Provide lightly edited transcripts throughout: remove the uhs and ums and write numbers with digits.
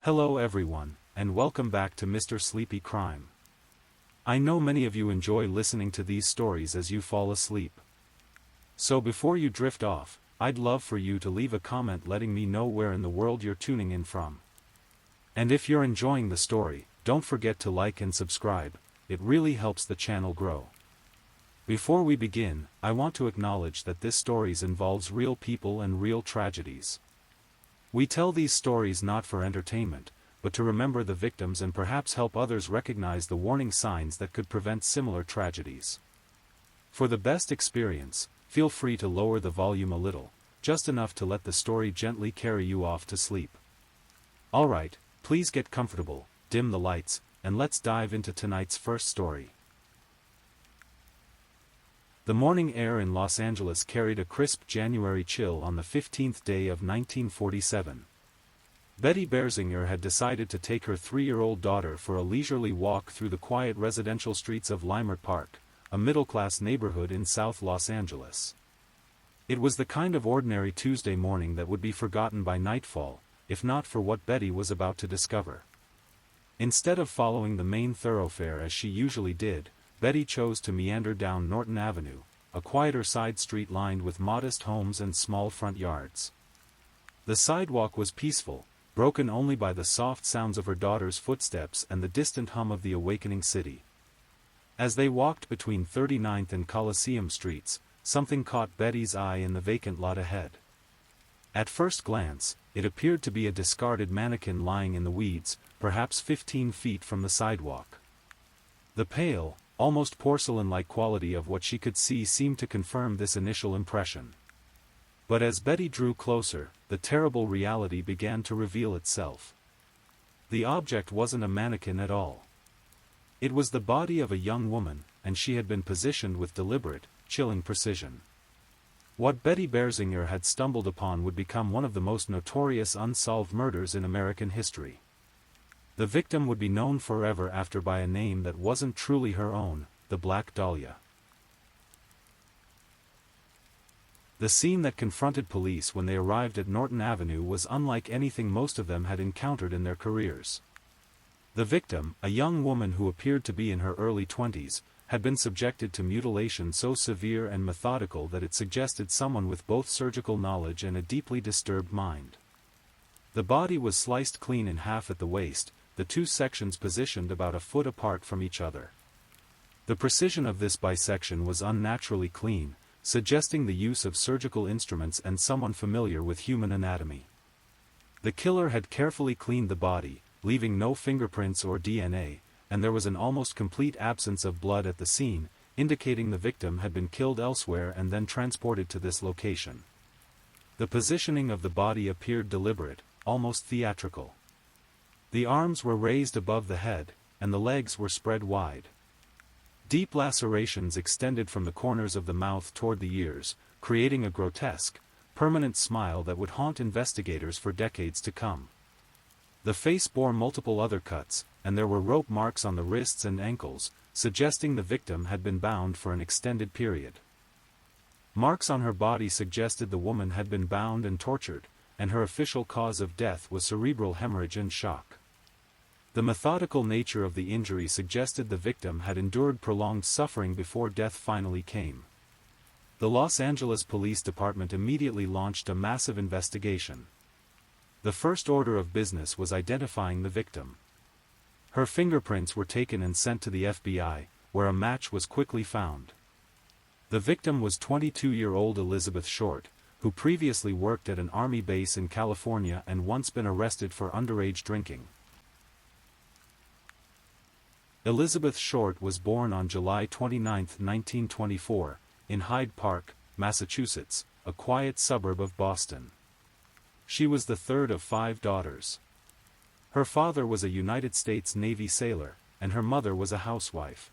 Hello everyone, and welcome back to Mr. Sleepy Crime. I know many of you enjoy listening to these stories as you fall asleep. So before you drift off, I'd love for you to leave a comment letting me know where in the world you're tuning in from. And if you're enjoying the story, don't forget to like and subscribe, it really helps the channel grow. Before we begin, I want to acknowledge that this story involves real people and real tragedies. We tell these stories not for entertainment, but to remember the victims and perhaps help others recognize the warning signs that could prevent similar tragedies. For the best experience, feel free to lower the volume a little, just enough to let the story gently carry you off to sleep. Alright, please get comfortable, dim the lights, and let's dive into tonight's first story. The morning air in Los Angeles carried a crisp January chill on the 15th day of 1947. Betty Berzinger had decided to take her 3-year-old daughter for a leisurely walk through the quiet residential streets of Leimert Park, a middle-class neighborhood in South Los Angeles. It was the kind of ordinary Tuesday morning that would be forgotten by nightfall, if not for what Betty was about to discover. Instead of following the main thoroughfare as she usually did, Betty chose to meander down Norton Avenue, a quieter side street lined with modest homes and small front yards. The sidewalk was peaceful, broken only by the soft sounds of her daughter's footsteps and the distant hum of the awakening city. As they walked between 39th and Coliseum streets, something caught Betty's eye in the vacant lot ahead. At first glance, it appeared to be a discarded mannequin lying in the weeds, perhaps 15 feet from the sidewalk. The pale, almost porcelain-like quality of what she could see seemed to confirm this initial impression. But as Betty drew closer, the terrible reality began to reveal itself. The object wasn't a mannequin at all. It was the body of a young woman, and she had been positioned with deliberate, chilling precision. What Betty Berzinger had stumbled upon would become one of the most notorious unsolved murders in American history. The victim would be known forever after by a name that wasn't truly her own, the Black Dahlia. The scene that confronted police when they arrived at Norton Avenue was unlike anything most of them had encountered in their careers. The victim, a young woman who appeared to be in her early 20s, had been subjected to mutilation so severe and methodical that it suggested someone with both surgical knowledge and a deeply disturbed mind. The body was sliced clean in half at the waist, the two sections positioned about a foot apart from each other. The precision of this bisection was unnaturally clean, suggesting the use of surgical instruments and someone familiar with human anatomy. The killer had carefully cleaned the body, leaving no fingerprints or DNA, and there was an almost complete absence of blood at the scene, indicating the victim had been killed elsewhere and then transported to this location. The positioning of the body appeared deliberate, almost theatrical. The arms were raised above the head, and the legs were spread wide. Deep lacerations extended from the corners of the mouth toward the ears, creating a grotesque, permanent smile that would haunt investigators for decades to come. The face bore multiple other cuts, and there were rope marks on the wrists and ankles, suggesting the victim had been bound for an extended period. Marks on her body suggested the woman had been bound and tortured, and her official cause of death was cerebral hemorrhage and shock. The methodical nature of the injury suggested the victim had endured prolonged suffering before death finally came. The Los Angeles Police Department immediately launched a massive investigation. The first order of business was identifying the victim. Her fingerprints were taken and sent to the FBI, where a match was quickly found. The victim was 22-year-old Elizabeth Short, who previously worked at an army base in California and once been arrested for underage drinking. Elizabeth Short was born on July 29, 1924, in Hyde Park, Massachusetts, a quiet suburb of Boston. She was the third of 5 daughters. Her father was a United States Navy sailor, and her mother was a housewife.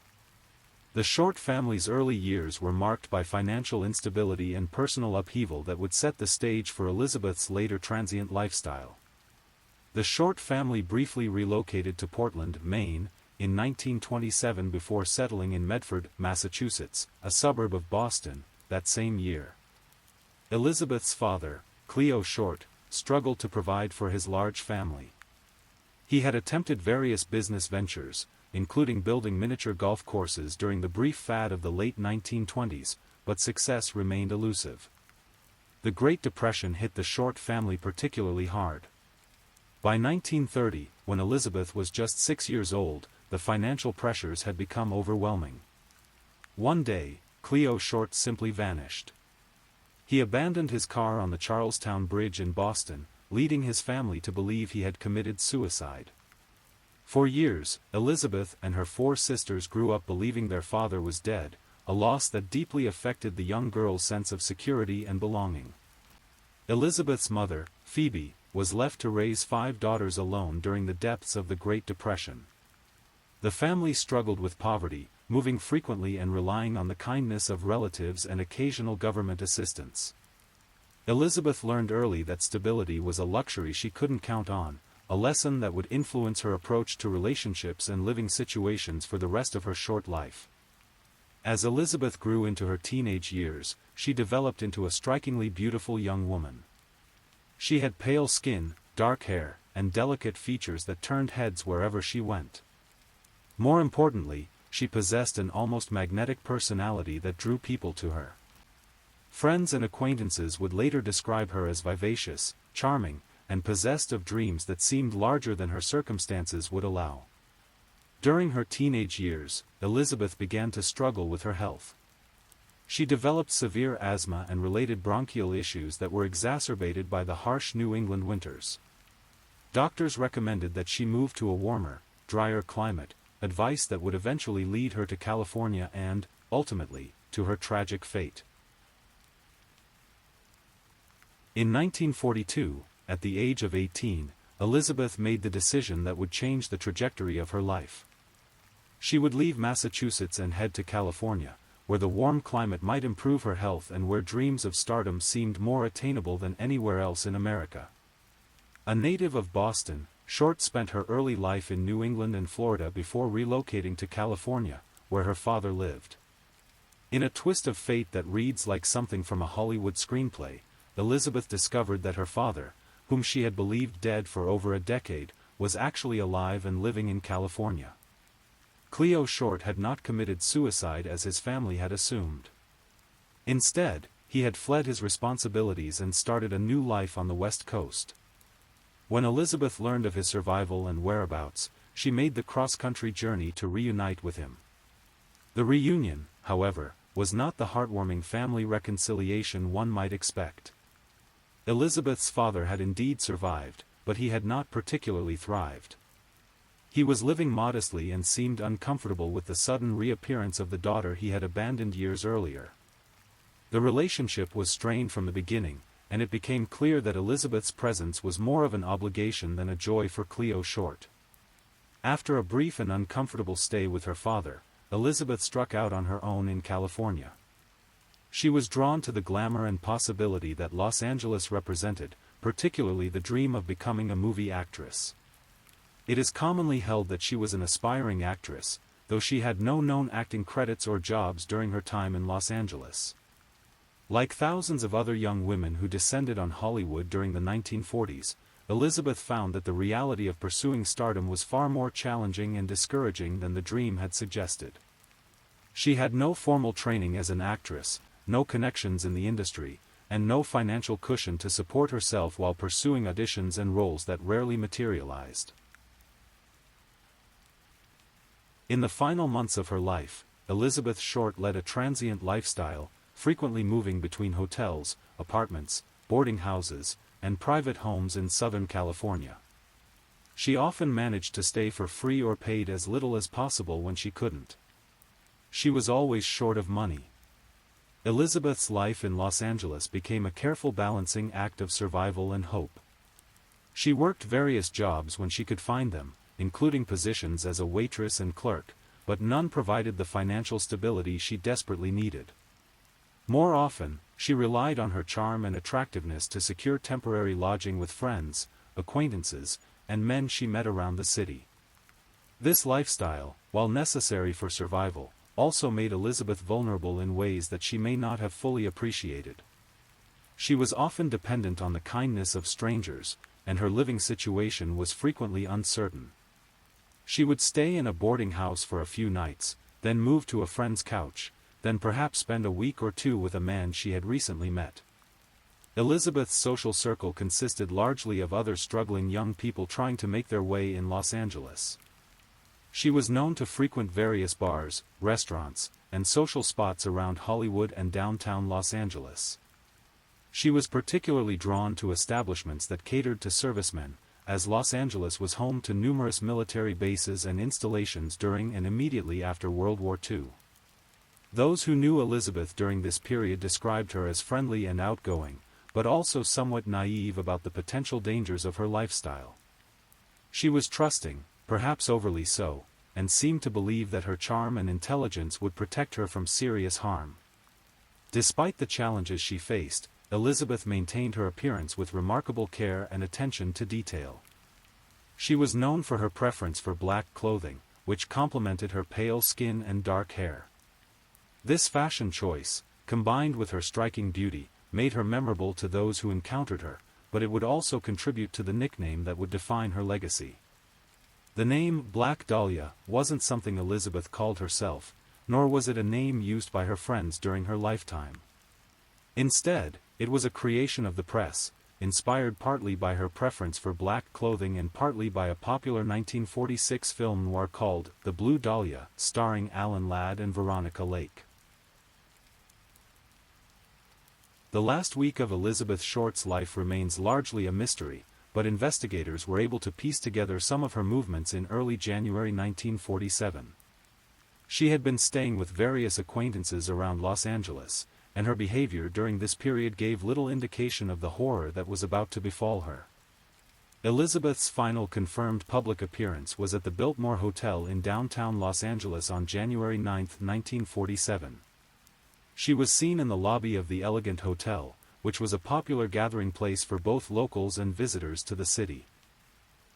The Short family's early years were marked by financial instability and personal upheaval that would set the stage for Elizabeth's later transient lifestyle. The Short family briefly relocated to Portland, Maine, in 1927 before settling in Medford, Massachusetts, a suburb of Boston, that same year. Elizabeth's father, Cleo Short, struggled to provide for his large family. He had attempted various business ventures, including building miniature golf courses during the brief fad of the late 1920s, but success remained elusive. The Great Depression hit the Short family particularly hard. By 1930, when Elizabeth was just 6 years old, the financial pressures had become overwhelming. One day, Cleo Short simply vanished. He abandoned his car on the Charlestown Bridge in Boston, leading his family to believe he had committed suicide. For years, Elizabeth and her 4 sisters grew up believing their father was dead, a loss that deeply affected the young girl's sense of security and belonging. Elizabeth's mother, Phoebe, was left to raise 5 daughters alone during the depths of the Great Depression. The family struggled with poverty, moving frequently and relying on the kindness of relatives and occasional government assistance. Elizabeth learned early that stability was a luxury she couldn't count on, a lesson that would influence her approach to relationships and living situations for the rest of her short life. As Elizabeth grew into her teenage years, she developed into a strikingly beautiful young woman. She had pale skin, dark hair, and delicate features that turned heads wherever she went. More importantly, she possessed an almost magnetic personality that drew people to her. Friends and acquaintances would later describe her as vivacious, charming, and possessed of dreams that seemed larger than her circumstances would allow. During her teenage years, Elizabeth began to struggle with her health. She developed severe asthma and related bronchial issues that were exacerbated by the harsh New England winters. Doctors recommended that she move to a warmer, drier climate, advice that would eventually lead her to California and, ultimately, to her tragic fate. In 1942, at the age of 18, Elizabeth made the decision that would change the trajectory of her life. She would leave Massachusetts and head to California, where the warm climate might improve her health and where dreams of stardom seemed more attainable than anywhere else in America. A native of Boston, Short spent her early life in New England and Florida before relocating to California, where her father lived. In a twist of fate that reads like something from a Hollywood screenplay, Elizabeth discovered that her father, whom she had believed dead for over a decade, was actually alive and living in California. Cleo Short had not committed suicide as his family had assumed. Instead, he had fled his responsibilities and started a new life on the West Coast. When Elizabeth learned of his survival and whereabouts, she made the cross-country journey to reunite with him. The reunion, however, was not the heartwarming family reconciliation one might expect. Elizabeth's father had indeed survived, but he had not particularly thrived. He was living modestly and seemed uncomfortable with the sudden reappearance of the daughter he had abandoned years earlier. The relationship was strained from the beginning, and it became clear that Elizabeth's presence was more of an obligation than a joy for Cleo Short. After a brief and uncomfortable stay with her father, Elizabeth struck out on her own in California. She was drawn to the glamour and possibility that Los Angeles represented, particularly the dream of becoming a movie actress. It is commonly held that she was an aspiring actress, though she had no known acting credits or jobs during her time in Los Angeles. Like thousands of other young women who descended on Hollywood during the 1940s, Elizabeth found that the reality of pursuing stardom was far more challenging and discouraging than the dream had suggested. She had no formal training as an actress, no connections in the industry, and no financial cushion to support herself while pursuing auditions and roles that rarely materialized. In the final months of her life, Elizabeth Short led a transient lifestyle, frequently moving between hotels, apartments, boarding houses, and private homes in Southern California. She often managed to stay for free or paid as little as possible when she couldn't. She was always short of money. Elizabeth's life in Los Angeles became a careful balancing act of survival and hope. She worked various jobs when she could find them, including positions as a waitress and clerk, but none provided the financial stability she desperately needed. More often, she relied on her charm and attractiveness to secure temporary lodging with friends, acquaintances, and men she met around the city. This lifestyle, while necessary for survival, also made Elizabeth vulnerable in ways that she may not have fully appreciated. She was often dependent on the kindness of strangers, and her living situation was frequently uncertain. She would stay in a boarding house for a few nights, then move to a friend's couch, then perhaps spend a week or two with a man she had recently met. Elizabeth's social circle consisted largely of other struggling young people trying to make their way in Los Angeles. She was known to frequent various bars, restaurants, and social spots around Hollywood and downtown Los Angeles. She was particularly drawn to establishments that catered to servicemen, as Los Angeles was home to numerous military bases and installations during and immediately after World War II. Those who knew Elizabeth during this period described her as friendly and outgoing, but also somewhat naive about the potential dangers of her lifestyle. She was trusting, perhaps overly so, and seemed to believe that her charm and intelligence would protect her from serious harm. Despite the challenges she faced, Elizabeth maintained her appearance with remarkable care and attention to detail. She was known for her preference for black clothing, which complemented her pale skin and dark hair. This fashion choice, combined with her striking beauty, made her memorable to those who encountered her, but it would also contribute to the nickname that would define her legacy. The name Black Dahlia wasn't something Elizabeth called herself, nor was it a name used by her friends during her lifetime. Instead, it was a creation of the press, inspired partly by her preference for black clothing and partly by a popular 1946 film noir called The Blue Dahlia, starring Alan Ladd and Veronica Lake. The last week of Elizabeth Short's life remains largely a mystery, but investigators were able to piece together some of her movements in early January 1947. She had been staying with various acquaintances around Los Angeles, and her behavior during this period gave little indication of the horror that was about to befall her. Elizabeth's final confirmed public appearance was at the Biltmore Hotel in downtown Los Angeles on January 9, 1947. She was seen in the lobby of the Elegant Hotel, which was a popular gathering place for both locals and visitors to the city.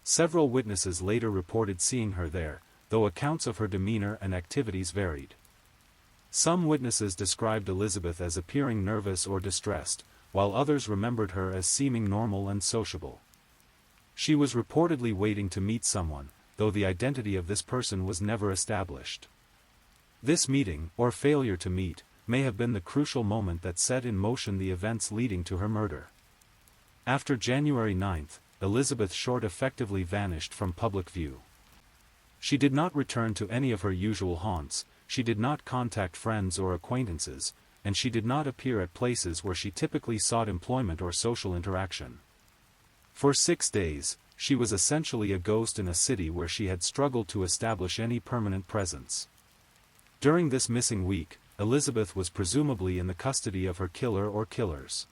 Several witnesses later reported seeing her there, though accounts of her demeanor and activities varied. Some witnesses described Elizabeth as appearing nervous or distressed, while others remembered her as seeming normal and sociable. She was reportedly waiting to meet someone, though the identity of this person was never established. This meeting, or failure to meet, may have been the crucial moment that set in motion the events leading to her murder. After January 9, Elizabeth Short effectively vanished from public view. She did not return to any of her usual haunts, she did not contact friends or acquaintances, and she did not appear at places where she typically sought employment or social interaction. For 6 days, she was essentially a ghost in a city where she had struggled to establish any permanent presence. During this missing week, Elizabeth was presumably in the custody of her killer or killers.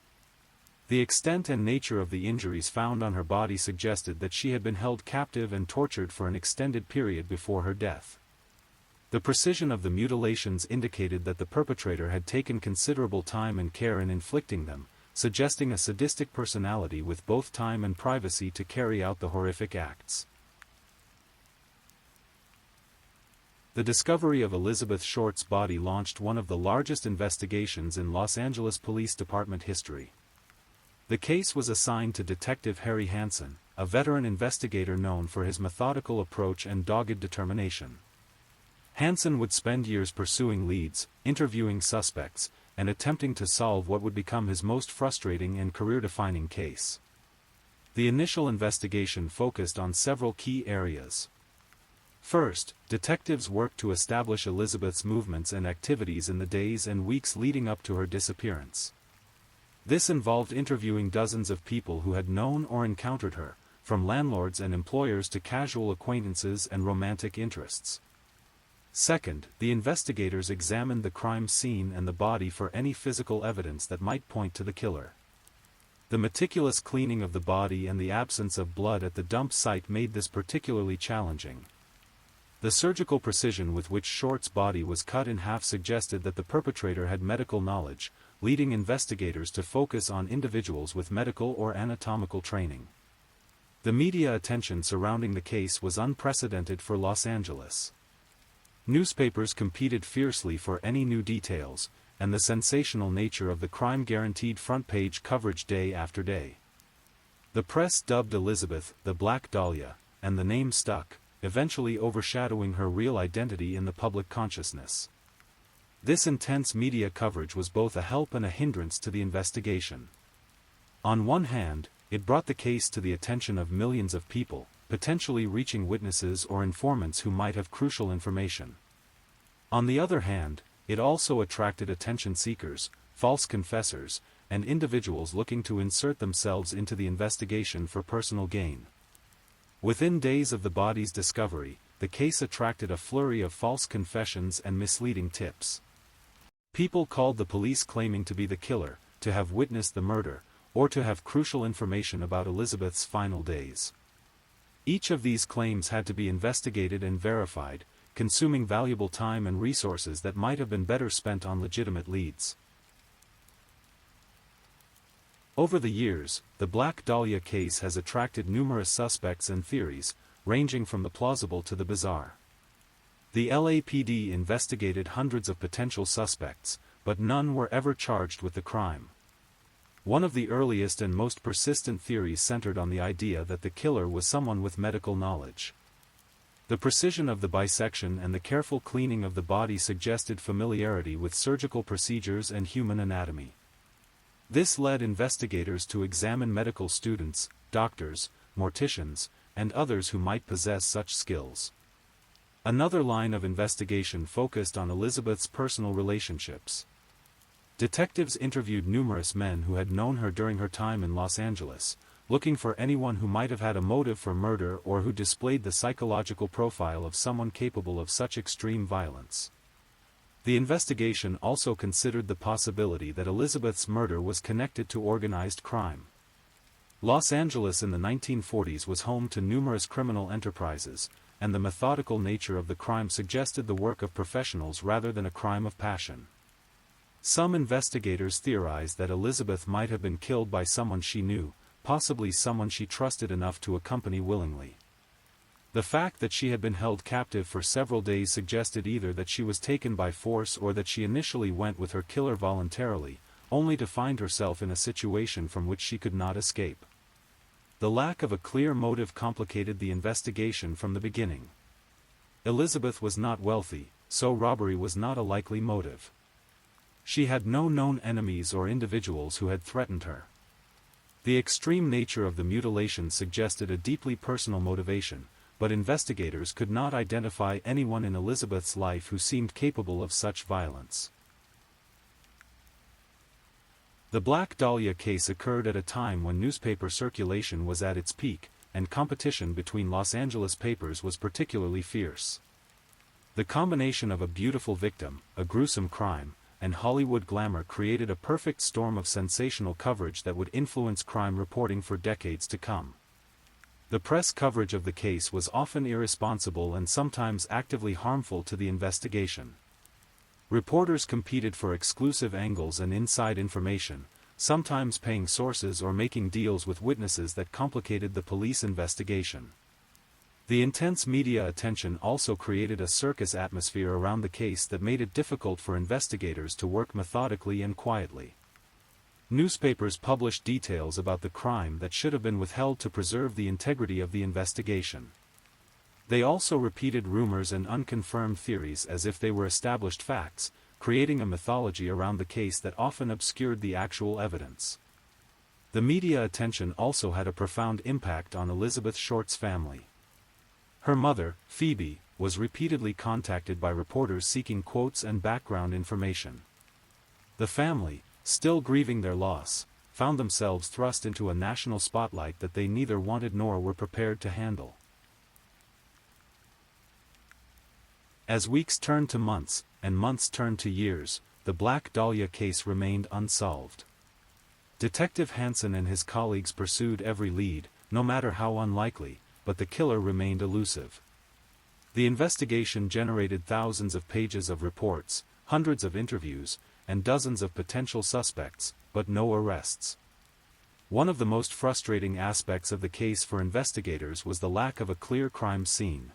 The extent and nature of the injuries found on her body suggested that she had been held captive and tortured for an extended period before her death. The precision of the mutilations indicated that the perpetrator had taken considerable time and care in inflicting them, suggesting a sadistic personality with both time and privacy to carry out the horrific acts. The discovery of Elizabeth Short's body launched one of the largest investigations in Los Angeles Police Department history. The case was assigned to Detective Harry Hansen, a veteran investigator known for his methodical approach and dogged determination. Hansen would spend years pursuing leads, interviewing suspects, and attempting to solve what would become his most frustrating and career-defining case. The initial investigation focused on several key areas. First, detectives worked to establish Elizabeth's movements and activities in the days and weeks leading up to her disappearance. This involved interviewing dozens of people who had known or encountered her, from landlords and employers to casual acquaintances and romantic interests. Second, the investigators examined the crime scene and the body for any physical evidence that might point to the killer. The meticulous cleaning of the body and the absence of blood at the dump site made this particularly challenging. The surgical precision with which Short's body was cut in half suggested that the perpetrator had medical knowledge, leading investigators to focus on individuals with medical or anatomical training. The media attention surrounding the case was unprecedented for Los Angeles. Newspapers competed fiercely for any new details, and the sensational nature of the crime guaranteed front-page coverage day after day. The press dubbed Elizabeth the Black Dahlia, and the name stuck, eventually overshadowing her real identity in the public consciousness. This intense media coverage was both a help and a hindrance to the investigation. On one hand, it brought the case to the attention of millions of people, potentially reaching witnesses or informants who might have crucial information. On the other hand, it also attracted attention seekers, false confessors, and individuals looking to insert themselves into the investigation for personal gain. Within days of the body's discovery, the case attracted a flurry of false confessions and misleading tips. People called the police claiming to be the killer, to have witnessed the murder, or to have crucial information about Elizabeth's final days. Each of these claims had to be investigated and verified, consuming valuable time and resources that might have been better spent on legitimate leads. Over the years, the Black Dahlia case has attracted numerous suspects and theories, ranging from the plausible to the bizarre. The LAPD investigated hundreds of potential suspects, but none were ever charged with the crime. One of the earliest and most persistent theories centered on the idea that the killer was someone with medical knowledge. The precision of the bisection and the careful cleaning of the body suggested familiarity with surgical procedures and human anatomy. This led investigators to examine medical students, doctors, morticians, and others who might possess such skills. Another line of investigation focused on Elizabeth's personal relationships. Detectives interviewed numerous men who had known her during her time in Los Angeles, looking for anyone who might have had a motive for murder or who displayed the psychological profile of someone capable of such extreme violence. The investigation also considered the possibility that Elizabeth's murder was connected to organized crime. Los Angeles in the 1940s was home to numerous criminal enterprises, and the methodical nature of the crime suggested the work of professionals rather than a crime of passion. Some investigators theorized that Elizabeth might have been killed by someone she knew, possibly someone she trusted enough to accompany willingly. The fact that she had been held captive for several days suggested either that she was taken by force or that she initially went with her killer voluntarily, only to find herself in a situation from which she could not escape. The lack of a clear motive complicated the investigation from the beginning. Elizabeth was not wealthy, so robbery was not a likely motive. She had no known enemies or individuals who had threatened her. The extreme nature of the mutilation suggested a deeply personal motivation, but investigators could not identify anyone in Elizabeth's life who seemed capable of such violence. The Black Dahlia case occurred at a time when newspaper circulation was at its peak, and competition between Los Angeles papers was particularly fierce. The combination of a beautiful victim, a gruesome crime, and Hollywood glamour created a perfect storm of sensational coverage that would influence crime reporting for decades to come. The press coverage of the case was often irresponsible and sometimes actively harmful to the investigation. Reporters competed for exclusive angles and inside information, sometimes paying sources or making deals with witnesses that complicated the police investigation. The intense media attention also created a circus atmosphere around the case that made it difficult for investigators to work methodically and quietly. Newspapers published details about the crime that should have been withheld to preserve the integrity of the investigation. They also repeated rumors and unconfirmed theories as if they were established facts, creating a mythology around the case that often obscured the actual evidence. The media attention also had a profound impact on Elizabeth Short's family. Her mother, Phoebe, was repeatedly contacted by reporters seeking quotes and background information. The family, still grieving their loss, found themselves thrust into a national spotlight that they neither wanted nor were prepared to handle. As weeks turned to months, and months turned to years, the Black Dahlia case remained unsolved. Detective Hansen and his colleagues pursued every lead, no matter how unlikely, but the killer remained elusive. The investigation generated thousands of pages of reports, hundreds of interviews, and dozens of potential suspects, but no arrests. One of the most frustrating aspects of the case for investigators was the lack of a clear crime scene.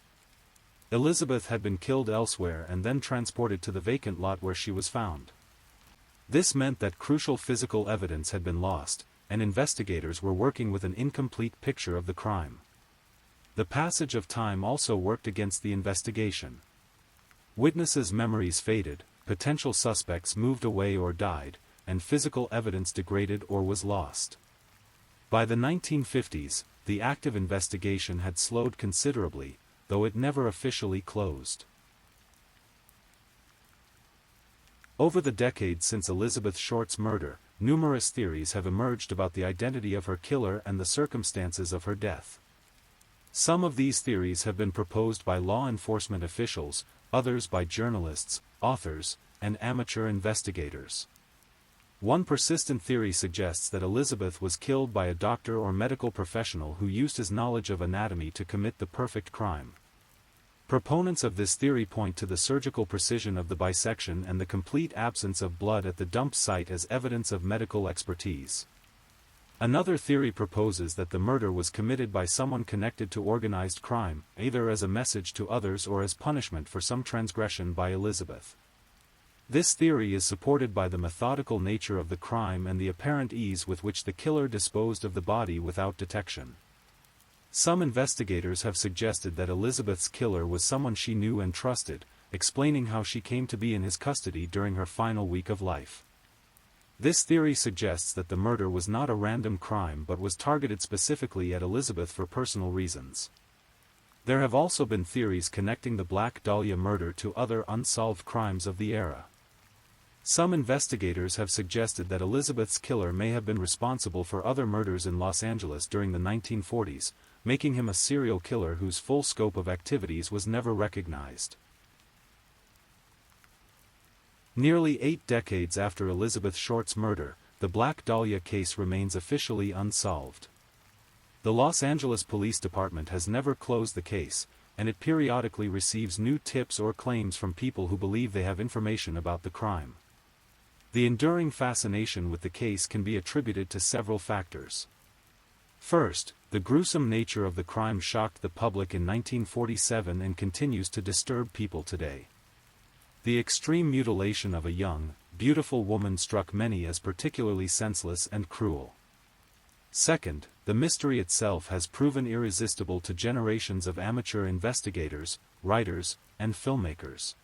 Elizabeth had been killed elsewhere and then transported to the vacant lot where she was found. This meant that crucial physical evidence had been lost, and investigators were working with an incomplete picture of the crime. The passage of time also worked against the investigation. Witnesses' memories faded, potential suspects moved away or died, and physical evidence degraded or was lost. By the 1950s, the active investigation had slowed considerably, though it never officially closed. Over the decades since Elizabeth Short's murder, numerous theories have emerged about the identity of her killer and the circumstances of her death. Some of these theories have been proposed by law enforcement officials, others by journalists, authors, and amateur investigators. One persistent theory suggests that Elizabeth was killed by a doctor or medical professional who used his knowledge of anatomy to commit the perfect crime. Proponents of this theory point to the surgical precision of the bisection and the complete absence of blood at the dump site as evidence of medical expertise. Another theory proposes that the murder was committed by someone connected to organized crime, either as a message to others or as punishment for some transgression by Elizabeth. This theory is supported by the methodical nature of the crime and the apparent ease with which the killer disposed of the body without detection. Some investigators have suggested that Elizabeth's killer was someone she knew and trusted, explaining how she came to be in his custody during her final week of life. This theory suggests that the murder was not a random crime but was targeted specifically at Elizabeth for personal reasons. There have also been theories connecting the Black Dahlia murder to other unsolved crimes of the era. Some investigators have suggested that Elizabeth's killer may have been responsible for other murders in Los Angeles during the 1940s, making him a serial killer whose full scope of activities was never recognized. Nearly 8 decades after Elizabeth Short's murder, the Black Dahlia case remains officially unsolved. The Los Angeles Police Department has never closed the case, and it periodically receives new tips or claims from people who believe they have information about the crime. The enduring fascination with the case can be attributed to several factors. First, the gruesome nature of the crime shocked the public in 1947 and continues to disturb people today. The extreme mutilation of a young, beautiful woman struck many as particularly senseless and cruel. Second, the mystery itself has proven irresistible to generations of amateur investigators, writers, and filmmakers.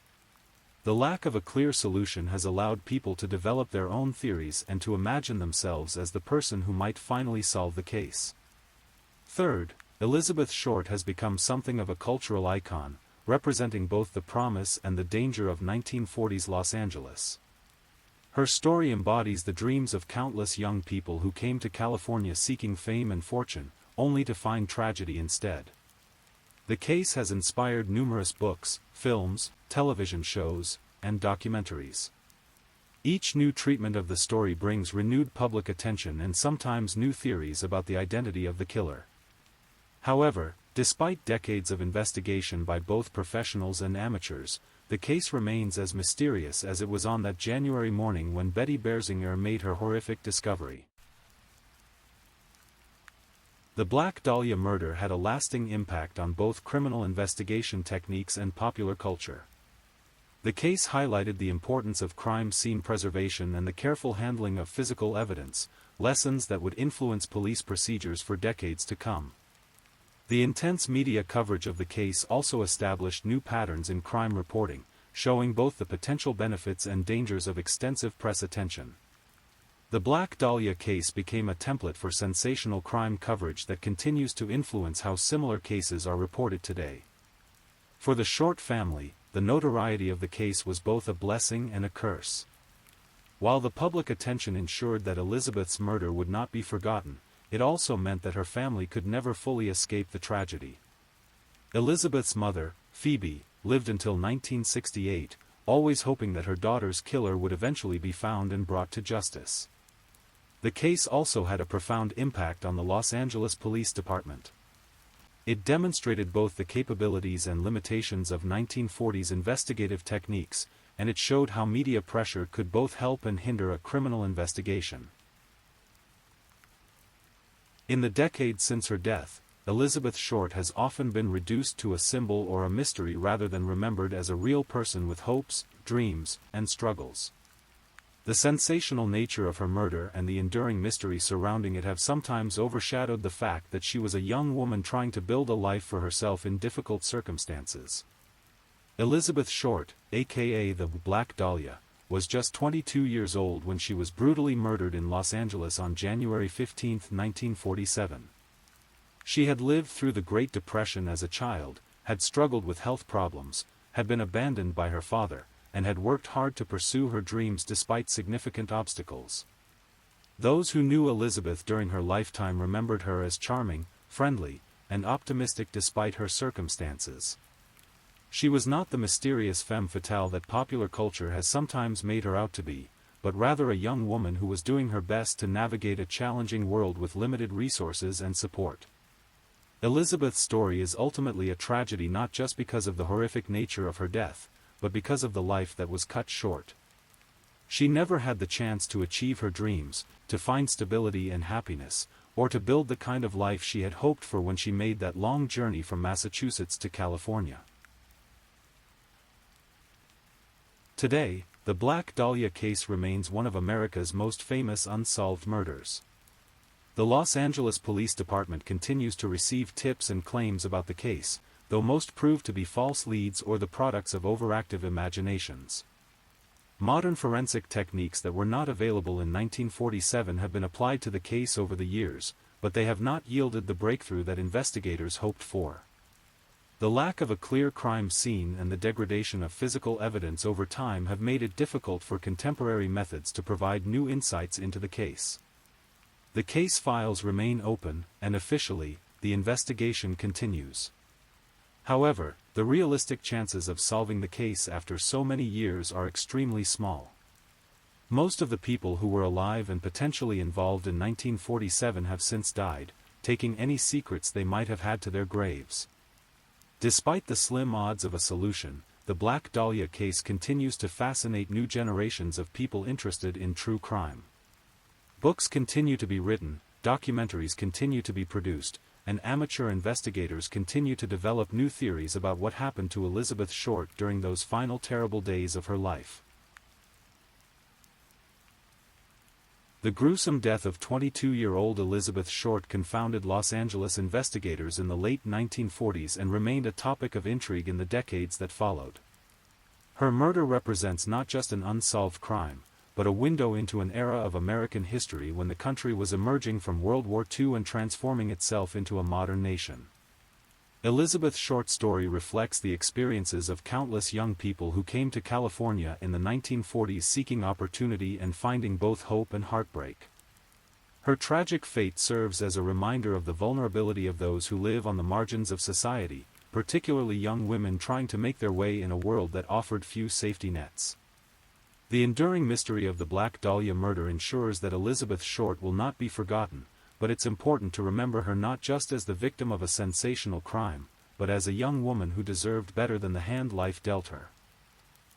The lack of a clear solution has allowed people to develop their own theories and to imagine themselves as the person who might finally solve the case. Third, Elizabeth Short has become something of a cultural icon, representing both the promise and the danger of 1940s Los Angeles. Her story embodies the dreams of countless young people who came to California seeking fame and fortune, only to find tragedy instead. The case has inspired numerous books, films, television shows, and documentaries. Each new treatment of the story brings renewed public attention and sometimes new theories about the identity of the killer. However, despite decades of investigation by both professionals and amateurs, the case remains as mysterious as it was on that January morning when Betty Berzinger made her horrific discovery. The Black Dahlia murder had a lasting impact on both criminal investigation techniques and popular culture. The case highlighted the importance of crime scene preservation and the careful handling of physical evidence, lessons that would influence police procedures for decades to come. The intense media coverage of the case also established new patterns in crime reporting, showing both the potential benefits and dangers of extensive press attention. The Black Dahlia case became a template for sensational crime coverage that continues to influence how similar cases are reported today. For the Short family, the notoriety of the case was both a blessing and a curse. While the public attention ensured that Elizabeth's murder would not be forgotten, it also meant that her family could never fully escape the tragedy. Elizabeth's mother, Phoebe, lived until 1968, always hoping that her daughter's killer would eventually be found and brought to justice. The case also had a profound impact on the Los Angeles Police Department. It demonstrated both the capabilities and limitations of 1940s investigative techniques, and it showed how media pressure could both help and hinder a criminal investigation. In the decades since her death, Elizabeth Short has often been reduced to a symbol or a mystery rather than remembered as a real person with hopes, dreams, and struggles. The sensational nature of her murder and the enduring mystery surrounding it have sometimes overshadowed the fact that she was a young woman trying to build a life for herself in difficult circumstances. Elizabeth Short, aka the Black Dahlia, was just 22 years old when she was brutally murdered in Los Angeles on January 15, 1947. She had lived through the Great Depression as a child, had struggled with health problems, had been abandoned by her father, and had worked hard to pursue her dreams despite significant obstacles. Those who knew Elizabeth during her lifetime remembered her as charming, friendly, and optimistic despite her circumstances. She was not the mysterious femme fatale that popular culture has sometimes made her out to be, but rather a young woman who was doing her best to navigate a challenging world with limited resources and support. Elizabeth's story is ultimately a tragedy not just because of the horrific nature of her death, but because of the life that was cut short. She never had the chance to achieve her dreams, to find stability and happiness, or to build the kind of life she had hoped for when she made that long journey from Massachusetts to California. Today, the Black Dahlia case remains one of America's most famous unsolved murders. The Los Angeles Police Department continues to receive tips and claims about the case, though most prove to be false leads or the products of overactive imaginations. Modern forensic techniques that were not available in 1947 have been applied to the case over the years, but they have not yielded the breakthrough that investigators hoped for. The lack of a clear crime scene and the degradation of physical evidence over time have made it difficult for contemporary methods to provide new insights into the case. The case files remain open, and officially, the investigation continues. However, the realistic chances of solving the case after so many years are extremely small. Most of the people who were alive and potentially involved in 1947 have since died, taking any secrets they might have had to their graves. Despite the slim odds of a solution, the Black Dahlia case continues to fascinate new generations of people interested in true crime. Books continue to be written, documentaries continue to be produced, and amateur investigators continue to develop new theories about what happened to Elizabeth Short during those final terrible days of her life. The gruesome death of 22-year-old Elizabeth Short confounded Los Angeles investigators in the late 1940s and remained a topic of intrigue in the decades that followed. Her murder represents not just an unsolved crime, but a window into an era of American history when the country was emerging from World War II and transforming itself into a modern nation. Elizabeth Short's story reflects the experiences of countless young people who came to California in the 1940s seeking opportunity and finding both hope and heartbreak. Her tragic fate serves as a reminder of the vulnerability of those who live on the margins of society, particularly young women trying to make their way in a world that offered few safety nets. The enduring mystery of the Black Dahlia murder ensures that Elizabeth Short will not be forgotten, but it's important to remember her not just as the victim of a sensational crime, but as a young woman who deserved better than the hand life dealt her.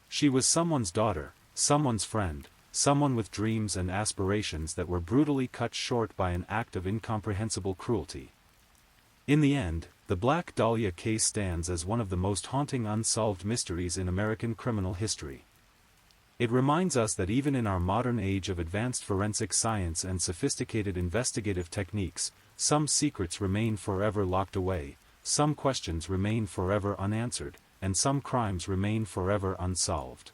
She was someone's daughter, someone's friend, someone with dreams and aspirations that were brutally cut short by an act of incomprehensible cruelty. In the end, the Black Dahlia case stands as one of the most haunting unsolved mysteries in American criminal history. It reminds us that even in our modern age of advanced forensic science and sophisticated investigative techniques, some secrets remain forever locked away, some questions remain forever unanswered, and some crimes remain forever unsolved.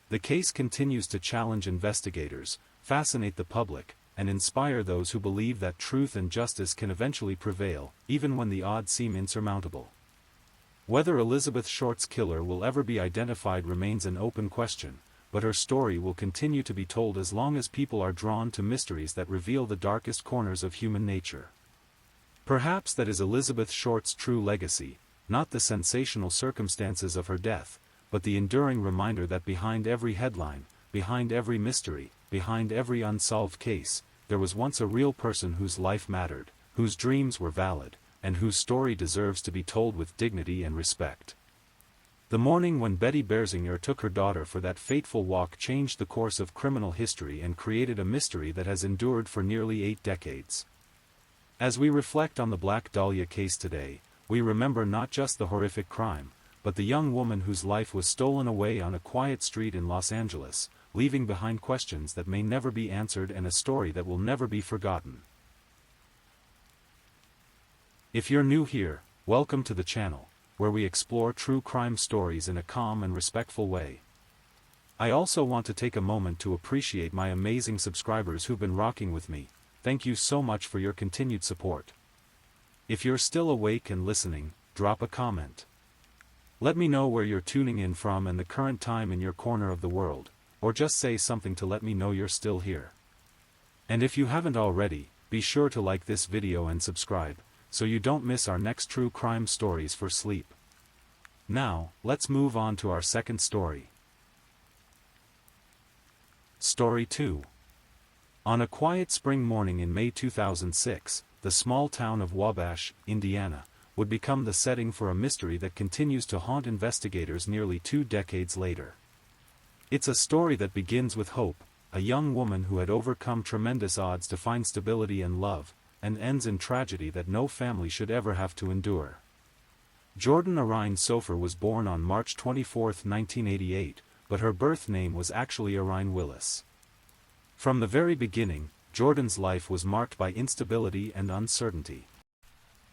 The case continues to challenge investigators, fascinate the public, and inspire those who believe that truth and justice can eventually prevail, even when the odds seem insurmountable. Whether Elizabeth Short's killer will ever be identified remains an open question, but her story will continue to be told as long as people are drawn to mysteries that reveal the darkest corners of human nature. Perhaps that is Elizabeth Short's true legacy, not the sensational circumstances of her death, but the enduring reminder that behind every headline, behind every mystery, behind every unsolved case, there was once a real person whose life mattered, whose dreams were valid, and whose story deserves to be told with dignity and respect. The morning when Betty Berzinger took her daughter for that fateful walk changed the course of criminal history and created a mystery that has endured for nearly 8 decades. As we reflect on the Black Dahlia case today, we remember not just the horrific crime, but the young woman whose life was stolen away on a quiet street in Los Angeles, leaving behind questions that may never be answered and a story that will never be forgotten. If you're new here, welcome to the channel, where we explore true crime stories in a calm and respectful way. I also want to take a moment to appreciate my amazing subscribers who've been rocking with me. Thank you so much for your continued support. If you're still awake and listening, drop a comment. Let me know where you're tuning in from and the current time in your corner of the world, or just say something to let me know you're still here. And if you haven't already, be sure to like this video and subscribe, so you don't miss our next true crime stories for sleep. Now, let's move on to our second story. Story 2. On a quiet spring morning in May 2006, the small town of Wabash, Indiana, would become the setting for a mystery that continues to haunt investigators nearly 2 decades later. It's a story that begins with Hope, a young woman who had overcome tremendous odds to find stability and love, and ends in tragedy that no family should ever have to endure. Jordan Arine Sofer was born on March 24, 1988, but her birth name was actually Arine Willis. From the very beginning, Jordan's life was marked by instability and uncertainty.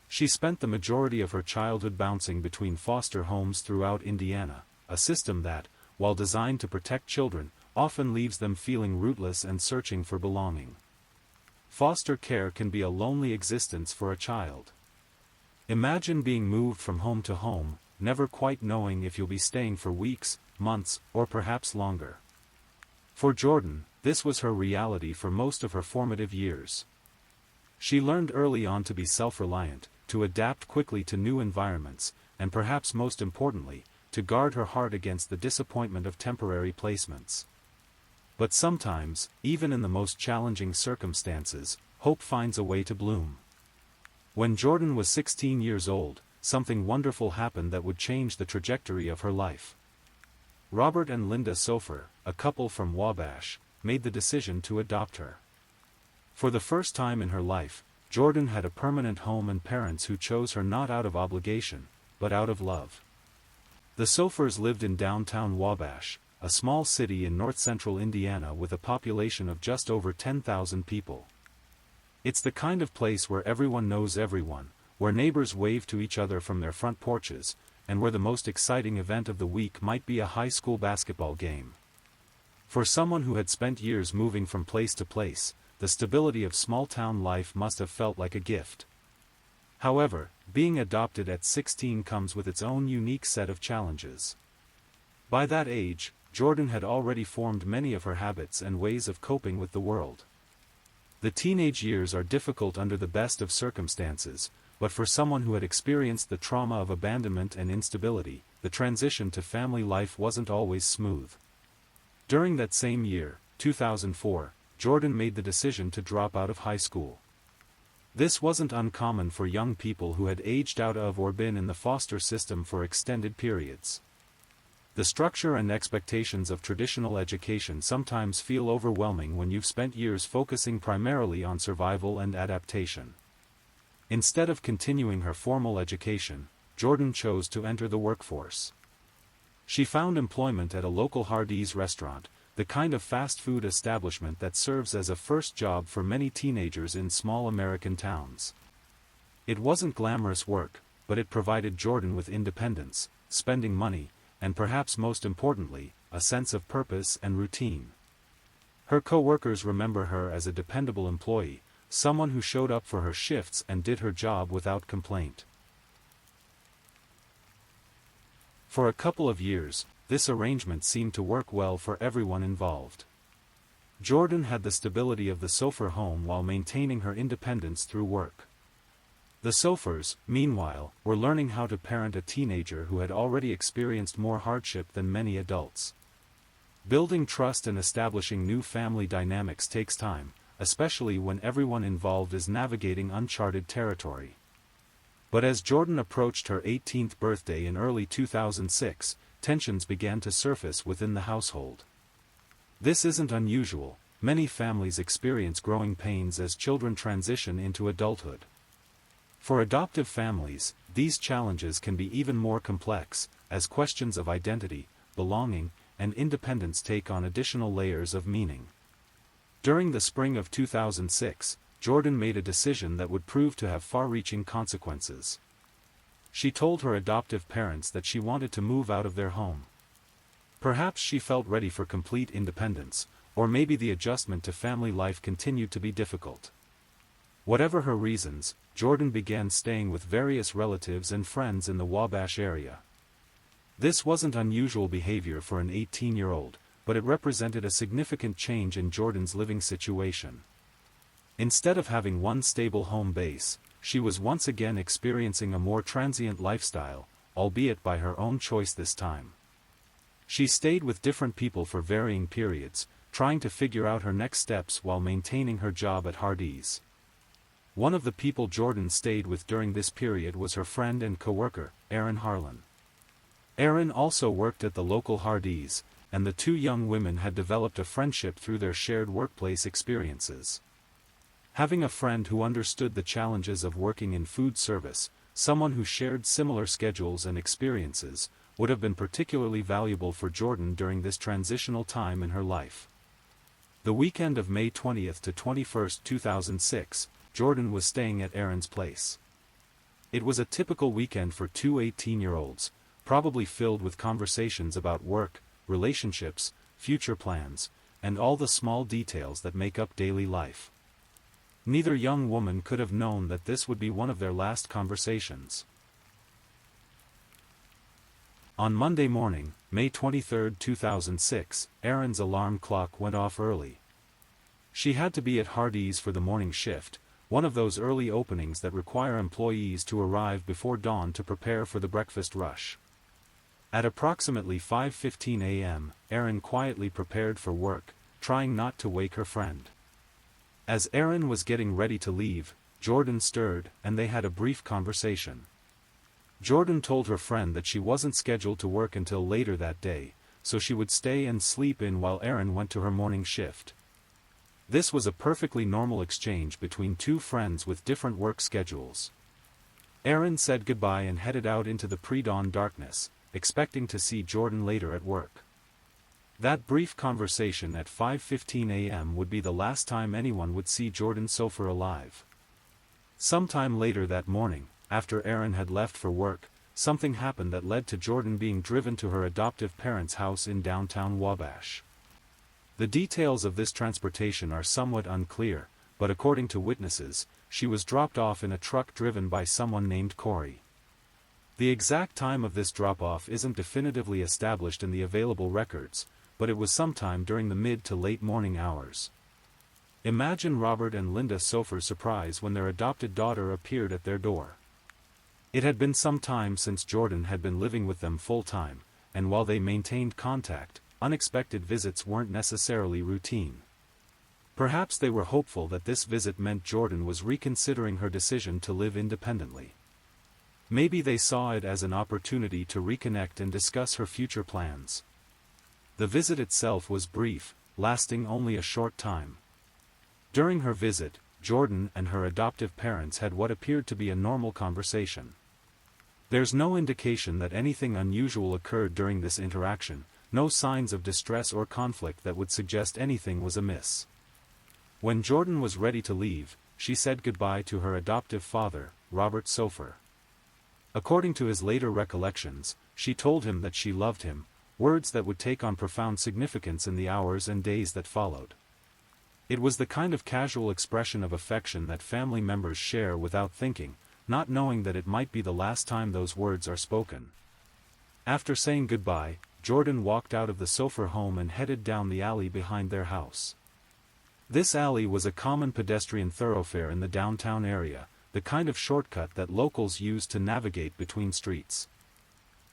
She spent the majority of her childhood bouncing between foster homes throughout Indiana, a system that, while designed to protect children, often leaves them feeling rootless and searching for belonging. Foster care can be a lonely existence for a child. Imagine being moved from home to home, never quite knowing if you'll be staying for weeks, months, or perhaps longer. For Jordan, this was her reality for most of her formative years. She learned early on to be self-reliant, to adapt quickly to new environments, and perhaps most importantly, to guard her heart against the disappointment of temporary placements. But sometimes, even in the most challenging circumstances, hope finds a way to bloom. When Jordan was 16 years old, something wonderful happened that would change the trajectory of her life. Robert and Linda Sofer, a couple from Wabash, made the decision to adopt her. For the first time in her life, Jordan had a permanent home and parents who chose her not out of obligation, but out of love. The Sofers lived in downtown Wabash, a small city in north-central Indiana with a population of just over 10,000 people. It's the kind of place where everyone knows everyone, where neighbors wave to each other from their front porches, and where the most exciting event of the week might be a high school basketball game. For someone who had spent years moving from place to place, the stability of small-town life must have felt like a gift. However, being adopted at 16 comes with its own unique set of challenges. By that age, Jordan had already formed many of her habits and ways of coping with the world. The teenage years are difficult under the best of circumstances, but for someone who had experienced the trauma of abandonment and instability, the transition to family life wasn't always smooth. During that same year, 2004, Jordan made the decision to drop out of high school. This wasn't uncommon for young people who had aged out of or been in the foster system for extended periods. The structure and expectations of traditional education sometimes feel overwhelming when you've spent years focusing primarily on survival and adaptation. Instead of continuing her formal education, Jordan chose to enter the workforce. She found employment at a local Hardee's restaurant, the kind of fast food establishment that serves as a first job for many teenagers in small American towns. It wasn't glamorous work, but it provided Jordan with independence, spending money, and perhaps most importantly, a sense of purpose and routine. Her co-workers remember her as a dependable employee, someone who showed up for her shifts and did her job without complaint. For a couple of years, this arrangement seemed to work well for everyone involved. Jordan had the stability of the Sofer home while maintaining her independence through work. The Sofers, meanwhile, were learning how to parent a teenager who had already experienced more hardship than many adults. Building trust and establishing new family dynamics takes time, especially when everyone involved is navigating uncharted territory. But as Jordan approached her 18th birthday in early 2006, tensions began to surface within the household. This isn't unusual, many families experience growing pains as children transition into adulthood. For adoptive families, these challenges can be even more complex, as questions of identity, belonging, and independence take on additional layers of meaning. During the spring of 2006, Jordan made a decision that would prove to have far-reaching consequences. She told her adoptive parents that she wanted to move out of their home. Perhaps she felt ready for complete independence, or maybe the adjustment to family life continued to be difficult. Whatever her reasons, Jordan began staying with various relatives and friends in the Wabash area. This wasn't unusual behavior for an 18-year-old, but it represented a significant change in Jordan's living situation. Instead of having one stable home base, she was once again experiencing a more transient lifestyle, albeit by her own choice this time. She stayed with different people for varying periods, trying to figure out her next steps while maintaining her job at Hardee's. One of the people Jordan stayed with during this period was her friend and coworker, Erin Harlan. Erin also worked at the local Hardee's, and the two young women had developed a friendship through their shared workplace experiences. Having a friend who understood the challenges of working in food service, someone who shared similar schedules and experiences, would have been particularly valuable for Jordan during this transitional time in her life. The weekend of May 20th to 21st, 2006, Jordan was staying at Erin's place. It was a typical weekend for two 18-year-olds, probably filled with conversations about work, relationships, future plans, and all the small details that make up daily life. Neither young woman could have known that this would be one of their last conversations. On Monday morning, May 23, 2006, Erin's alarm clock went off early. She had to be at Hardee's for the morning shift, one of those early openings that require employees to arrive before dawn to prepare for the breakfast rush. At approximately 5:15 a.m., Erin quietly prepared for work, trying not to wake her friend. As Erin was getting ready to leave, Jordan stirred, and they had a brief conversation. Jordan told her friend that she wasn't scheduled to work until later that day, so she would stay and sleep in while Erin went to her morning shift. This was a perfectly normal exchange between two friends with different work schedules. Erin said goodbye and headed out into the pre-dawn darkness, expecting to see Jordan later at work. That brief conversation at 5:15 a.m. would be the last time anyone would see Jordan Sofer alive. Sometime later that morning, after Erin had left for work, something happened that led to Jordan being driven to her adoptive parents' house in downtown Wabash. The details of this transportation are somewhat unclear, but according to witnesses, she was dropped off in a truck driven by someone named Corey. The exact time of this drop-off isn't definitively established in the available records, but it was sometime during the mid to late morning hours. Imagine Robert and Linda Sofer's surprise when their adopted daughter appeared at their door. It had been some time since Jordan had been living with them full-time, and while they maintained contact, unexpected visits weren't necessarily routine. Perhaps they were hopeful that this visit meant Jordan was reconsidering her decision to live independently. Maybe they saw it as an opportunity to reconnect and discuss her future plans. The visit itself was brief, lasting only a short time. During her visit, Jordan and her adoptive parents had what appeared to be a normal conversation. There's no indication that anything unusual occurred during this interaction, no signs of distress or conflict that would suggest anything was amiss. When Jordan was ready to leave, she said goodbye to her adoptive father, Robert Sofer. According to his later recollections, she told him that she loved him, words that would take on profound significance in the hours and days that followed. It was the kind of casual expression of affection that family members share without thinking, not knowing that it might be the last time those words are spoken. After saying goodbye, Jordan walked out of the Sofer home and headed down the alley behind their house. This alley was a common pedestrian thoroughfare in the downtown area, the kind of shortcut that locals use to navigate between streets.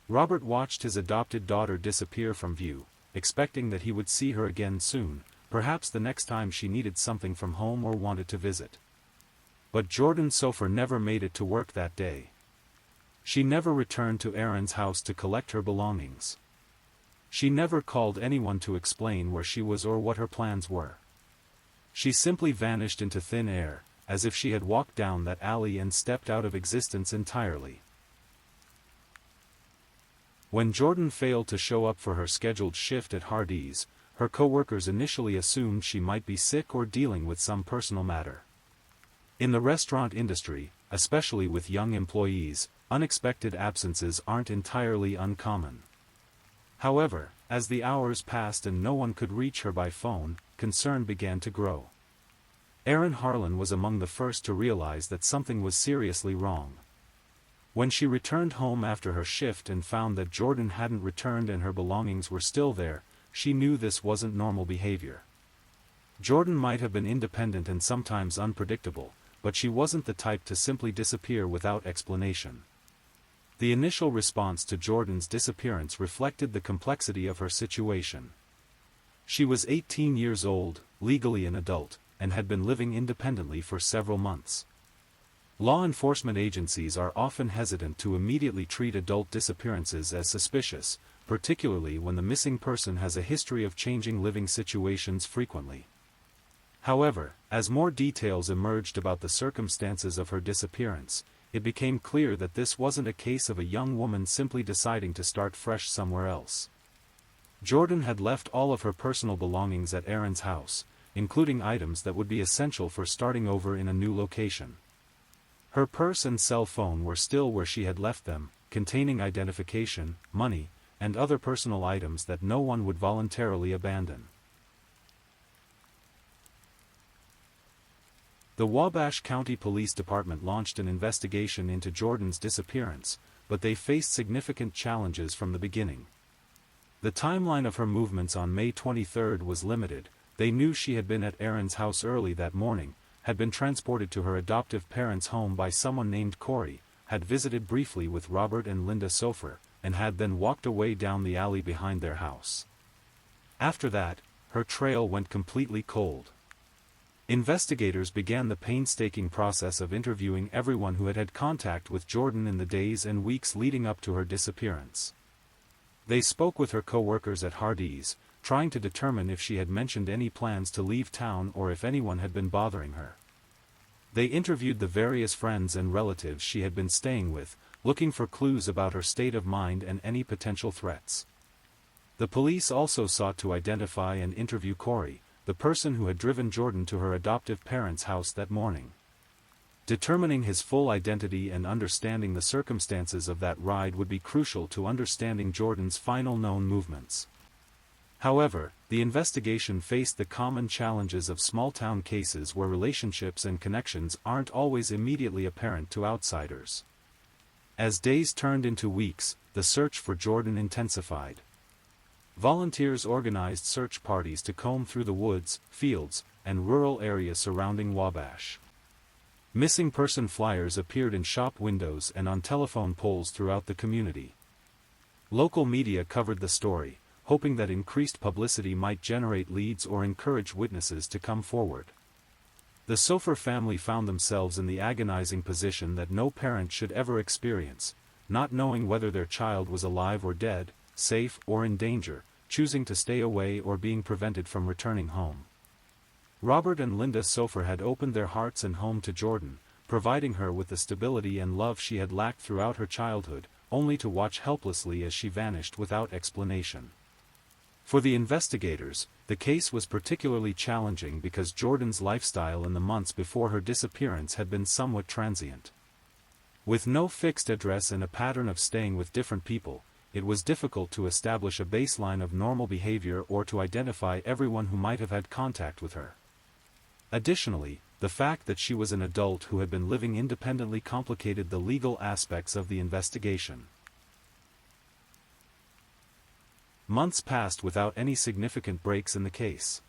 Robert watched his adopted daughter disappear from view, expecting that he would see her again soon, perhaps the next time she needed something from home or wanted to visit. But Jordan Sofer never made it to work that day. She never returned to Erin's house to collect her belongings. She never called anyone to explain where she was or what her plans were. She simply vanished into thin air, as if she had walked down that alley and stepped out of existence entirely. When Jordan failed to show up for her scheduled shift at Hardee's, her coworkers initially assumed she might be sick or dealing with some personal matter. In the restaurant industry, especially with young employees, unexpected absences aren't entirely uncommon. However, as the hours passed and no one could reach her by phone, concern began to grow. Erin Harlan was among the first to realize that something was seriously wrong. When she returned home after her shift and found that Jordan hadn't returned and her belongings were still there, she knew this wasn't normal behavior. Jordan might have been independent and sometimes unpredictable, but she wasn't the type to simply disappear without explanation. The initial response to Jordan's disappearance reflected the complexity of her situation. She was 18 years old, legally an adult, and had been living independently for several months. Law enforcement agencies are often hesitant to immediately treat adult disappearances as suspicious, particularly when the missing person has a history of changing living situations frequently. However, as more details emerged about the circumstances of her disappearance, it became clear that this wasn't a case of a young woman simply deciding to start fresh somewhere else. Jordan had left all of her personal belongings at Erin's house, including items that would be essential for starting over in a new location. Her purse and cell phone were still where she had left them, containing identification, money, and other personal items that no one would voluntarily abandon. The Wabash County Police Department launched an investigation into Jordan's disappearance, but they faced significant challenges from the beginning. The timeline of her movements on May 23 was limited. They knew she had been at Erin's house early that morning, had been transported to her adoptive parents' home by someone named Corey, had visited briefly with Robert and Linda Sofer, and had then walked away down the alley behind their house. After that, her trail went completely cold. Investigators began the painstaking process of interviewing everyone who had had contact with Jordan in the days and weeks leading up to her disappearance. They spoke with her co-workers at Hardee's, trying to determine if she had mentioned any plans to leave town or if anyone had been bothering her. They interviewed the various friends and relatives she had been staying with, looking for clues about her state of mind and any potential threats. The police also sought to identify and interview Corey, the person who had driven Jordan to her adoptive parents' house that morning. Determining his full identity and understanding the circumstances of that ride would be crucial to understanding Jordan's final known movements. However, the investigation faced the common challenges of small-town cases where relationships and connections aren't always immediately apparent to outsiders. As days turned into weeks, the search for Jordan intensified. Volunteers organized search parties to comb through the woods, fields, and rural areas surrounding Wabash. Missing person flyers appeared in shop windows and on telephone poles throughout the community. Local media covered the story, hoping that increased publicity might generate leads or encourage witnesses to come forward. The Sofer family found themselves in the agonizing position that no parent should ever experience, not knowing whether their child was alive or dead, safe or in danger, choosing to stay away or being prevented from returning home. Robert and Linda Sofer had opened their hearts and home to Jordan, providing her with the stability and love she had lacked throughout her childhood, only to watch helplessly as she vanished without explanation. For the investigators, the case was particularly challenging because Jordan's lifestyle in the months before her disappearance had been somewhat transient. With no fixed address and a pattern of staying with different people, it was difficult to establish a baseline of normal behavior or to identify everyone who might have had contact with her. Additionally, the fact that she was an adult who had been living independently complicated the legal aspects of the investigation. Months passed without any significant breaks in the case.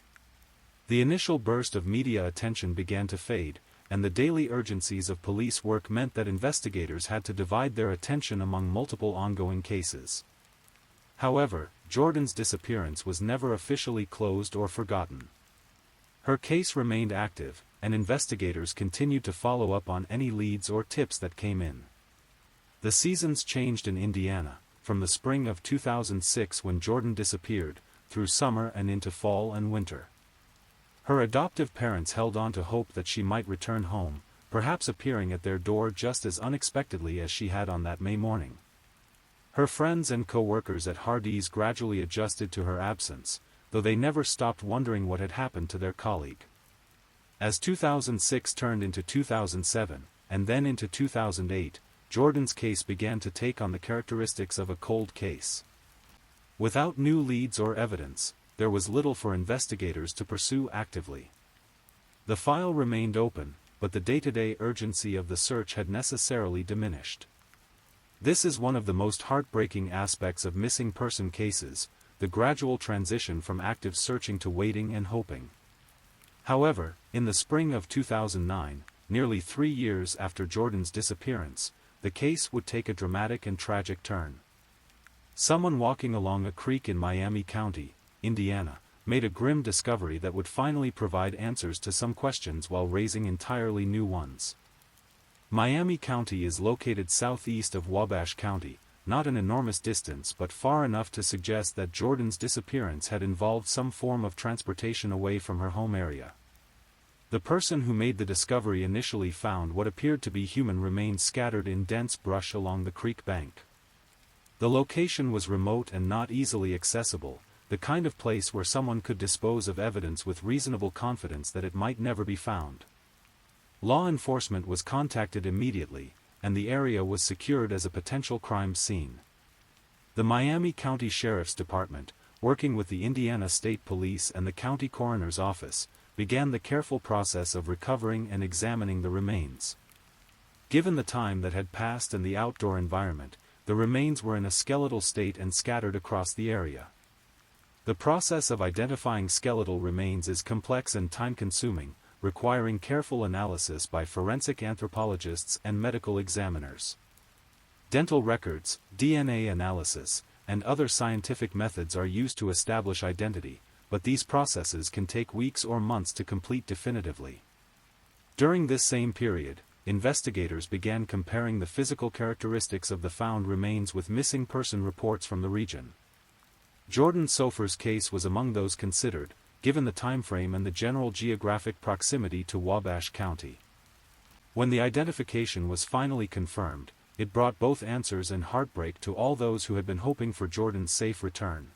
The initial burst of media attention began to fade, and the daily urgencies of police work meant that investigators had to divide their attention among multiple ongoing cases. However, Jordan's disappearance was never officially closed or forgotten. Her case remained active, and investigators continued to follow up on any leads or tips that came in. The seasons changed in Indiana, from the spring of 2006 when Jordan disappeared, through summer and into fall and winter. Her adoptive parents held on to hope that she might return home, perhaps appearing at their door just as unexpectedly as she had on that May morning. Her friends and co-workers at Hardee's gradually adjusted to her absence, though they never stopped wondering what had happened to their colleague. As 2006 turned into 2007, and then into 2008, Jordan's case began to take on the characteristics of a cold case. Without new leads or evidence, there was little for investigators to pursue actively. The file remained open, but the day-to-day urgency of the search had necessarily diminished. This is one of the most heartbreaking aspects of missing person cases, the gradual transition from active searching to waiting and hoping. However, in the spring of 2009, nearly 3 years after Jordan's disappearance, the case would take a dramatic and tragic turn. Someone walking along a creek in Miami County, Indiana, made a grim discovery that would finally provide answers to some questions while raising entirely new ones. Miami County is located southeast of Wabash County, not an enormous distance but far enough to suggest that Jordan's disappearance had involved some form of transportation away from her home area. The person who made the discovery initially found what appeared to be human remains scattered in dense brush along the creek bank. The location was remote and not easily accessible, the kind of place where someone could dispose of evidence with reasonable confidence that it might never be found. Law enforcement was contacted immediately, and the area was secured as a potential crime scene. The Miami County Sheriff's Department, working with the Indiana State Police and the County Coroner's Office, began the careful process of recovering and examining the remains. Given the time that had passed and the outdoor environment, the remains were in a skeletal state and scattered across the area. The process of identifying skeletal remains is complex and time-consuming, requiring careful analysis by forensic anthropologists and medical examiners. Dental records, DNA analysis, and other scientific methods are used to establish identity, but these processes can take weeks or months to complete definitively. During this same period, investigators began comparing the physical characteristics of the found remains with missing person reports from the region. Jordan Sofer's case was among those considered, given the timeframe and the general geographic proximity to Wabash County. When the identification was finally confirmed, it brought both answers and heartbreak to all those who had been hoping for Jordan's safe return.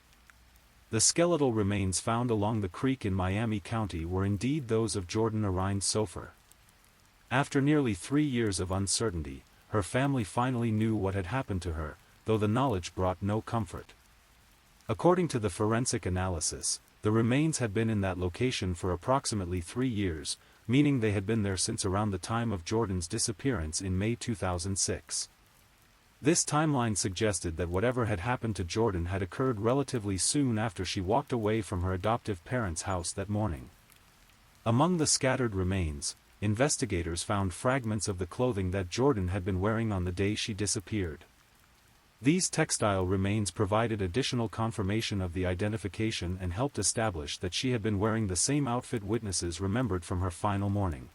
The skeletal remains found along the creek in Miami County were indeed those of Jordan Ariane Sofer. After nearly 3 years of uncertainty, her family finally knew what had happened to her, though the knowledge brought no comfort. According to the forensic analysis, the remains had been in that location for approximately 3 years, meaning they had been there since around the time of Jordan's disappearance in May 2006. This timeline suggested that whatever had happened to Jordan had occurred relatively soon after she walked away from her adoptive parents' house that morning. Among the scattered remains, investigators found fragments of the clothing that Jordan had been wearing on the day she disappeared. These textile remains provided additional confirmation of the identification and helped establish that she had been wearing the same outfit witnesses remembered from her final morning.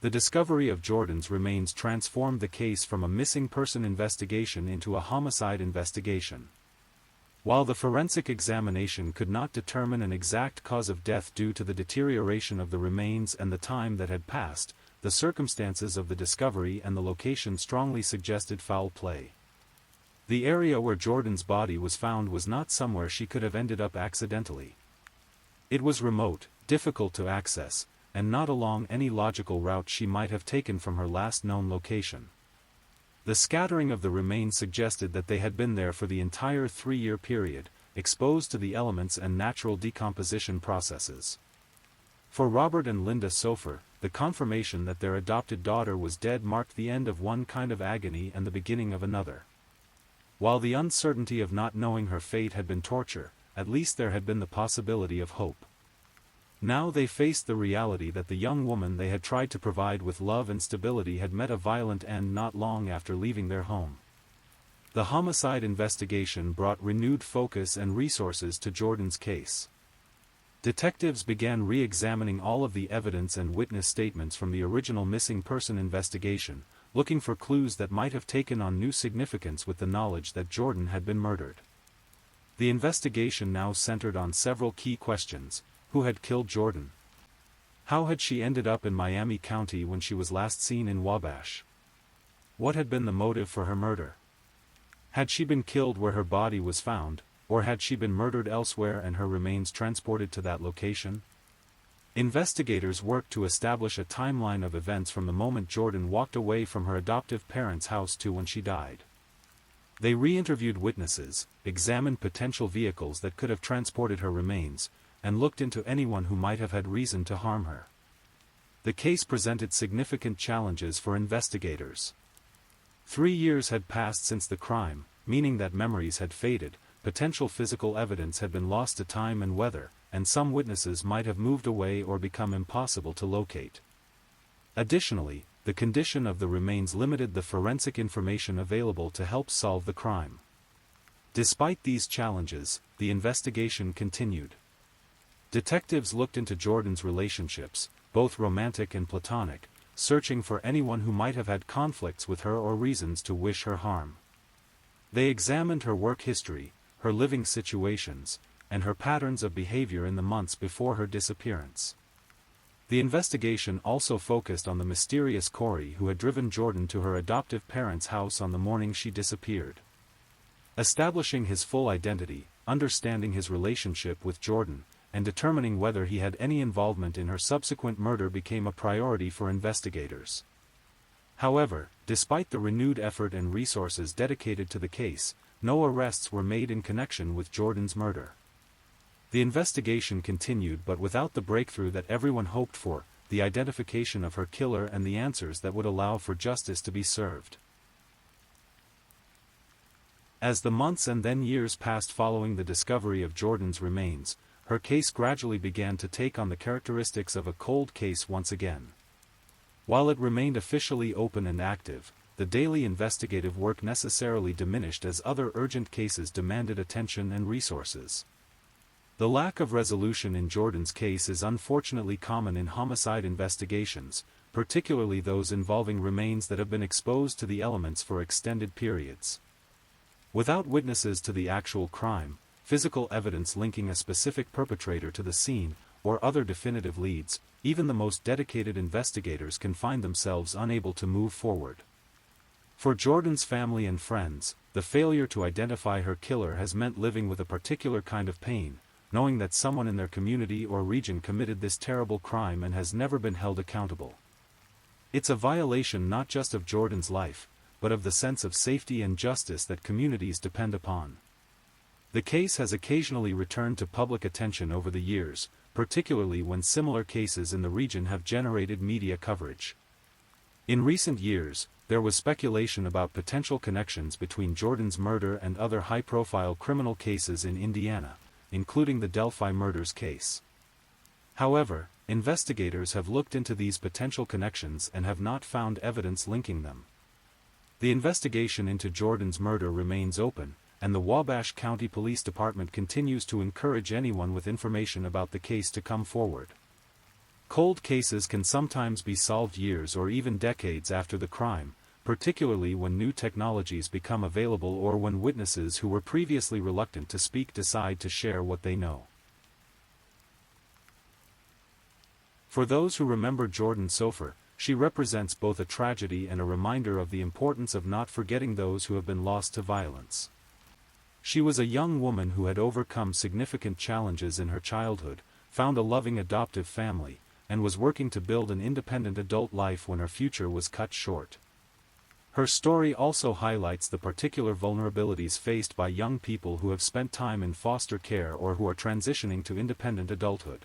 The discovery of Jordan's remains transformed the case from a missing person investigation into a homicide investigation. While the forensic examination could not determine an exact cause of death due to the deterioration of the remains and the time that had passed, the circumstances of the discovery and the location strongly suggested foul play. The area where Jordan's body was found was not somewhere she could have ended up accidentally. It was remote, difficult to access, and not along any logical route she might have taken from her last known location. The scattering of the remains suggested that they had been there for the entire 3-year period, exposed to the elements and natural decomposition processes. For Robert and Linda Sofer, the confirmation that their adopted daughter was dead marked the end of one kind of agony and the beginning of another. While the uncertainty of not knowing her fate had been torture, at least there had been the possibility of hope. Now they faced the reality that the young woman they had tried to provide with love and stability had met a violent end not long after leaving their home. The homicide investigation brought renewed focus and resources to Jordan's case. Detectives began re-examining all of the evidence and witness statements from the original missing person investigation, looking for clues that might have taken on new significance with the knowledge that Jordan had been murdered. The investigation now centered on several key questions. Who had killed Jordan? How had she ended up in Miami County when she was last seen in Wabash? What had been the motive for her murder? Had she been killed where her body was found, or had she been murdered elsewhere and her remains transported to that location? Investigators worked to establish a timeline of events from the moment Jordan walked away from her adoptive parents' house to when she died. They re-interviewed witnesses, examined potential vehicles that could have transported her remains, and looked into anyone who might have had reason to harm her. The case presented significant challenges for investigators. 3 years had passed since the crime, meaning that memories had faded, potential physical evidence had been lost to time and weather, and some witnesses might have moved away or become impossible to locate. Additionally, the condition of the remains limited the forensic information available to help solve the crime. Despite these challenges, the investigation continued. Detectives looked into Jordan's relationships, both romantic and platonic, searching for anyone who might have had conflicts with her or reasons to wish her harm. They examined her work history, her living situations, and her patterns of behavior in the months before her disappearance. The investigation also focused on the mysterious Corey who had driven Jordan to her adoptive parents' house on the morning she disappeared. Establishing his full identity, understanding his relationship with Jordan, and determining whether he had any involvement in her subsequent murder became a priority for investigators. However, despite the renewed effort and resources dedicated to the case, no arrests were made in connection with Jordan's murder. The investigation continued but without the breakthrough that everyone hoped for, the identification of her killer and the answers that would allow for justice to be served. As the months and then years passed following the discovery of Jordan's remains, her case gradually began to take on the characteristics of a cold case once again. While it remained officially open and active, the daily investigative work necessarily diminished as other urgent cases demanded attention and resources. The lack of resolution in Jordan's case is unfortunately common in homicide investigations, particularly those involving remains that have been exposed to the elements for extended periods. Without witnesses to the actual crime, physical evidence linking a specific perpetrator to the scene, or other definitive leads, even the most dedicated investigators can find themselves unable to move forward. For Jordan's family and friends, the failure to identify her killer has meant living with a particular kind of pain, knowing that someone in their community or region committed this terrible crime and has never been held accountable. It's a violation not just of Jordan's life, but of the sense of safety and justice that communities depend upon. The case has occasionally returned to public attention over the years, particularly when similar cases in the region have generated media coverage. In recent years, there was speculation about potential connections between Jordan's murder and other high-profile criminal cases in Indiana, including the Delphi murders case. However, investigators have looked into these potential connections and have not found evidence linking them. The investigation into Jordan's murder remains open, and the Wabash County Police Department continues to encourage anyone with information about the case to come forward. Cold cases can sometimes be solved years or even decades after the crime, particularly when new technologies become available or when witnesses who were previously reluctant to speak decide to share what they know. For those who remember Jordan Sofer, she represents both a tragedy and a reminder of the importance of not forgetting those who have been lost to violence. She was a young woman who had overcome significant challenges in her childhood, found a loving adoptive family, and was working to build an independent adult life when her future was cut short. Her story also highlights the particular vulnerabilities faced by young people who have spent time in foster care or who are transitioning to independent adulthood.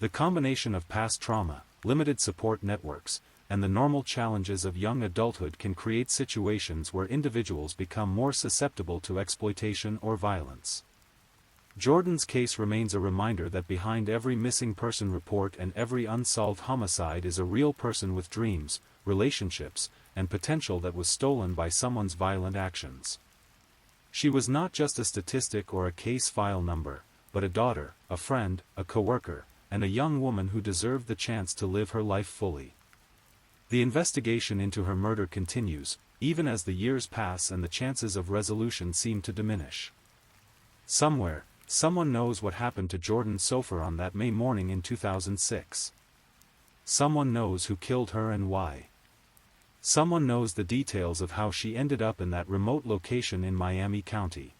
The combination of past trauma, limited support networks, and the normal challenges of young adulthood can create situations where individuals become more susceptible to exploitation or violence. Jordan's case remains a reminder that behind every missing person report and every unsolved homicide is a real person with dreams, relationships, and potential that was stolen by someone's violent actions. She was not just a statistic or a case file number, but a daughter, a friend, a coworker, and a young woman who deserved the chance to live her life fully. The investigation into her murder continues, even as the years pass and the chances of resolution seem to diminish. Somewhere, someone knows what happened to Jordan Sofer on that May morning in 2006. Someone knows who killed her and why. Someone knows the details of how she ended up in that remote location in Miami County.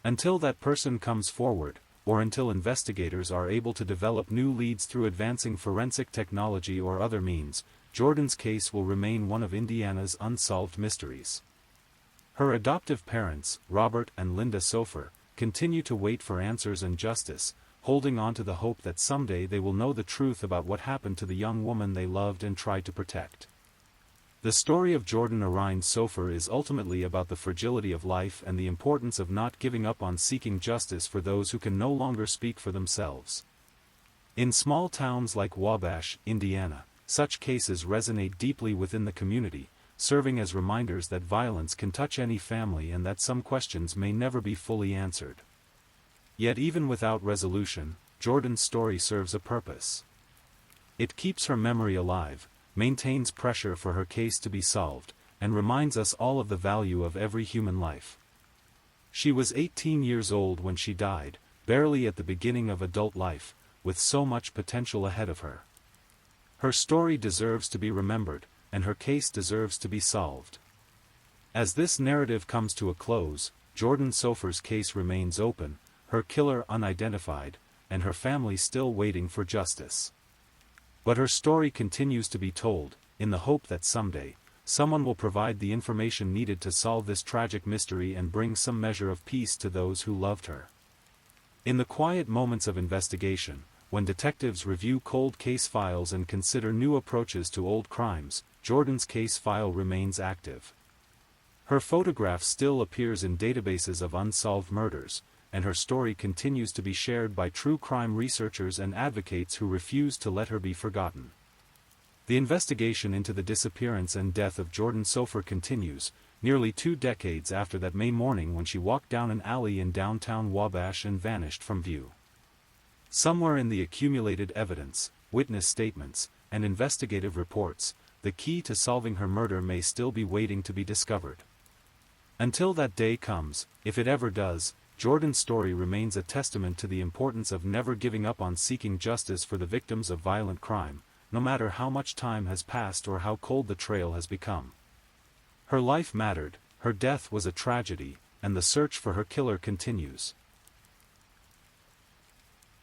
Until that person comes forward, or until investigators are able to develop new leads through advancing forensic technology or other means, Jordan's case will remain one of Indiana's unsolved mysteries. Her adoptive parents, Robert and Linda Sofer, continue to wait for answers and justice, holding on to the hope that someday they will know the truth about what happened to the young woman they loved and tried to protect. The story of Jordan Orion Sofer is ultimately about the fragility of life and the importance of not giving up on seeking justice for those who can no longer speak for themselves. In small towns like Wabash, Indiana, such cases resonate deeply within the community, serving as reminders that violence can touch any family and that some questions may never be fully answered. Yet even without resolution, Jordan's story serves a purpose. It keeps her memory alive, maintains pressure for her case to be solved, and reminds us all of the value of every human life. She was 18 years old when she died, barely at the beginning of adult life, with so much potential ahead of her. Her story deserves to be remembered, and her case deserves to be solved. As this narrative comes to a close, Jordan Sofer's case remains open, her killer unidentified, and her family still waiting for justice. But her story continues to be told, in the hope that someday, someone will provide the information needed to solve this tragic mystery and bring some measure of peace to those who loved her. In the quiet moments of investigation, when detectives review cold case files and consider new approaches to old crimes, Jordan's case file remains active. Her photograph still appears in databases of unsolved murders, and her story continues to be shared by true crime researchers and advocates who refuse to let her be forgotten. The investigation into the disappearance and death of Jordan Sofer continues, nearly 2 decades after that May morning when she walked down an alley in downtown Wabash and vanished from view. Somewhere in the accumulated evidence, witness statements, and investigative reports, the key to solving her murder may still be waiting to be discovered. Until that day comes, if it ever does, Jordan's story remains a testament to the importance of never giving up on seeking justice for the victims of violent crime, no matter how much time has passed or how cold the trail has become. Her life mattered, her death was a tragedy, and the search for her killer continues.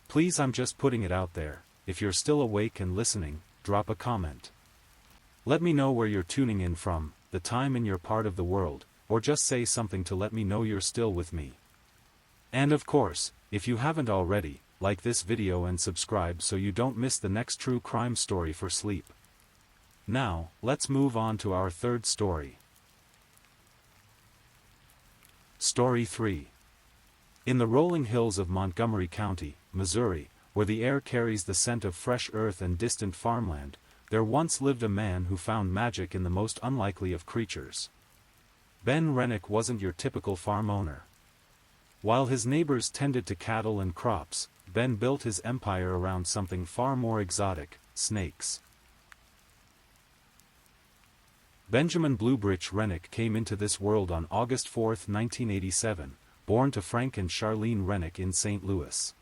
Please, I'm just putting it out there, if you're still awake and listening, drop a comment. Let me know where you're tuning in from, the time in your part of the world, or just say something to let me know you're still with me. And of course, if you haven't already, like this video and subscribe so you don't miss the next true crime story for sleep. Now, let's move on to our third story. Story 3. In the rolling hills of Montgomery County, Missouri, where the air carries the scent of fresh earth and distant farmland, there once lived a man who found magic in the most unlikely of creatures. Ben Rennick wasn't your typical farm owner. While his neighbors tended to cattle and crops, Ben built his empire around something far more exotic: snakes. Benjamin Bluebritch Rennick came into this world on August 4, 1987, born to Frank and Charlene Rennick in St. Louis.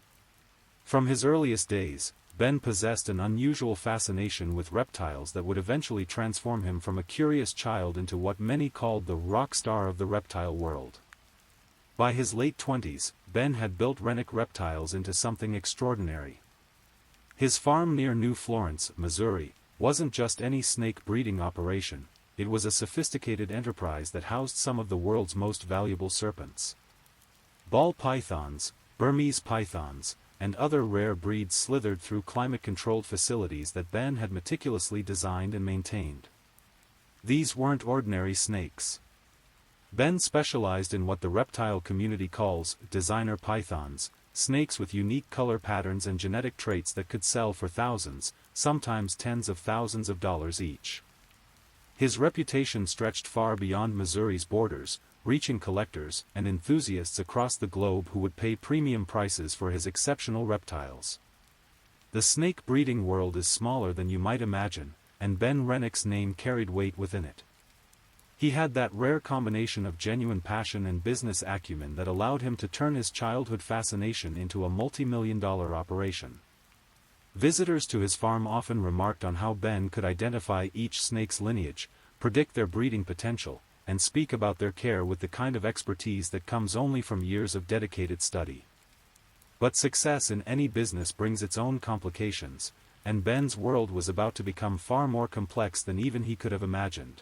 From his earliest days, Ben possessed an unusual fascination with reptiles that would eventually transform him from a curious child into what many called the rock star of the reptile world. By his late 20s, Ben had built Rennick Reptiles into something extraordinary. His farm near New Florence, Missouri, wasn't just any snake breeding operation, it was a sophisticated enterprise that housed some of the world's most valuable serpents. Ball pythons, Burmese pythons, and other rare breeds slithered through climate-controlled facilities that Ben had meticulously designed and maintained. These weren't ordinary snakes. Ben specialized in what the reptile community calls designer pythons, snakes with unique color patterns and genetic traits that could sell for thousands, sometimes tens of thousands of dollars each. His reputation stretched far beyond Missouri's borders, reaching collectors and enthusiasts across the globe who would pay premium prices for his exceptional reptiles. The snake breeding world is smaller than you might imagine, and Ben Rennick's name carried weight within it. He had that rare combination of genuine passion and business acumen that allowed him to turn his childhood fascination into a multi-million-dollar operation. Visitors to his farm often remarked on how Ben could identify each snake's lineage, predict their breeding potential, and speak about their care with the kind of expertise that comes only from years of dedicated study. But success in any business brings its own complications, and Ben's world was about to become far more complex than even he could have imagined.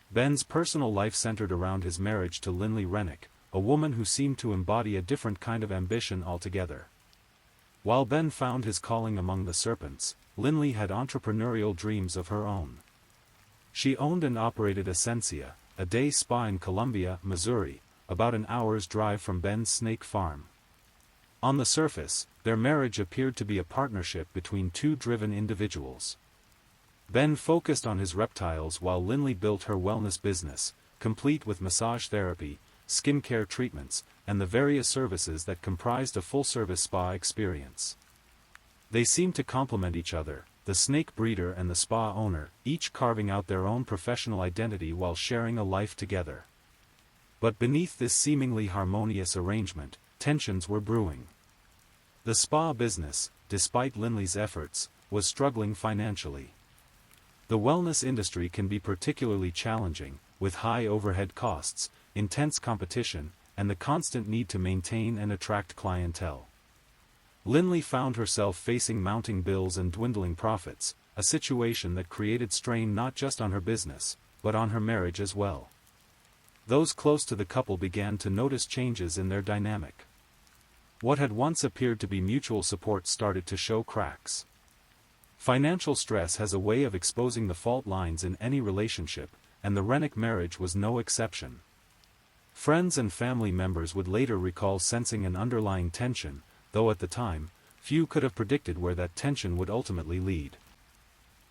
Ben's personal life centered around his marriage to Linley Rennick, a woman who seemed to embody a different kind of ambition altogether. While Ben found his calling among the serpents, Linley had entrepreneurial dreams of her own. She owned and operated Essentia, a day spa in Columbia, Missouri, about an hour's drive from Ben's snake farm. On the surface, their marriage appeared to be a partnership between two driven individuals. Ben focused on his reptiles while Linley built her wellness business, complete with massage therapy, skincare treatments, and the various services that comprised a full-service spa experience. They seemed to complement each other, the snake breeder and the spa owner, each carving out their own professional identity while sharing a life together. But beneath this seemingly harmonious arrangement, tensions were brewing. The spa business, despite Linley's efforts, was struggling financially. The wellness industry can be particularly challenging, with high overhead costs, intense competition, and the constant need to maintain and attract clientele. Linley found herself facing mounting bills and dwindling profits, a situation that created strain not just on her business, but on her marriage as well. Those close to the couple began to notice changes in their dynamic. What had once appeared to be mutual support started to show cracks. Financial stress has a way of exposing the fault lines in any relationship, and the Rennick marriage was no exception. Friends and family members would later recall sensing an underlying tension, though at the time, few could have predicted where that tension would ultimately lead.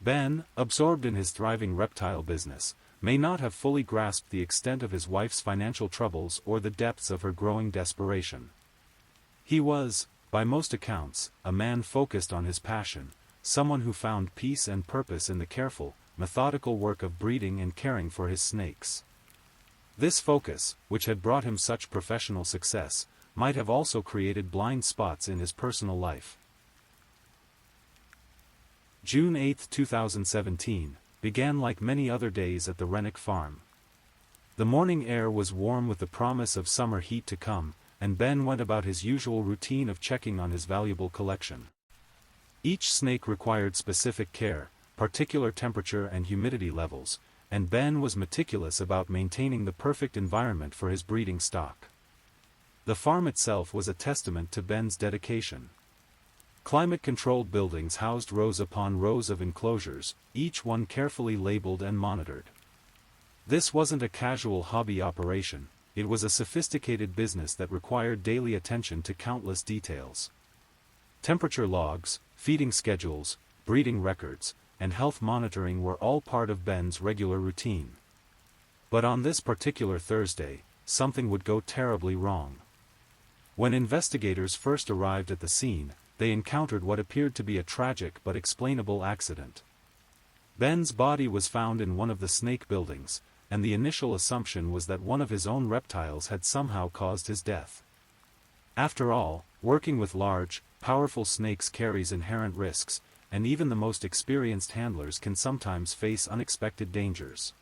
Ben, absorbed in his thriving reptile business, may not have fully grasped the extent of his wife's financial troubles or the depths of her growing desperation. He was, by most accounts, a man focused on his passion, someone who found peace and purpose in the careful, methodical work of breeding and caring for his snakes. This focus, which had brought him such professional success, might have also created blind spots in his personal life. June 8, 2017, began like many other days at the Rennick farm. The morning air was warm with the promise of summer heat to come, and Ben went about his usual routine of checking on his valuable collection. Each snake required specific care, particular temperature and humidity levels, and Ben was meticulous about maintaining the perfect environment for his breeding stock. The farm itself was a testament to Ben's dedication. Climate-controlled buildings housed rows upon rows of enclosures, each one carefully labeled and monitored. This wasn't a casual hobby operation, it was a sophisticated business that required daily attention to countless details. Temperature logs, feeding schedules, breeding records, and health monitoring were all part of Ben's regular routine. But on this particular Thursday, something would go terribly wrong. When investigators first arrived at the scene, they encountered what appeared to be a tragic but explainable accident. Ben's body was found in one of the snake buildings, and the initial assumption was that one of his own reptiles had somehow caused his death. After all, working with large, powerful snakes carries inherent risks, and even the most experienced handlers can sometimes face unexpected dangers.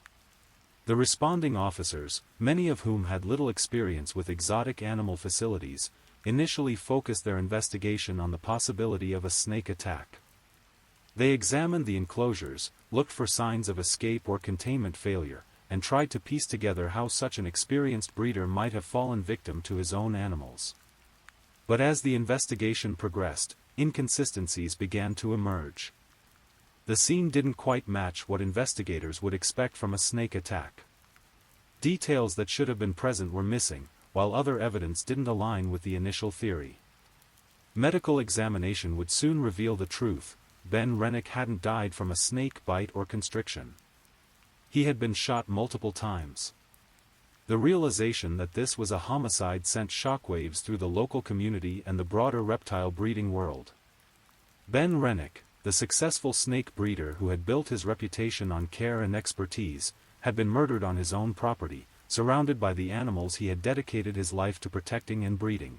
The responding officers, many of whom had little experience with exotic animal facilities, initially focused their investigation on the possibility of a snake attack. They examined the enclosures, looked for signs of escape or containment failure, and tried to piece together how such an experienced breeder might have fallen victim to his own animals. But as the investigation progressed, inconsistencies began to emerge. The scene didn't quite match what investigators would expect from a snake attack. Details that should have been present were missing, while other evidence didn't align with the initial theory. Medical examination would soon reveal the truth: Ben Rennick hadn't died from a snake bite or constriction. He had been shot multiple times. The realization that this was a homicide sent shockwaves through the local community and the broader reptile breeding world. Ben Rennick, the successful snake breeder who had built his reputation on care and expertise, had been murdered on his own property, surrounded by the animals he had dedicated his life to protecting and breeding.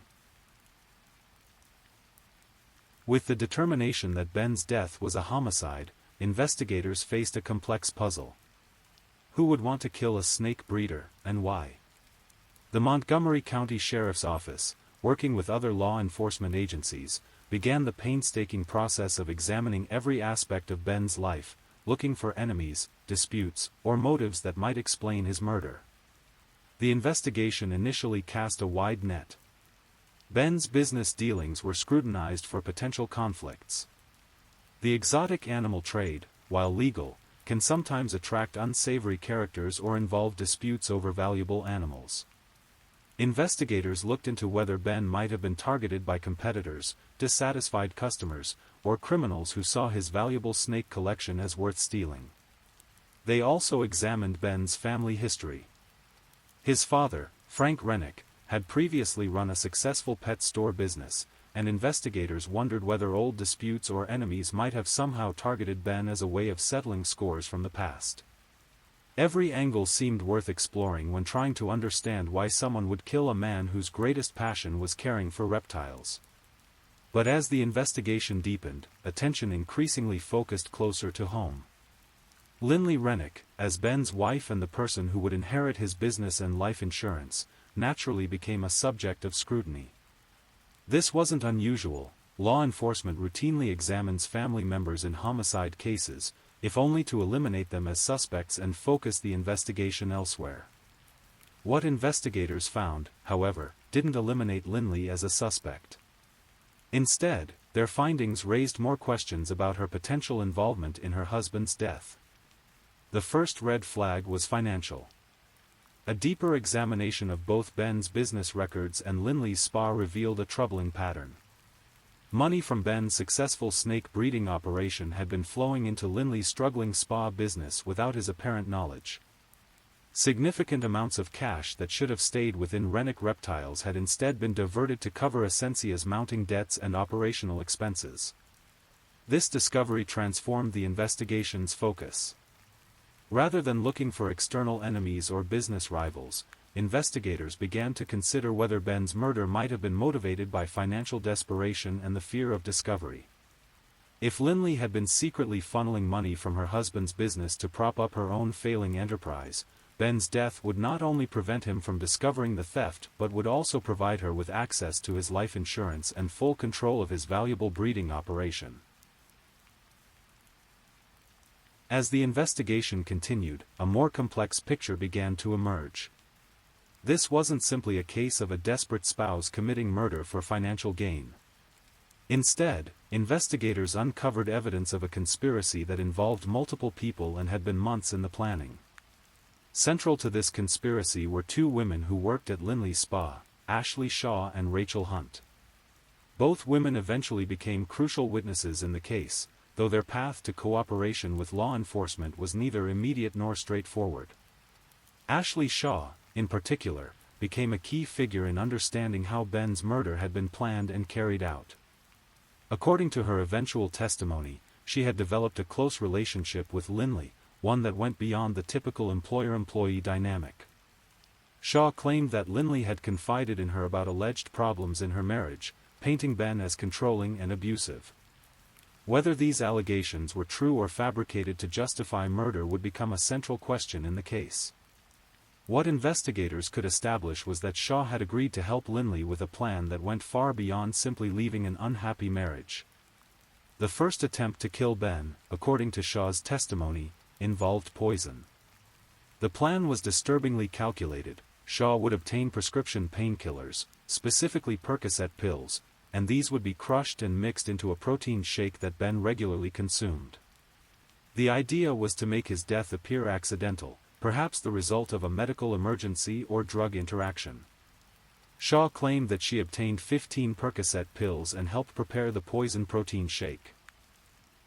With the determination that Ben's death was a homicide, investigators faced a complex puzzle. Who would want to kill a snake breeder, and why? The Montgomery County Sheriff's Office, working with other law enforcement agencies, began the painstaking process of examining every aspect of Ben's life, looking for enemies, disputes, or motives that might explain his murder. The investigation initially cast a wide net. Ben's business dealings were scrutinized for potential conflicts. The exotic animal trade, while legal, can sometimes attract unsavory characters or involve disputes over valuable animals. Investigators looked into whether Ben might have been targeted by competitors, dissatisfied customers, or criminals who saw his valuable snake collection as worth stealing. They also examined Ben's family history. His father, Frank Rennick, had previously run a successful pet store business, and investigators wondered whether old disputes or enemies might have somehow targeted Ben as a way of settling scores from the past. Every angle seemed worth exploring when trying to understand why someone would kill a man whose greatest passion was caring for reptiles. But as the investigation deepened, attention increasingly focused closer to home. Lindley Rennick, as Ben's wife and the person who would inherit his business and life insurance, naturally became a subject of scrutiny. This wasn't unusual. Law enforcement routinely examines family members in homicide cases, if only to eliminate them as suspects and focus the investigation elsewhere. What investigators found, however, didn't eliminate Lindley as a suspect. Instead, their findings raised more questions about her potential involvement in her husband's death. The first red flag was financial. A deeper examination of both Ben's business records and Lindley's spa revealed a troubling pattern. Money from Ben's successful snake breeding operation had been flowing into Lindley's struggling spa business without his apparent knowledge. Significant amounts of cash that should have stayed within Rennick Reptiles had instead been diverted to cover Essensia's mounting debts and operational expenses. This discovery transformed the investigation's focus. Rather than looking for external enemies or business rivals, investigators began to consider whether Ben's murder might have been motivated by financial desperation and the fear of discovery. If Lindley had been secretly funneling money from her husband's business to prop up her own failing enterprise, Ben's death would not only prevent him from discovering the theft but would also provide her with access to his life insurance and full control of his valuable breeding operation. As the investigation continued, a more complex picture began to emerge. This wasn't simply a case of a desperate spouse committing murder for financial gain. Instead, investigators uncovered evidence of a conspiracy that involved multiple people and had been months in the planning. Central to this conspiracy were two women who worked at Lindley's spa, Ashley Shaw and Rachel Hunt. Both women eventually became crucial witnesses in the case, though their path to cooperation with law enforcement was neither immediate nor straightforward. Ashley Shaw, in particular, became a key figure in understanding how Ben's murder had been planned and carried out. According to her eventual testimony, she had developed a close relationship with Lindley, one that went beyond the typical employer-employee dynamic. Shaw claimed that Lindley had confided in her about alleged problems in her marriage, painting Ben as controlling and abusive. Whether these allegations were true or fabricated to justify murder would become a central question in the case. What investigators could establish was that Shaw had agreed to help Lindley with a plan that went far beyond simply leaving an unhappy marriage. The first attempt to kill Ben, according to Shaw's testimony, involved poison. The plan was disturbingly calculated. Shaw would obtain prescription painkillers, specifically Percocet pills, and these would be crushed and mixed into a protein shake that Ben regularly consumed. The idea was to make his death appear accidental, perhaps the result of a medical emergency or drug interaction. Shaw claimed that she obtained 15 Percocet pills and helped prepare the poison protein shake.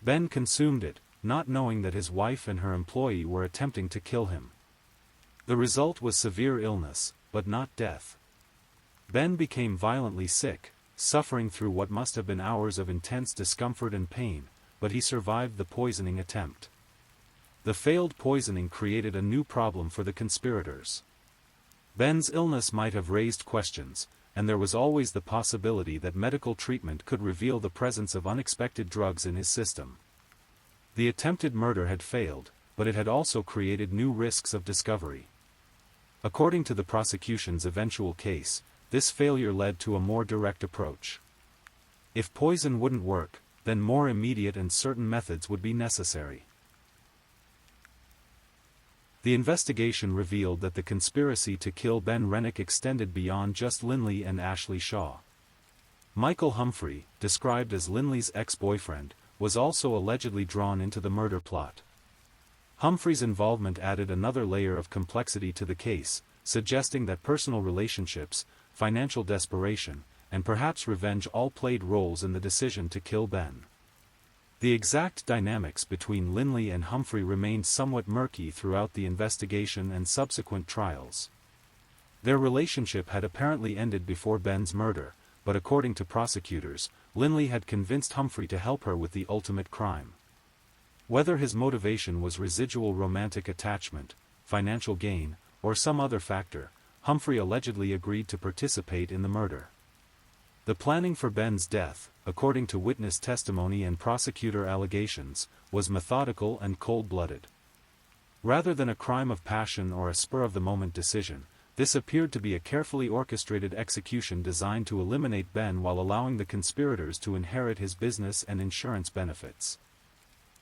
Ben consumed it, not knowing that his wife and her employee were attempting to kill him. The result was severe illness, but not death. Ben became violently sick, suffering through what must have been hours of intense discomfort and pain, but he survived the poisoning attempt. The failed poisoning created a new problem for the conspirators. Ben's illness might have raised questions, and there was always the possibility that medical treatment could reveal the presence of unexpected drugs in his system. The attempted murder had failed, but it had also created new risks of discovery. According to the prosecution's eventual case, this failure led to a more direct approach. If poison wouldn't work, then more immediate and certain methods would be necessary. The investigation revealed that the conspiracy to kill Ben Rennick extended beyond just Linley and Ashley Shaw. Michael Humphrey, described as Linley's ex-boyfriend, was also allegedly drawn into the murder plot. Humphrey's involvement added another layer of complexity to the case, suggesting that personal relationships, financial desperation, and perhaps revenge all played roles in the decision to kill Ben. The exact dynamics between Linley and Humphrey remained somewhat murky throughout the investigation and subsequent trials. Their relationship had apparently ended before Ben's murder, but according to prosecutors, Linley had convinced Humphrey to help her with the ultimate crime. Whether his motivation was residual romantic attachment, financial gain, or some other factor, Humphrey allegedly agreed to participate in the murder. The planning for Ben's death, according to witness testimony and prosecutor allegations, was methodical and cold-blooded. Rather than a crime of passion or a spur-of-the-moment decision, this appeared to be a carefully orchestrated execution designed to eliminate Ben while allowing the conspirators to inherit his business and insurance benefits.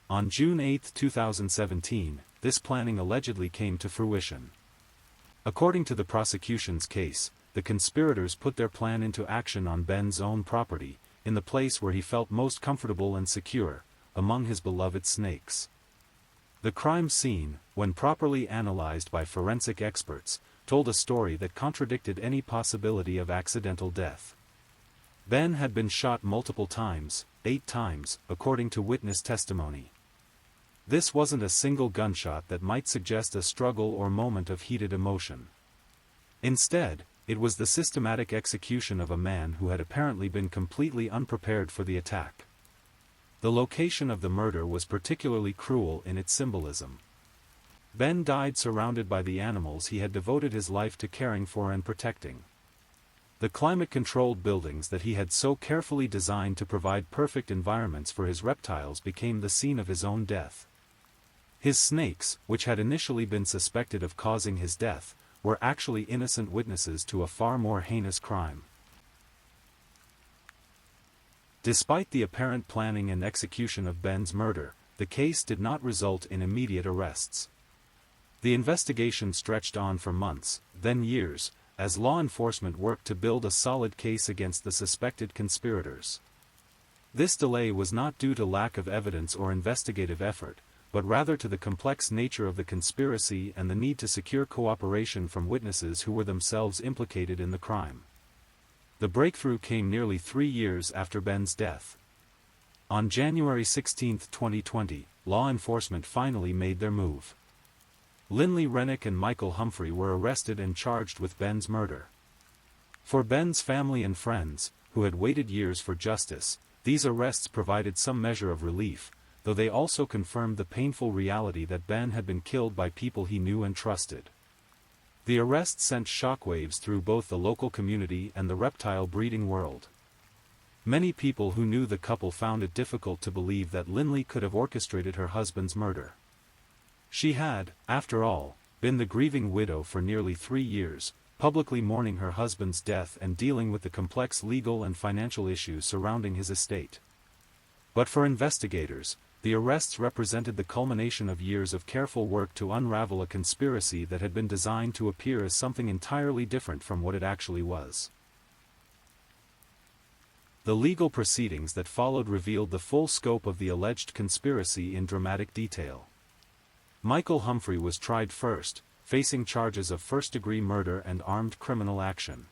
On June 8, 2017, this planning allegedly came to fruition. According to the prosecution's case, the conspirators put their plan into action on Ben's own property, in the place where he felt most comfortable and secure, among his beloved snakes. The crime scene, when properly analyzed by forensic experts, told a story that contradicted any possibility of accidental death. Ben had been shot multiple times, 8 times, according to witness testimony. This wasn't a single gunshot that might suggest a struggle or moment of heated emotion. Instead, it was the systematic execution of a man who had apparently been completely unprepared for the attack. The location of the murder was particularly cruel in its symbolism. Ben died surrounded by the animals he had devoted his life to caring for and protecting. The climate-controlled buildings that he had so carefully designed to provide perfect environments for his reptiles became the scene of his own death. His snakes, which had initially been suspected of causing his death, were actually innocent witnesses to a far more heinous crime. Despite the apparent planning and execution of Ben's murder, the case did not result in immediate arrests. The investigation stretched on for months, then years, as law enforcement worked to build a solid case against the suspected conspirators. This delay was not due to lack of evidence or investigative effort, but rather to the complex nature of the conspiracy and the need to secure cooperation from witnesses who were themselves implicated in the crime. The breakthrough came nearly 3 years after Ben's death. On January 16, 2020, law enforcement finally made their move. Linley Rennick and Michael Humphrey were arrested and charged with Ben's murder. For Ben's family and friends, who had waited years for justice, these arrests provided some measure of relief, though they also confirmed the painful reality that Ben had been killed by people he knew and trusted. The arrest sent shockwaves through both the local community and the reptile breeding world. Many people who knew the couple found it difficult to believe that Linley could have orchestrated her husband's murder. She had, after all, been the grieving widow for nearly 3 years, publicly mourning her husband's death and dealing with the complex legal and financial issues surrounding his estate. But for investigators, the arrests represented the culmination of years of careful work to unravel a conspiracy that had been designed to appear as something entirely different from what it actually was. The legal proceedings that followed revealed the full scope of the alleged conspiracy in dramatic detail. Michael Humphrey was tried first, facing charges of first-degree murder and armed criminal action.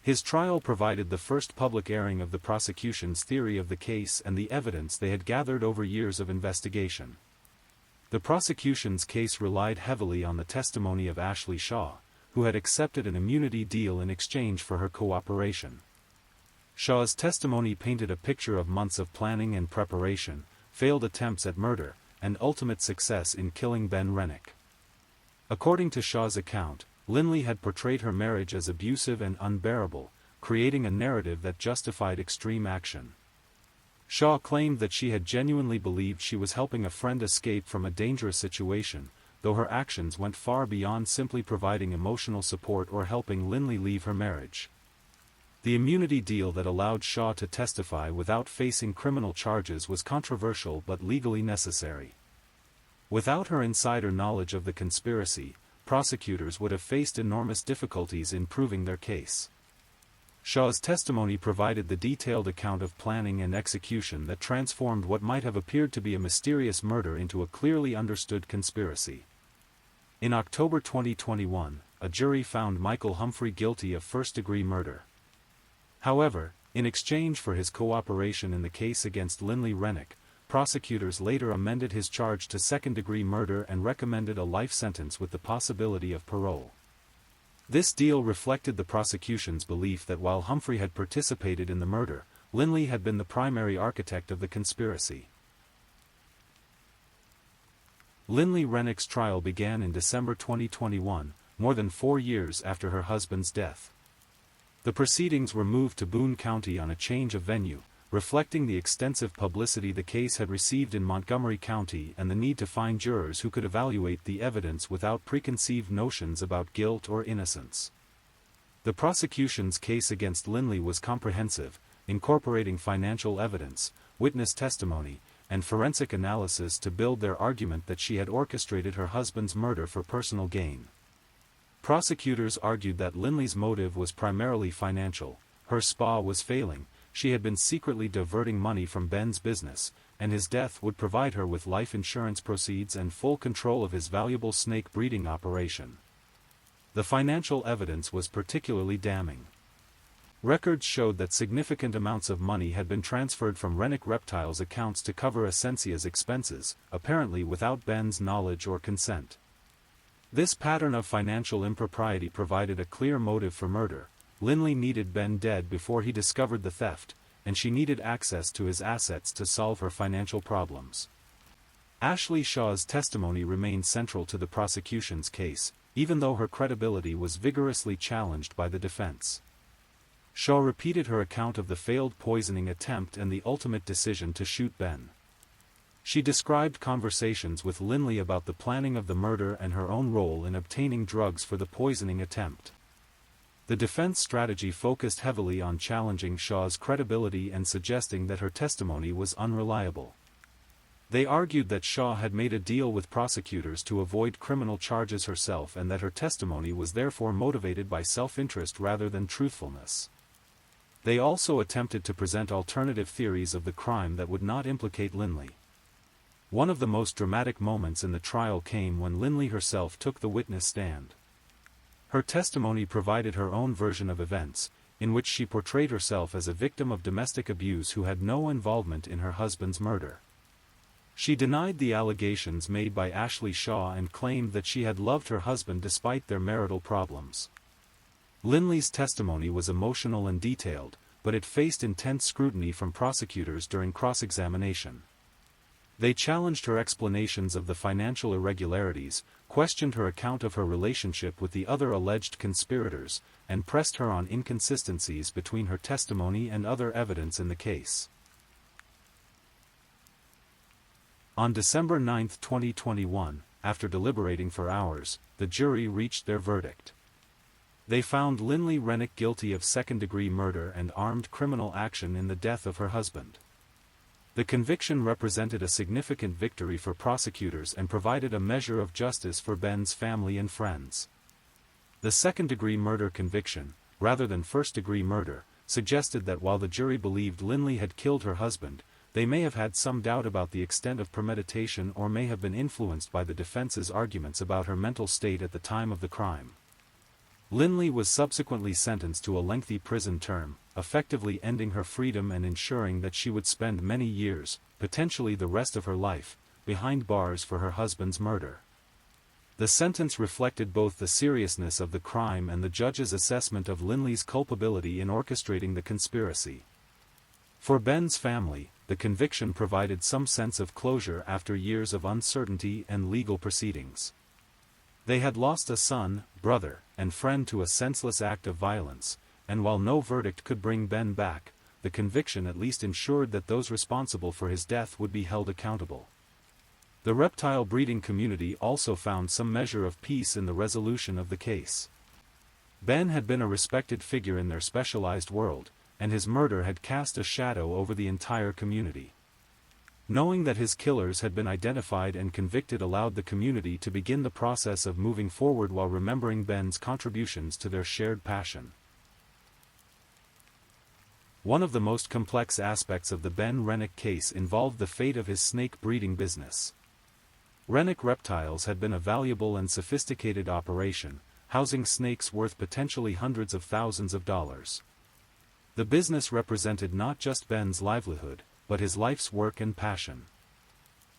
His trial provided the first public airing of the prosecution's theory of the case and the evidence they had gathered over years of investigation. The prosecution's case relied heavily on the testimony of Ashley Shaw, who had accepted an immunity deal in exchange for her cooperation. Shaw's testimony painted a picture of months of planning and preparation, failed attempts at murder, and ultimate success in killing Ben Rennick. According to Shaw's account, Linley had portrayed her marriage as abusive and unbearable, creating a narrative that justified extreme action. Shaw claimed that she had genuinely believed she was helping a friend escape from a dangerous situation, though her actions went far beyond simply providing emotional support or helping Lindley leave her marriage. The immunity deal that allowed Shaw to testify without facing criminal charges was controversial but legally necessary. Without her insider knowledge of the conspiracy, prosecutors would have faced enormous difficulties in proving their case. Shaw's testimony provided the detailed account of planning and execution that transformed what might have appeared to be a mysterious murder into a clearly understood conspiracy. In October 2021, a jury found Michael Humphrey guilty of first-degree murder. However, in exchange for his cooperation in the case against Lindley Rennick, prosecutors later amended his charge to second-degree murder and recommended a life sentence with the possibility of parole. This deal reflected the prosecution's belief that while Humphrey had participated in the murder, Lindley had been the primary architect of the conspiracy. Lindley Rennick's trial began in December 2021, more than 4 years after her husband's death. The proceedings were moved to Boone County on a change of venue, reflecting the extensive publicity the case had received in Montgomery County and the need to find jurors who could evaluate the evidence without preconceived notions about guilt or innocence. The prosecution's case against Lindley was comprehensive, incorporating financial evidence, witness testimony, and forensic analysis to build their argument that she had orchestrated her husband's murder for personal gain. Prosecutors argued that Lindley's motive was primarily financial. Her spa was failing, she had been secretly diverting money from Ben's business, and his death would provide her with life insurance proceeds and full control of his valuable snake breeding operation. The financial evidence was particularly damning. Records showed that significant amounts of money had been transferred from Rennick Reptiles accounts to cover Essensia's expenses, apparently without Ben's knowledge or consent. This pattern of financial impropriety provided a clear motive for murder. Lindley needed Ben dead before he discovered the theft, and she needed access to his assets to solve her financial problems. Ashley Shaw's testimony remained central to the prosecution's case, even though her credibility was vigorously challenged by the defense. Shaw repeated her account of the failed poisoning attempt and the ultimate decision to shoot Ben. She described conversations with Lindley about the planning of the murder and her own role in obtaining drugs for the poisoning attempt. The defense strategy focused heavily on challenging Shaw's credibility and suggesting that her testimony was unreliable. They argued that Shaw had made a deal with prosecutors to avoid criminal charges herself and that her testimony was therefore motivated by self-interest rather than truthfulness. They also attempted to present alternative theories of the crime that would not implicate Lindley. One of the most dramatic moments in the trial came when Lindley herself took the witness stand. Her testimony provided her own version of events, in which she portrayed herself as a victim of domestic abuse who had no involvement in her husband's murder. She denied the allegations made by Ashley Shaw and claimed that she had loved her husband despite their marital problems. Lindley's testimony was emotional and detailed, but it faced intense scrutiny from prosecutors during cross-examination. They challenged her explanations of the financial irregularities, questioned her account of her relationship with the other alleged conspirators, and pressed her on inconsistencies between her testimony and other evidence in the case. On December 9, 2021, after deliberating for hours, the jury reached their verdict. They found Lindley Rennick guilty of second-degree murder and armed criminal action in the death of her husband. The conviction represented a significant victory for prosecutors and provided a measure of justice for Ben's family and friends. The second-degree murder conviction, rather than first-degree murder, suggested that while the jury believed Lindley had killed her husband, they may have had some doubt about the extent of premeditation or may have been influenced by the defense's arguments about her mental state at the time of the crime. Lindley was subsequently sentenced to a lengthy prison term, effectively ending her freedom and ensuring that she would spend many years, potentially the rest of her life, behind bars for her husband's murder. The sentence reflected both the seriousness of the crime and the judge's assessment of Lindley's culpability in orchestrating the conspiracy. For Ben's family, the conviction provided some sense of closure after years of uncertainty and legal proceedings. They had lost a son, brother, and friend to a senseless act of violence, and while no verdict could bring Ben back, the conviction at least ensured that those responsible for his death would be held accountable. The reptile breeding community also found some measure of peace in the resolution of the case. Ben had been a respected figure in their specialized world, and his murder had cast a shadow over the entire community. Knowing that his killers had been identified and convicted allowed the community to begin the process of moving forward while remembering Ben's contributions to their shared passion. One of the most complex aspects of the Ben Rennick case involved the fate of his snake breeding business. Rennick Reptiles had been a valuable and sophisticated operation, housing snakes worth potentially hundreds of thousands of dollars. The business represented not just Ben's livelihood, but his life's work and passion.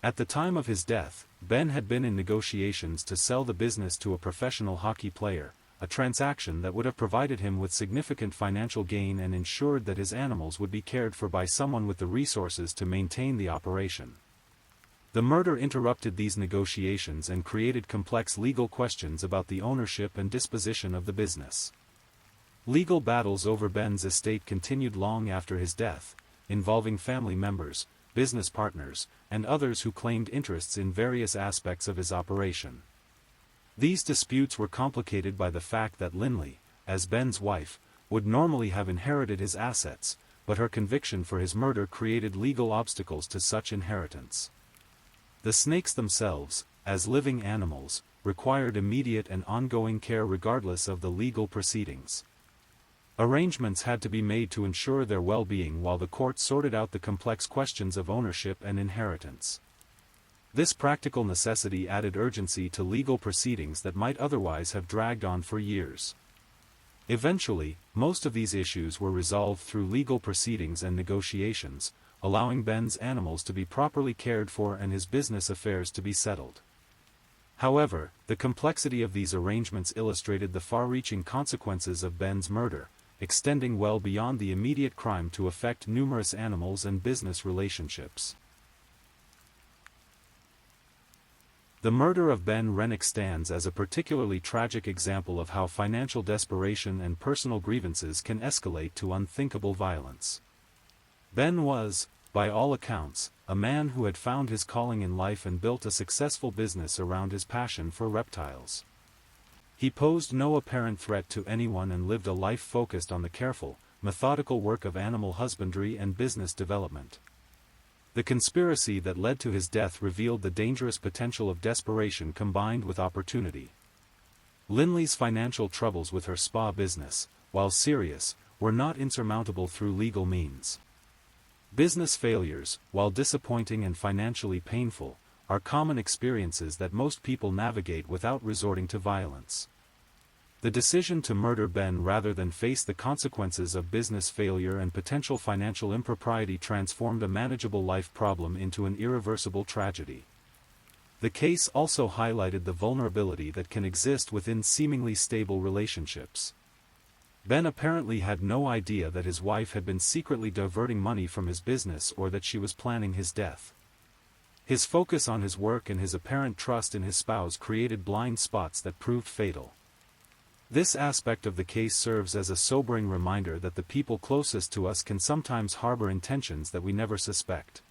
At the time of his death, Ben had been in negotiations to sell the business to a professional hockey player, a transaction that would have provided him with significant financial gain and ensured that his animals would be cared for by someone with the resources to maintain the operation. The murder interrupted these negotiations and created complex legal questions about the ownership and disposition of the business. Legal battles over Ben's estate continued long after his death, involving family members, business partners, and others who claimed interests in various aspects of his operation. These disputes were complicated by the fact that Lindley, as Ben's wife, would normally have inherited his assets, but her conviction for his murder created legal obstacles to such inheritance. The snakes themselves, as living animals, required immediate and ongoing care regardless of the legal proceedings. Arrangements had to be made to ensure their well-being while the court sorted out the complex questions of ownership and inheritance. This practical necessity added urgency to legal proceedings that might otherwise have dragged on for years. Eventually, most of these issues were resolved through legal proceedings and negotiations, allowing Ben's animals to be properly cared for and his business affairs to be settled. However, the complexity of these arrangements illustrated the far-reaching consequences of Ben's murder, extending well beyond the immediate crime to affect numerous animals and business relationships. The murder of Ben Rennick stands as a particularly tragic example of how financial desperation and personal grievances can escalate to unthinkable violence. Ben was, by all accounts, a man who had found his calling in life and built a successful business around his passion for reptiles. He posed no apparent threat to anyone and lived a life focused on the careful, methodical work of animal husbandry and business development. The conspiracy that led to his death revealed the dangerous potential of desperation combined with opportunity. Lindley's financial troubles with her spa business, while serious, were not insurmountable through legal means. Business failures, while disappointing and financially painful, are common experiences that most people navigate without resorting to violence. The decision to murder Ben rather than face the consequences of business failure and potential financial impropriety transformed a manageable life problem into an irreversible tragedy. The case also highlighted the vulnerability that can exist within seemingly stable relationships. Ben apparently had no idea that his wife had been secretly diverting money from his business or that she was planning his death. His focus on his work and his apparent trust in his spouse created blind spots that proved fatal. This aspect of the case serves as a sobering reminder that the people closest to us can sometimes harbor intentions that we never suspect.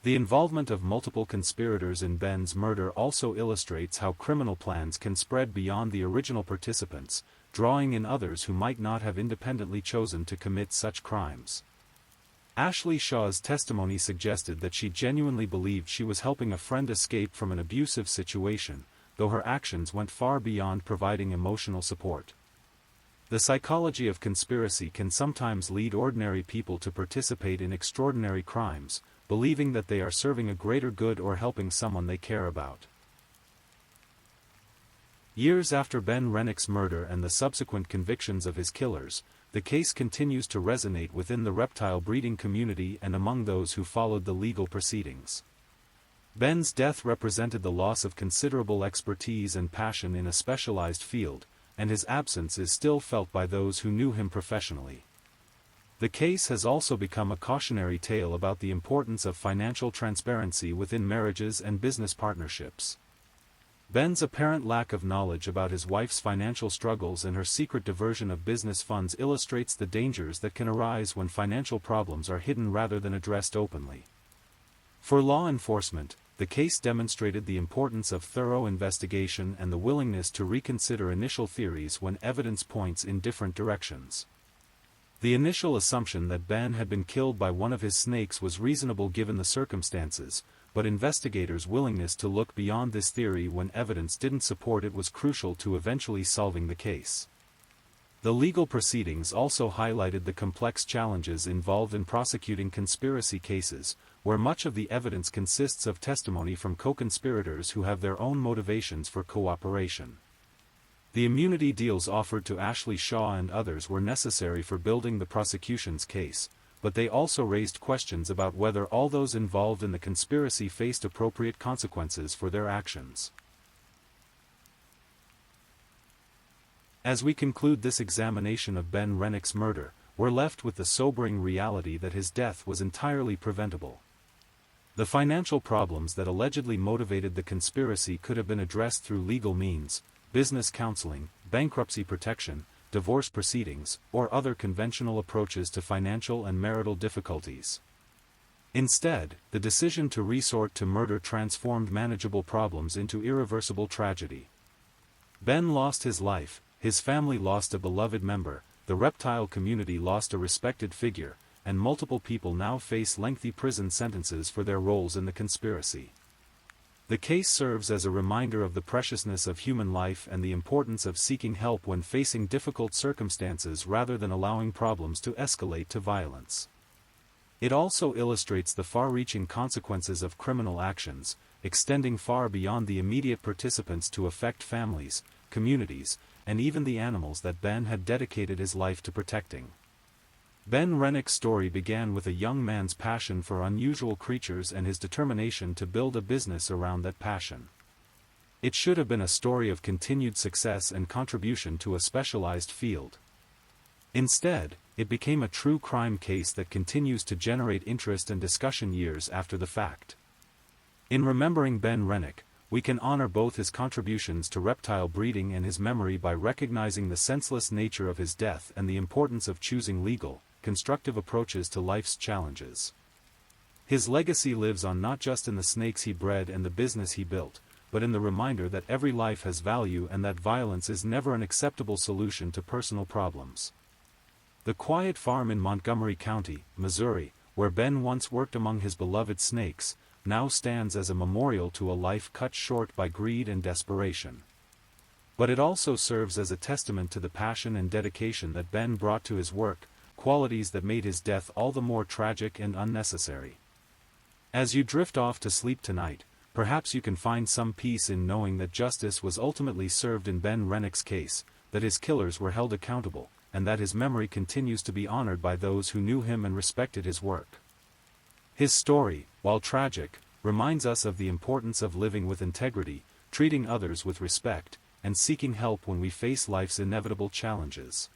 The involvement of multiple conspirators in Ben's murder also illustrates how criminal plans can spread beyond the original participants, drawing in others who might not have independently chosen to commit such crimes. Ashley Shaw's testimony suggested that she genuinely believed she was helping a friend escape from an abusive situation, though her actions went far beyond providing emotional support. The psychology of conspiracy can sometimes lead ordinary people to participate in extraordinary crimes, believing that they are serving a greater good or helping someone they care about. Years after Ben Rennick's murder and the subsequent convictions of his killers, the case continues to resonate within the reptile breeding community and among those who followed the legal proceedings. Ben's death represented the loss of considerable expertise and passion in a specialized field, and his absence is still felt by those who knew him professionally. The case has also become a cautionary tale about the importance of financial transparency within marriages and business partnerships. Ben's apparent lack of knowledge about his wife's financial struggles and her secret diversion of business funds illustrates the dangers that can arise when financial problems are hidden rather than addressed openly. For law enforcement, the case demonstrated the importance of thorough investigation and the willingness to reconsider initial theories when evidence points in different directions. The initial assumption that Ben had been killed by one of his snakes was reasonable given the circumstances, but investigators' willingness to look beyond this theory when evidence didn't support it was crucial to eventually solving the case. The legal proceedings also highlighted the complex challenges involved in prosecuting conspiracy cases, where much of the evidence consists of testimony from co-conspirators who have their own motivations for cooperation. The immunity deals offered to Ashley Shaw and others were necessary for building the prosecution's case, but they also raised questions about whether all those involved in the conspiracy faced appropriate consequences for their actions. As we conclude this examination of Ben Rennick's murder, we're left with the sobering reality that his death was entirely preventable. The financial problems that allegedly motivated the conspiracy could have been addressed through legal means, business counseling, bankruptcy protection, divorce proceedings, or other conventional approaches to financial and marital difficulties. Instead, the decision to resort to murder transformed manageable problems into irreversible tragedy. Ben lost his life, his family lost a beloved member, the reptile community lost a respected figure, and multiple people now face lengthy prison sentences for their roles in the conspiracy. The case serves as a reminder of the preciousness of human life and the importance of seeking help when facing difficult circumstances rather than allowing problems to escalate to violence. It also illustrates the far-reaching consequences of criminal actions, extending far beyond the immediate participants to affect families, communities, and even the animals that Ben had dedicated his life to protecting. Ben Rennick's story began with a young man's passion for unusual creatures and his determination to build a business around that passion. It should have been a story of continued success and contribution to a specialized field. Instead, it became a true crime case that continues to generate interest and discussion years after the fact. In remembering Ben Rennick, we can honor both his contributions to reptile breeding and his memory by recognizing the senseless nature of his death and the importance of choosing legal, constructive approaches to life's challenges. His legacy lives on not just in the snakes he bred and the business he built, but in the reminder that every life has value and that violence is never an acceptable solution to personal problems. The quiet farm in Montgomery County, Missouri, where Ben once worked among his beloved snakes, now stands as a memorial to a life cut short by greed and desperation. But it also serves as a testament to the passion and dedication that Ben brought to his work, qualities that made his death all the more tragic and unnecessary. As you drift off to sleep tonight, perhaps you can find some peace in knowing that justice was ultimately served in Ben Rennick's case, that his killers were held accountable, and that his memory continues to be honored by those who knew him and respected his work. His story, while tragic, reminds us of the importance of living with integrity, treating others with respect, and seeking help when we face life's inevitable challenges.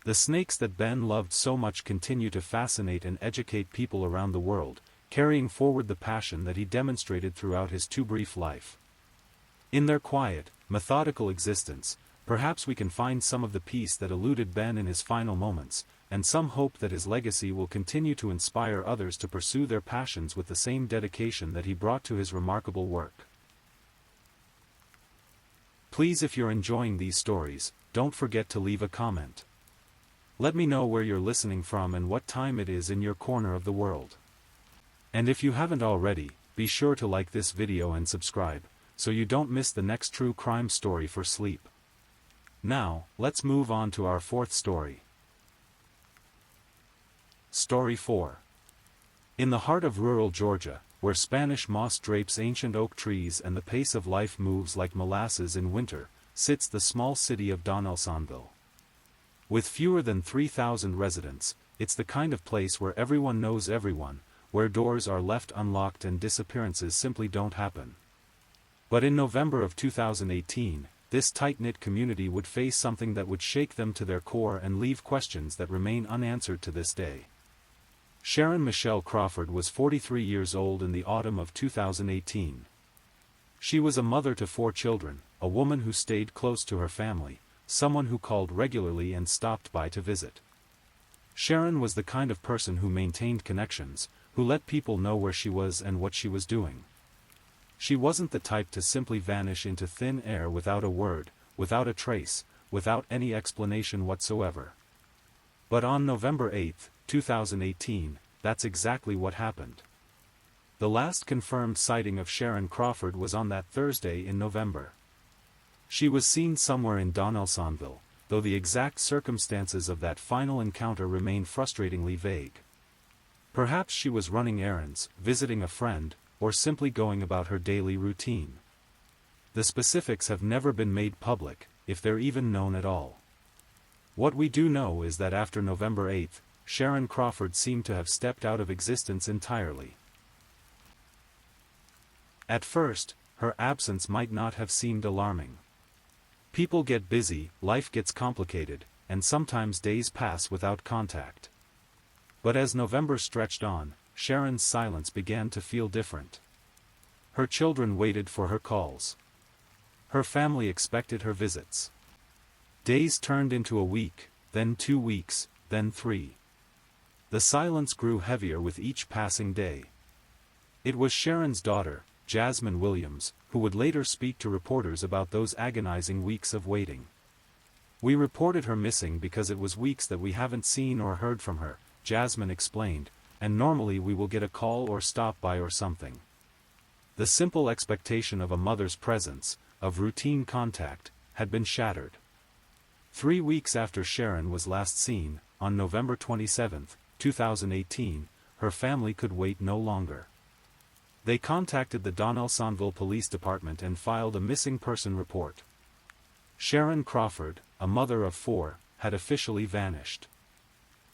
The snakes that Ben loved so much continue to fascinate and educate people around the world, carrying forward the passion that he demonstrated throughout his too brief life. In their quiet, methodical existence, perhaps we can find some of the peace that eluded Ben in his final moments, and some hope that his legacy will continue to inspire others to pursue their passions with the same dedication that he brought to his remarkable work. Please, if you're enjoying these stories, don't forget to leave a comment. Let me know where you're listening from and what time it is in your corner of the world. And if you haven't already, be sure to like this video and subscribe, so you don't miss the next true crime story for sleep. Now, let's move on to our fourth story. Story 4. In the heart of rural Georgia, where Spanish moss drapes ancient oak trees and the pace of life moves like molasses in winter, sits the small city of Donaldsonville. With fewer than 3,000 residents, it's the kind of place where everyone knows everyone, where doors are left unlocked and disappearances simply don't happen. But in November of 2018, this tight-knit community would face something that would shake them to their core and leave questions that remain unanswered to this day. Sharon Michelle Crawford was 43 years old in the autumn of 2018. She was a mother to 4 children, a woman who stayed close to her family, someone who called regularly and stopped by to visit. Sharon was the kind of person who maintained connections, who let people know where she was and what she was doing. She wasn't the type to simply vanish into thin air without a word, without a trace, without any explanation whatsoever. But on November 8, 2018, that's exactly what happened. The last confirmed sighting of Sharon Crawford was on that Thursday in November. She was seen somewhere in Donelsonville, though the exact circumstances of that final encounter remain frustratingly vague. Perhaps she was running errands, visiting a friend, or simply going about her daily routine. The specifics have never been made public, if they're even known at all. What we do know is that after November 8, Sharon Crawford seemed to have stepped out of existence entirely. At first, her absence might not have seemed alarming. People get busy, life gets complicated, and sometimes days pass without contact. But as November stretched on, Sharon's silence began to feel different. Her children waited for her calls. Her family expected her visits. Days turned into a week, then 2 weeks, then 3. The silence grew heavier with each passing day. It was Sharon's daughter, Jasmine Williams, who would later speak to reporters about those agonizing weeks of waiting. "We reported her missing because it was weeks that we haven't seen or heard from her," Jasmine explained, "and normally we will get a call or stop by or something." The simple expectation of a mother's presence, of routine contact, had been shattered. 3 weeks after Sharon was last seen, on November 27, 2018, her family could wait no longer. They contacted the Donelsonville Police Department and filed a missing person report. Sharon Crawford, a mother of 4, had officially vanished.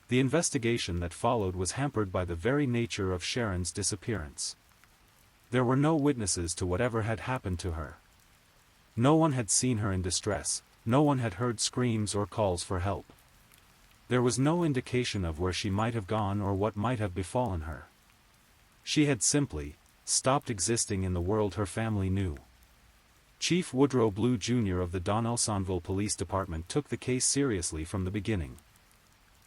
The investigation that followed was hampered by the very nature of Sharon's disappearance. There were no witnesses to whatever had happened to her. No one had seen her in distress, no one had heard screams or calls for help. There was no indication of where she might have gone or what might have befallen her. She had simply stopped existing in the world her family knew. Chief Woodrow Blue Jr. of the Donelsonville Police Department took the case seriously from the beginning.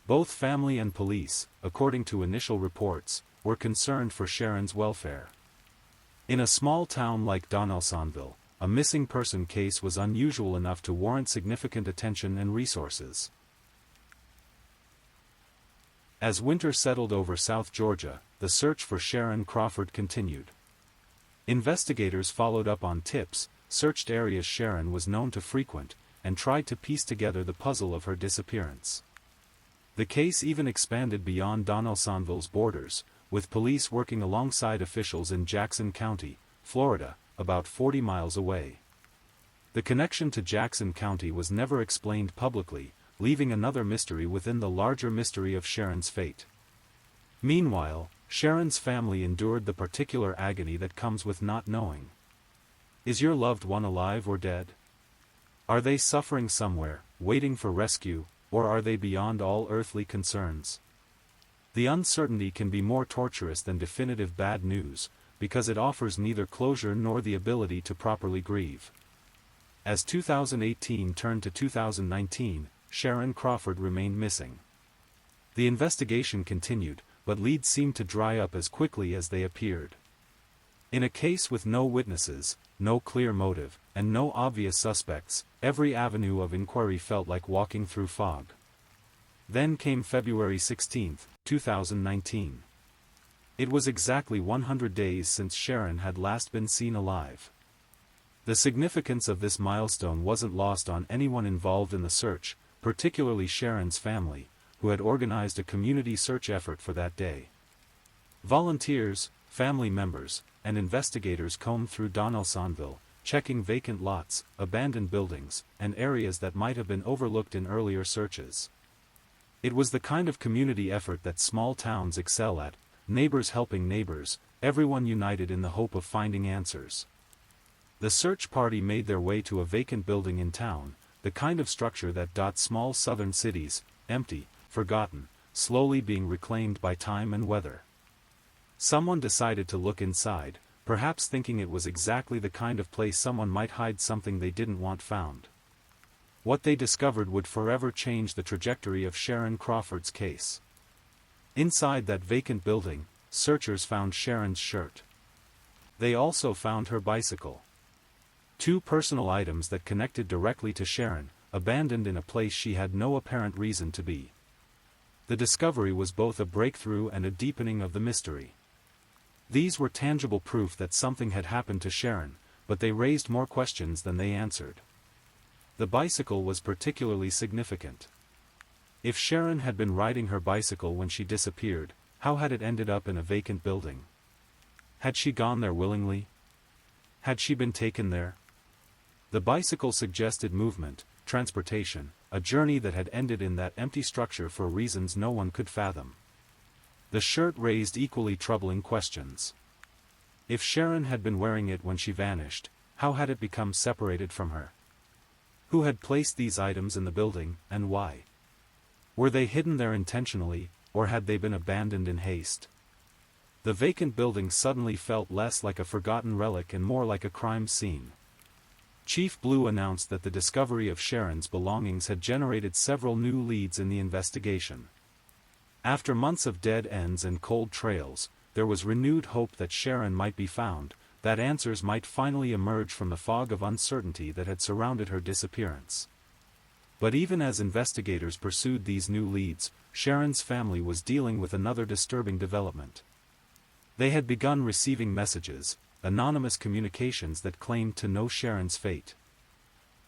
Both family and police, according to initial reports, were concerned for Sharon's welfare. In a small town like Donelsonville, a missing person case was unusual enough to warrant significant attention and resources. As winter settled over South Georgia, the search for Sharon Crawford continued. Investigators followed up on tips, searched areas Sharon was known to frequent, and tried to piece together the puzzle of her disappearance. The case even expanded beyond Donelsonville's borders, with police working alongside officials in Jackson County, Florida, about 40 miles away. The connection to Jackson County was never explained publicly, leaving another mystery within the larger mystery of Sharon's fate. Meanwhile, Sharon's family endured the particular agony that comes with not knowing. Is your loved one alive or dead? Are they suffering somewhere, waiting for rescue, or are they beyond all earthly concerns? The uncertainty can be more torturous than definitive bad news, because it offers neither closure nor the ability to properly grieve. As 2018 turned to 2019, Sharon Crawford remained missing. The investigation continued, but leads seemed to dry up as quickly as they appeared. In a case with no witnesses, no clear motive, and no obvious suspects, every avenue of inquiry felt like walking through fog. Then came February 16, 2019. It was exactly 100 days since Sharon had last been seen alive. The significance of this milestone wasn't lost on anyone involved in the search, particularly Sharon's family, who had organized a community search effort for that day. Volunteers, family members, and investigators combed through Donelsonville, checking vacant lots, abandoned buildings, and areas that might have been overlooked in earlier searches. It was the kind of community effort that small towns excel at, neighbors helping neighbors, everyone united in the hope of finding answers. The search party made their way to a vacant building in town, the kind of structure that dots small southern cities, empty, forgotten, slowly being reclaimed by time and weather. Someone decided to look inside, perhaps thinking it was exactly the kind of place someone might hide something they didn't want found. What they discovered would forever change the trajectory of Sharon Crawford's case. Inside that vacant building, searchers found Sharon's shirt. They also found her bicycle. Two personal items that connected directly to Sharon, abandoned in a place she had no apparent reason to be. The discovery was both a breakthrough and a deepening of the mystery. These were tangible proof that something had happened to Sharon, but they raised more questions than they answered. The bicycle was particularly significant. If Sharon had been riding her bicycle when she disappeared, how had it ended up in a vacant building? Had she gone there willingly? Had she been taken there? The bicycle suggested movement, transportation, a journey that had ended in that empty structure for reasons no one could fathom. The shirt raised equally troubling questions. If Sharon had been wearing it when she vanished, how had it become separated from her? Who had placed these items in the building, and why? Were they hidden there intentionally, or had they been abandoned in haste? The vacant building suddenly felt less like a forgotten relic and more like a crime scene. Chief Blue announced that the discovery of Sharon's belongings had generated several new leads in the investigation. After months of dead ends and cold trails, there was renewed hope that Sharon might be found, that answers might finally emerge from the fog of uncertainty that had surrounded her disappearance. But even as investigators pursued these new leads, Sharon's family was dealing with another disturbing development. They had begun receiving messages, anonymous communications that claimed to know Sharon's fate.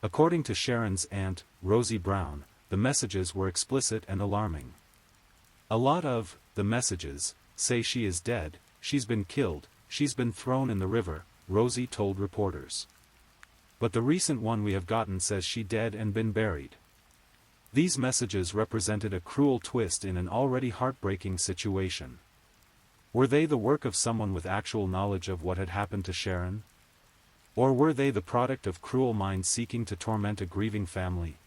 According to Sharon's aunt, Rosie Brown, the messages were explicit and alarming. A lot of the messages say she is dead, she's been killed, she's been thrown in the river, Rosie told reporters. But the recent one we have gotten says she dead and been buried. These messages represented a cruel twist in an already heartbreaking situation. Were they the work of someone with actual knowledge of what had happened to Sharon? Or were they the product of cruel minds seeking to torment a grieving family?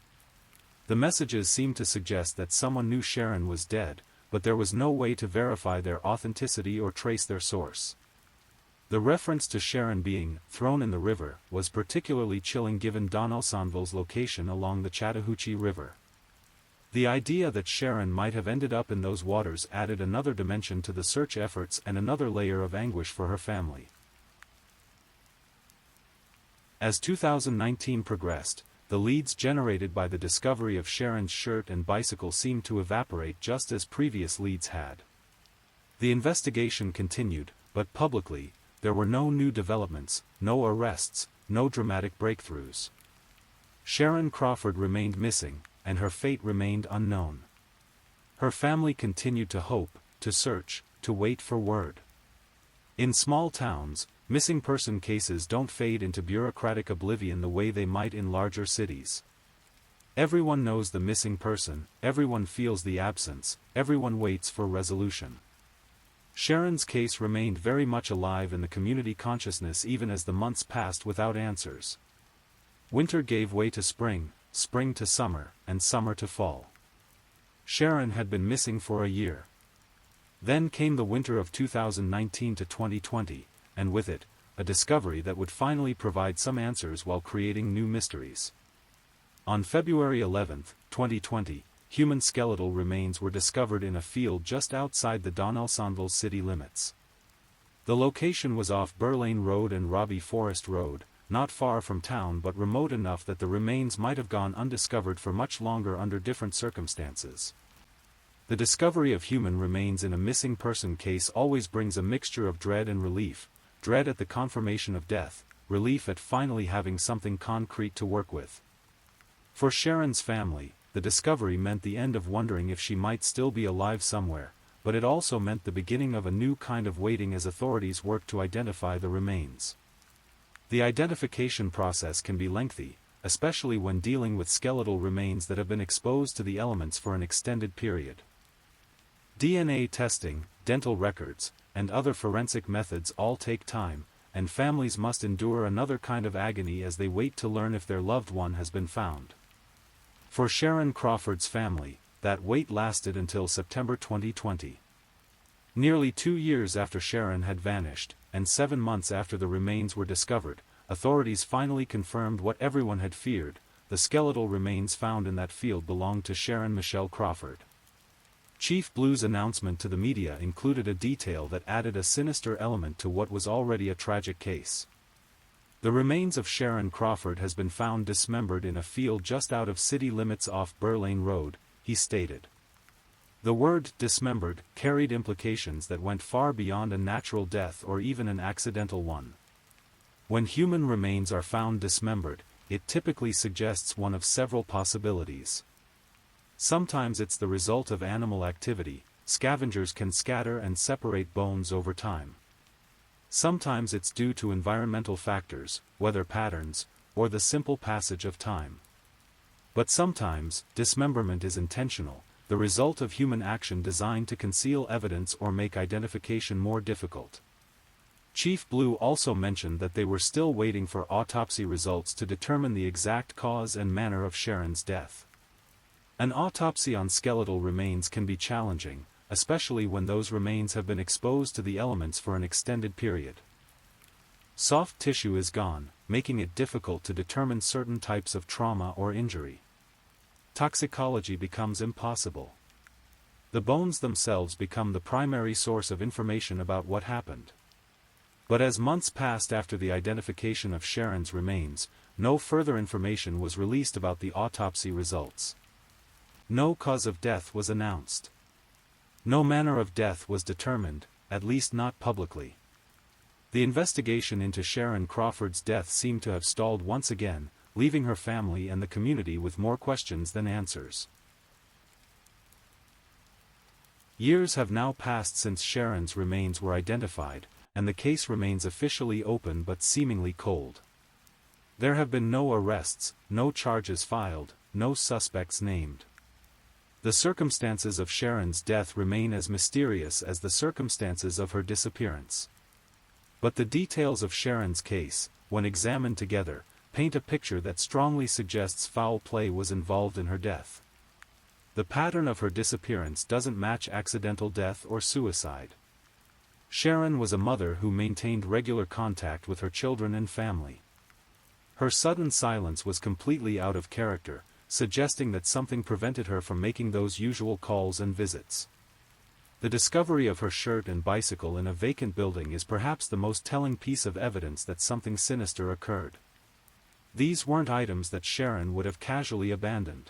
The messages seemed to suggest that someone knew Sharon was dead, but there was no way to verify their authenticity or trace their source. The reference to Sharon being thrown in the river was particularly chilling given Donaldsonville's location along the Chattahoochee River. The idea that Sharon might have ended up in those waters added another dimension to the search efforts and another layer of anguish for her family. As 2019 progressed, the leads generated by the discovery of Sharon's shirt and bicycle seemed to evaporate just as previous leads had. The investigation continued, but publicly, there were no new developments, no arrests, no dramatic breakthroughs. Sharon Crawford remained missing, and her fate remained unknown. Her family continued to hope, to search, to wait for word. In small towns, missing person cases don't fade into bureaucratic oblivion the way they might in larger cities. Everyone knows the missing person, everyone feels the absence, everyone waits for resolution. Sharon's case remained very much alive in the community consciousness even as the months passed without answers. Winter gave way to spring, spring to summer, and summer to fall. Sharon had been missing for a year. Then came the winter of 2019 to 2020, and with it, a discovery that would finally provide some answers while creating new mysteries. On February 11, 2020, human skeletal remains were discovered in a field just outside the Donaldsonville city limits. The location was off Burlane Road and Robbie Forest Road, not far from town but remote enough that the remains might have gone undiscovered for much longer under different circumstances. The discovery of human remains in a missing person case always brings a mixture of dread and relief, dread at the confirmation of death, relief at finally having something concrete to work with. For Sharon's family, the discovery meant the end of wondering if she might still be alive somewhere, but it also meant the beginning of a new kind of waiting as authorities worked to identify the remains. The identification process can be lengthy, especially when dealing with skeletal remains that have been exposed to the elements for an extended period. DNA testing, dental records, and other forensic methods all take time, and families must endure another kind of agony as they wait to learn if their loved one has been found. For Sharon Crawford's family, that wait lasted until September 2020. Nearly 2 years after Sharon had vanished, and 7 months after the remains were discovered, authorities finally confirmed what everyone had feared: the skeletal remains found in that field belonged to Sharon Michelle Crawford. Chief Blue's announcement to the media included a detail that added a sinister element to what was already a tragic case. The remains of Sharon Crawford has been found dismembered in a field just out of city limits off Burr Lane Road, he stated. The word dismembered carried implications that went far beyond a natural death or even an accidental one. When human remains are found dismembered, it typically suggests one of several possibilities. Sometimes it's the result of animal activity. Scavengers can scatter and separate bones over time. Sometimes it's due to environmental factors, weather patterns, or the simple passage of time. But sometimes, dismemberment is intentional, the result of human action designed to conceal evidence or make identification more difficult. Chief Blue also mentioned that they were still waiting for autopsy results to determine the exact cause and manner of Sharon's death. An autopsy on skeletal remains can be challenging, especially when those remains have been exposed to the elements for an extended period. Soft tissue is gone, making it difficult to determine certain types of trauma or injury. Toxicology becomes impossible. The bones themselves become the primary source of information about what happened. But as months passed after the identification of Sharon's remains, no further information was released about the autopsy results. No cause of death was announced. No manner of death was determined, at least not publicly. The investigation into Sharon Crawford's death seemed to have stalled once again, leaving her family and the community with more questions than answers. Years have now passed since Sharon's remains were identified, and the case remains officially open but seemingly cold. There have been no arrests, no charges filed, no suspects named. The circumstances of Sharon's death remain as mysterious as the circumstances of her disappearance. But the details of Sharon's case, when examined together, paint a picture that strongly suggests foul play was involved in her death. The pattern of her disappearance doesn't match accidental death or suicide. Sharon was a mother who maintained regular contact with her children and family. Her sudden silence was completely out of character, suggesting that something prevented her from making those usual calls and visits. The discovery of her shirt and bicycle in a vacant building is perhaps the most telling piece of evidence that something sinister occurred. These weren't items that Sharon would have casually abandoned.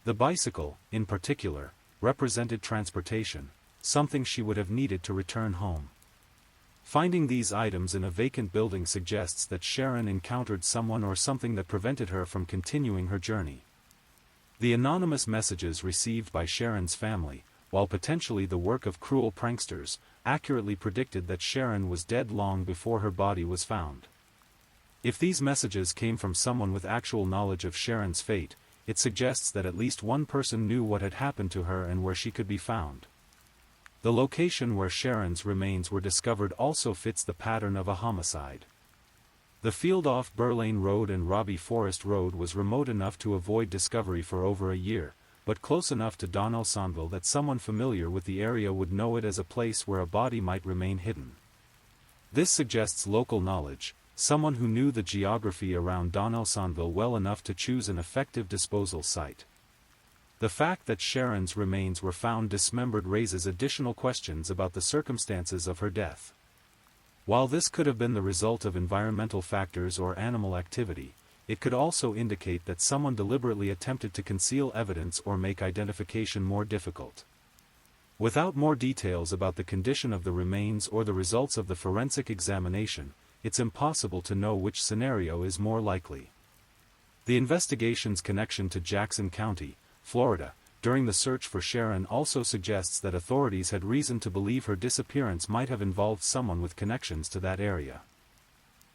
The bicycle, in particular, represented transportation, something she would have needed to return home. Finding these items in a vacant building suggests that Sharon encountered someone or something that prevented her from continuing her journey. The anonymous messages received by Sharon's family, while potentially the work of cruel pranksters, accurately predicted that Sharon was dead long before her body was found. If these messages came from someone with actual knowledge of Sharon's fate, it suggests that at least one person knew what had happened to her and where she could be found. The location where Sharon's remains were discovered also fits the pattern of a homicide. The field off Burr Lane Road and Robbie Forest Road was remote enough to avoid discovery for over a year, but close enough to Donnelsonville that someone familiar with the area would know it as a place where a body might remain hidden. This suggests local knowledge, someone who knew the geography around Donnelsonville well enough to choose an effective disposal site. The fact that Sharon's remains were found dismembered raises additional questions about the circumstances of her death. While this could have been the result of environmental factors or animal activity, it could also indicate that someone deliberately attempted to conceal evidence or make identification more difficult. Without more details about the condition of the remains or the results of the forensic examination, it's impossible to know which scenario is more likely. The investigation's connection to Jackson County, Florida, during the search for Sharon also suggests that authorities had reason to believe her disappearance might have involved someone with connections to that area.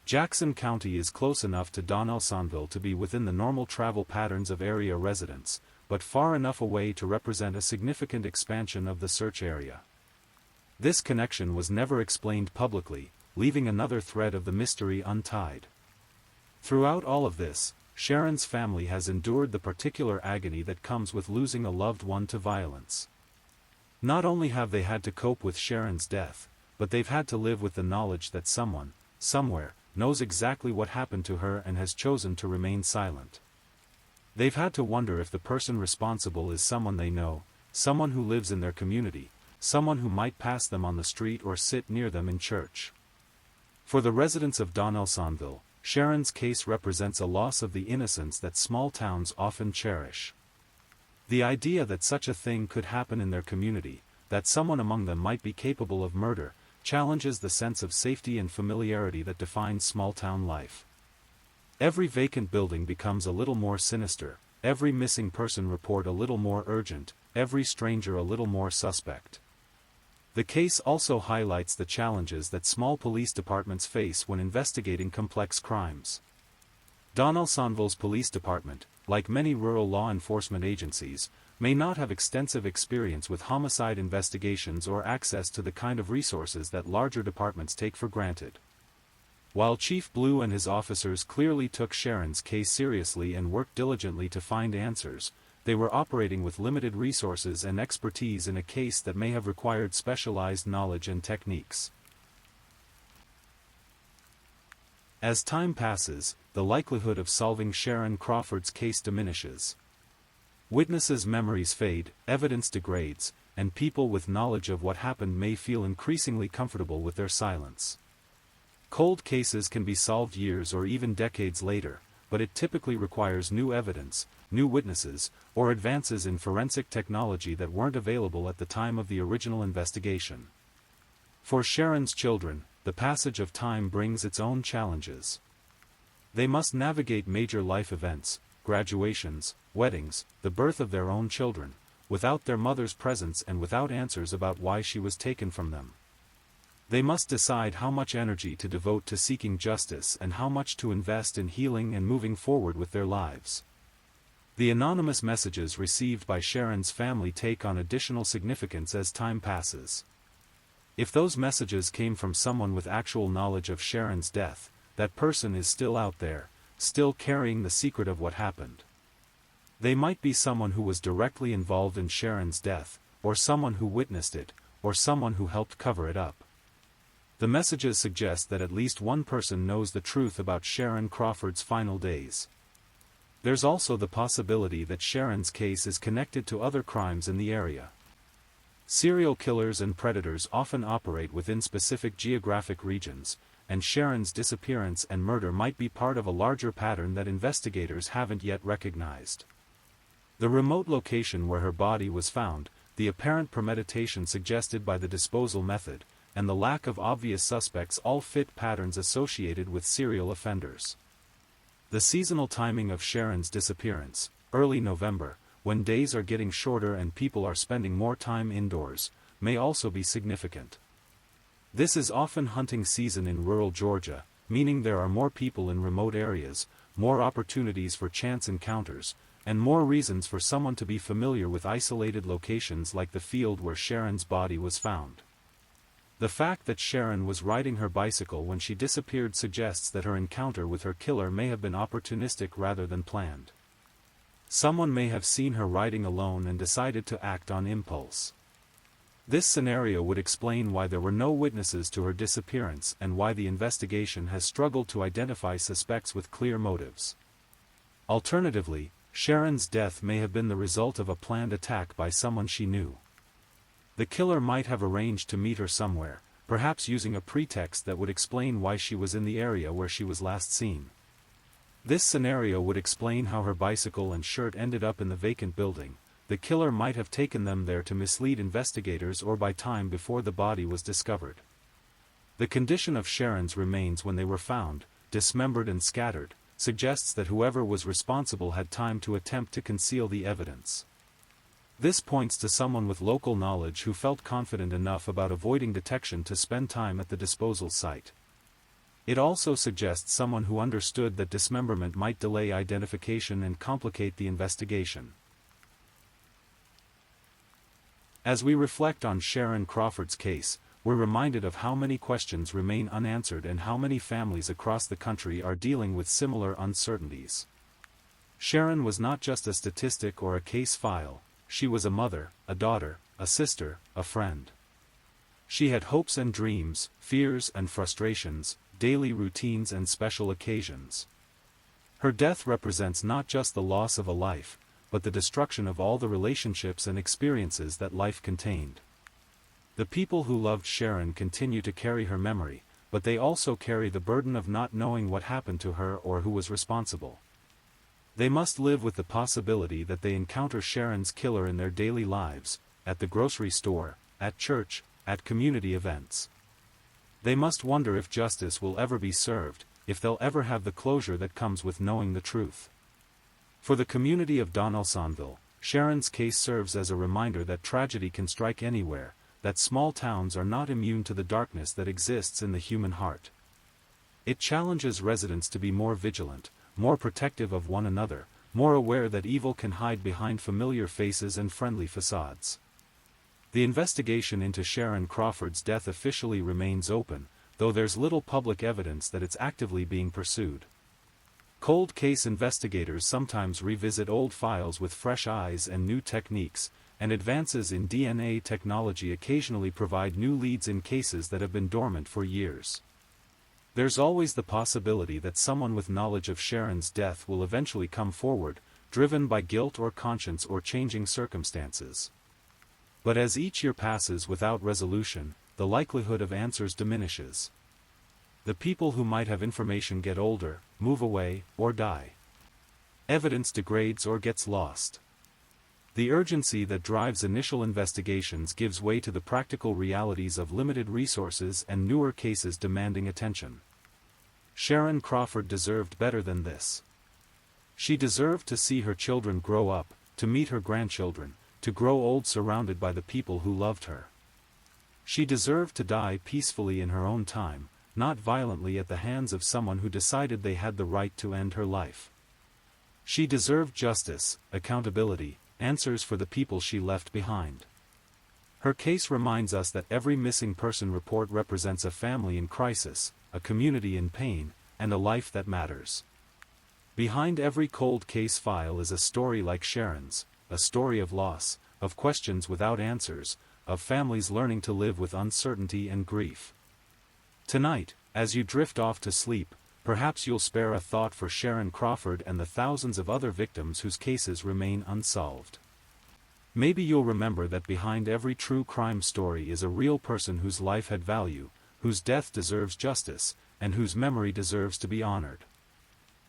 Jackson County is close enough to Donnelsonville to be within the normal travel patterns of area residents, but far enough away to represent a significant expansion of the search area. This connection was never explained publicly, leaving another thread of the mystery untied. Throughout all of this, Sharon's family has endured the particular agony that comes with losing a loved one to violence. Not only have they had to cope with Sharon's death, but they've had to live with the knowledge that someone, somewhere, knows exactly what happened to her and has chosen to remain silent. They've had to wonder if the person responsible is someone they know, someone who lives in their community, someone who might pass them on the street or sit near them in church. For the residents of Donelsonville, Sharon's case represents a loss of the innocence that small towns often cherish. The idea that such a thing could happen in their community, that someone among them might be capable of murder, challenges the sense of safety and familiarity that defines small-town life. Every vacant building becomes a little more sinister, every missing person report a little more urgent, every stranger a little more suspect. The case also highlights the challenges that small police departments face when investigating complex crimes. Donelsonville's police department, like many rural law enforcement agencies, may not have extensive experience with homicide investigations or access to the kind of resources that larger departments take for granted. While Chief Blue and his officers clearly took Sharon's case seriously and worked diligently to find answers, they were operating with limited resources and expertise in a case that may have required specialized knowledge and techniques. As time passes, the likelihood of solving Sharon Crawford's case diminishes. Witnesses' memories fade, evidence degrades, and people with knowledge of what happened may feel increasingly comfortable with their silence. Cold cases can be solved years or even decades later, but it typically requires new evidence, new witnesses, or advances in forensic technology that weren't available at the time of the original investigation. For Sharon's children, the passage of time brings its own challenges. They must navigate major life events, graduations, weddings, the birth of their own children, without their mother's presence and without answers about why she was taken from them. They must decide how much energy to devote to seeking justice and how much to invest in healing and moving forward with their lives. The anonymous messages received by Sharon's family take on additional significance as time passes. If those messages came from someone with actual knowledge of Sharon's death, that person is still out there, still carrying the secret of what happened. They might be someone who was directly involved in Sharon's death, or someone who witnessed it, or someone who helped cover it up. The messages suggest that at least one person knows the truth about Sharon Crawford's final days. There's also the possibility that Sharon's case is connected to other crimes in the area. Serial killers and predators often operate within specific geographic regions, and Sharon's disappearance and murder might be part of a larger pattern that investigators haven't yet recognized. The remote location where her body was found, the apparent premeditation suggested by the disposal method, and the lack of obvious suspects all fit patterns associated with serial offenders. The seasonal timing of Sharon's disappearance, early November, when days are getting shorter and people are spending more time indoors, may also be significant. This is often hunting season in rural Georgia, meaning there are more people in remote areas, more opportunities for chance encounters, and more reasons for someone to be familiar with isolated locations like the field where Sharon's body was found. The fact that Sharon was riding her bicycle when she disappeared suggests that her encounter with her killer may have been opportunistic rather than planned. Someone may have seen her riding alone and decided to act on impulse. This scenario would explain why there were no witnesses to her disappearance and why the investigation has struggled to identify suspects with clear motives. Alternatively, Sharon's death may have been the result of a planned attack by someone she knew. The killer might have arranged to meet her somewhere, perhaps using a pretext that would explain why she was in the area where she was last seen. This scenario would explain how her bicycle and shirt ended up in the vacant building. The killer might have taken them there to mislead investigators or buy time before the body was discovered. The condition of Sharon's remains when they were found, dismembered and scattered, suggests that whoever was responsible had time to attempt to conceal the evidence. This points to someone with local knowledge who felt confident enough about avoiding detection to spend time at the disposal site. It also suggests someone who understood that dismemberment might delay identification and complicate the investigation. As we reflect on Sharon Crawford's case, we're reminded of how many questions remain unanswered and how many families across the country are dealing with similar uncertainties. Sharon was not just a statistic or a case file, she was a mother, a daughter, a sister, a friend. She had hopes and dreams, fears and frustrations, daily routines and special occasions. Her death represents not just the loss of a life, but the destruction of all the relationships and experiences that life contained. The people who loved Sharon continue to carry her memory, but they also carry the burden of not knowing what happened to her or who was responsible. They must live with the possibility that they encounter Sharon's killer in their daily lives, at the grocery store, at church, at community events. They must wonder if justice will ever be served, if they'll ever have the closure that comes with knowing the truth. For the community of Donaldsonville, Sharon's case serves as a reminder that tragedy can strike anywhere, that small towns are not immune to the darkness that exists in the human heart. It challenges residents to be more vigilant, more protective of one another, more aware that evil can hide behind familiar faces and friendly facades. The investigation into Sharon Crawford's death officially remains open, though there's little public evidence that it's actively being pursued. Cold case investigators sometimes revisit old files with fresh eyes and new techniques, and advances in DNA technology occasionally provide new leads in cases that have been dormant for years. There's always the possibility that someone with knowledge of Sharon's death will eventually come forward, driven by guilt or conscience or changing circumstances. But as each year passes without resolution, the likelihood of answers diminishes. The people who might have information get older, move away, or die. Evidence degrades or gets lost. The urgency that drives initial investigations gives way to the practical realities of limited resources and newer cases demanding attention. Sharon Crawford deserved better than this. She deserved to see her children grow up, to meet her grandchildren, to grow old surrounded by the people who loved her. She deserved to die peacefully in her own time, not violently at the hands of someone who decided they had the right to end her life. She deserved justice, accountability, answers for the people she left behind. Her case reminds us that every missing person report represents a family in crisis, a community in pain, and a life that matters. Behind every cold case file is a story like Sharon's, a story of loss, of questions without answers, of families learning to live with uncertainty and grief. Tonight, as you drift off to sleep, perhaps you'll spare a thought for Sharon Crawford and the thousands of other victims whose cases remain unsolved. Maybe you'll remember that behind every true crime story is a real person whose life had value, whose death deserves justice, and whose memory deserves to be honored.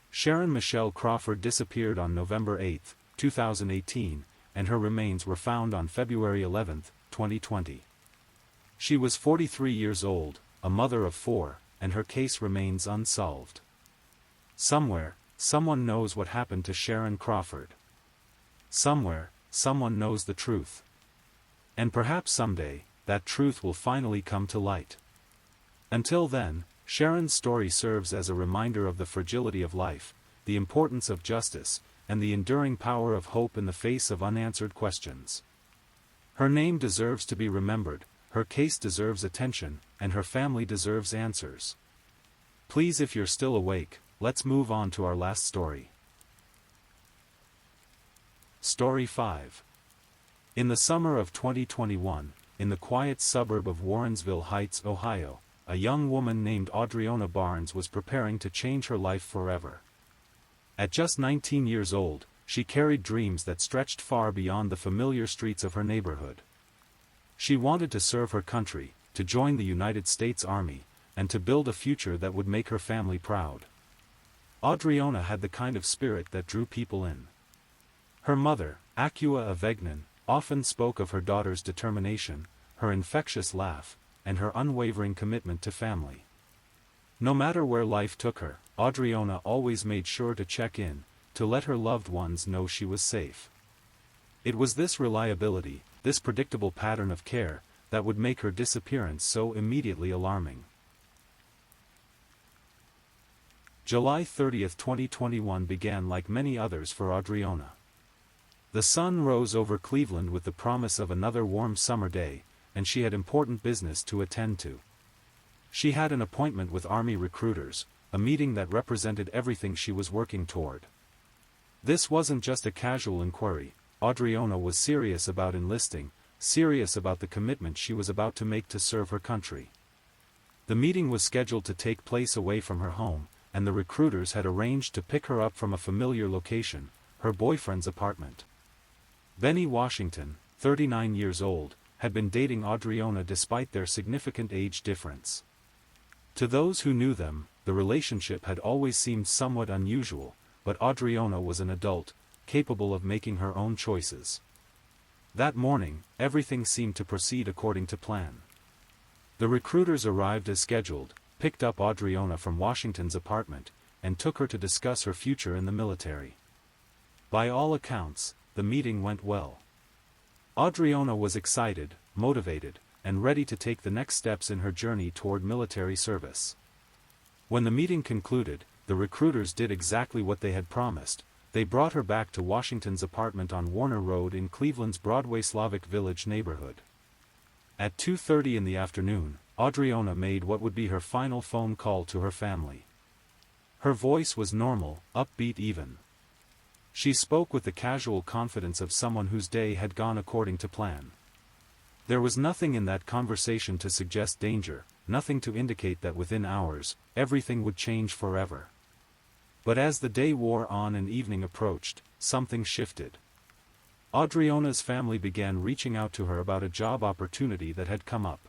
Sharon Michelle Crawford disappeared on November 8, 2018, and her remains were found on February 11, 2020. She was 43 years old, a mother of 4, and her case remains unsolved. Somewhere, someone knows what happened to Sharon Crawford. Somewhere, someone knows the truth. And perhaps someday, that truth will finally come to light. Until then, Sharon's story serves as a reminder of the fragility of life, the importance of justice, and the enduring power of hope in the face of unanswered questions. Her name deserves to be remembered, her case deserves attention, and her family deserves answers. Please, if you're still awake, let's move on to our last story. Story 5. In the summer of 2021, in the quiet suburb of Warrensville Heights, Ohio, a young woman named Audriana Barnes was preparing to change her life forever. At just 19 years old, she carried dreams that stretched far beyond the familiar streets of her neighborhood. She wanted to serve her country, to join the United States Army, and to build a future that would make her family proud. Audriana had the kind of spirit that drew people in. Her mother, Acua Avegnon, often spoke of her daughter's determination, her infectious laugh, and her unwavering commitment to family. No matter where life took her, Audriana always made sure to check in, to let her loved ones know she was safe. It was this reliability, this predictable pattern of care, that would make her disappearance so immediately alarming. July 30, 2021 began like many others for Audriana. The sun rose over Cleveland with the promise of another warm summer day, and she had important business to attend to. She had an appointment with Army recruiters, a meeting that represented everything she was working toward. This wasn't just a casual inquiry. Audriana was serious about enlisting, serious about the commitment she was about to make to serve her country. The meeting was scheduled to take place away from her home, and the recruiters had arranged to pick her up from a familiar location, her boyfriend's apartment. Benny Washington, 39 years old, had been dating Audriana despite their significant age difference. To those who knew them, the relationship had always seemed somewhat unusual, but Audriana was an adult, capable of making her own choices. That morning, everything seemed to proceed according to plan. The recruiters arrived as scheduled, picked up Audriana from Washington's apartment, and took her to discuss her future in the military. By all accounts, the meeting went well. Audriana was excited, motivated, and ready to take the next steps in her journey toward military service. When the meeting concluded, the recruiters did exactly what they had promised. They brought her back to Washington's apartment on Warner Road in Cleveland's Broadway Slavic Village neighborhood. At 2:30 in the afternoon, Audriana made what would be her final phone call to her family. Her voice was normal, upbeat even. She spoke with the casual confidence of someone whose day had gone according to plan. There was nothing in that conversation to suggest danger, nothing to indicate that within hours, everything would change forever. But as the day wore on and evening approached, something shifted. Audriana's family began reaching out to her about a job opportunity that had come up.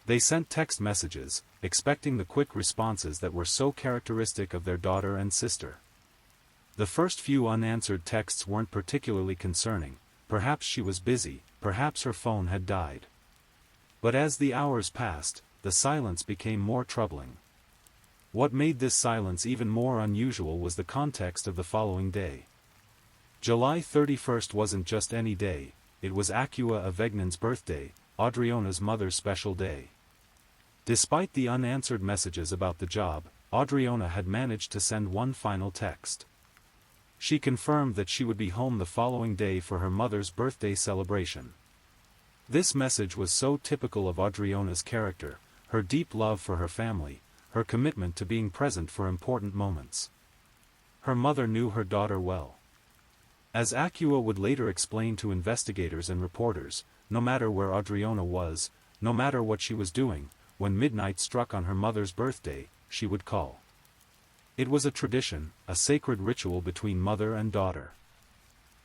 They sent text messages, expecting the quick responses that were so characteristic of their daughter and sister. The first few unanswered texts weren't particularly concerning. Perhaps she was busy, perhaps her phone had died. But as the hours passed, the silence became more troubling. What made this silence even more unusual was the context of the following day. July 31st wasn't just any day, it was Acua Avegnan's birthday, Audriana's mother's special day. Despite the unanswered messages about the job, Audriana had managed to send one final text. She confirmed that she would be home the following day for her mother's birthday celebration. This message was so typical of Audriana's character, her deep love for her family, her commitment to being present for important moments. Her mother knew her daughter well. As Acua would later explain to investigators and reporters, no matter where Audriana was, no matter what she was doing, when midnight struck on her mother's birthday, she would call. It was a tradition, a sacred ritual between mother and daughter.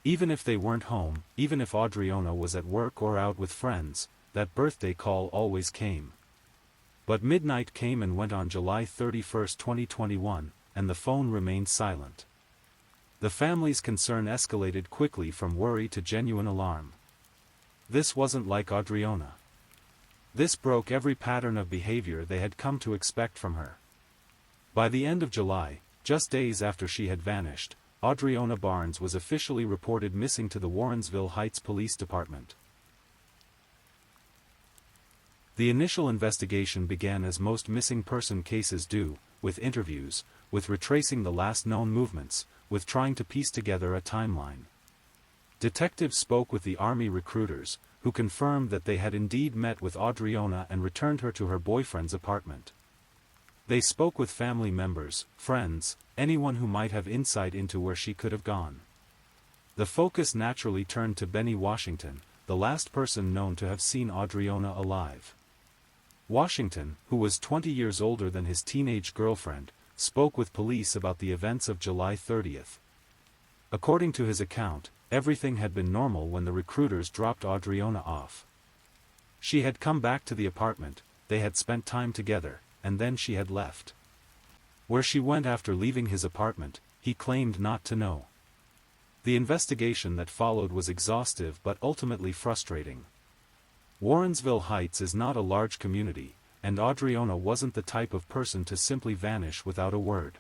Even if they weren't home, even if Audriana was at work or out with friends, that birthday call always came. But midnight came and went on July 31, 2021, and the phone remained silent. The family's concern escalated quickly from worry to genuine alarm. This wasn't like Audriana. This broke every pattern of behavior they had come to expect from her. By the end of July, just days after she had vanished, Audriana Barnes was officially reported missing to the Warrensville Heights Police Department. The initial investigation began as most missing person cases do, with interviews, with retracing the last known movements, with trying to piece together a timeline. Detectives spoke with the Army recruiters, who confirmed that they had indeed met with Audriana and returned her to her boyfriend's apartment. They spoke with family members, friends, anyone who might have insight into where she could have gone. The focus naturally turned to Benny Washington, the last person known to have seen Audriana alive. Washington, who was 20 years older than his teenage girlfriend, spoke with police about the events of July 30th. According to his account, everything had been normal when the recruiters dropped Audriana off. She had come back to the apartment, they had spent time together, and then she had left. Where she went after leaving his apartment, he claimed not to know. The investigation that followed was exhaustive but ultimately frustrating. Warrensville Heights is not a large community, and Audriana wasn't the type of person to simply vanish without a word.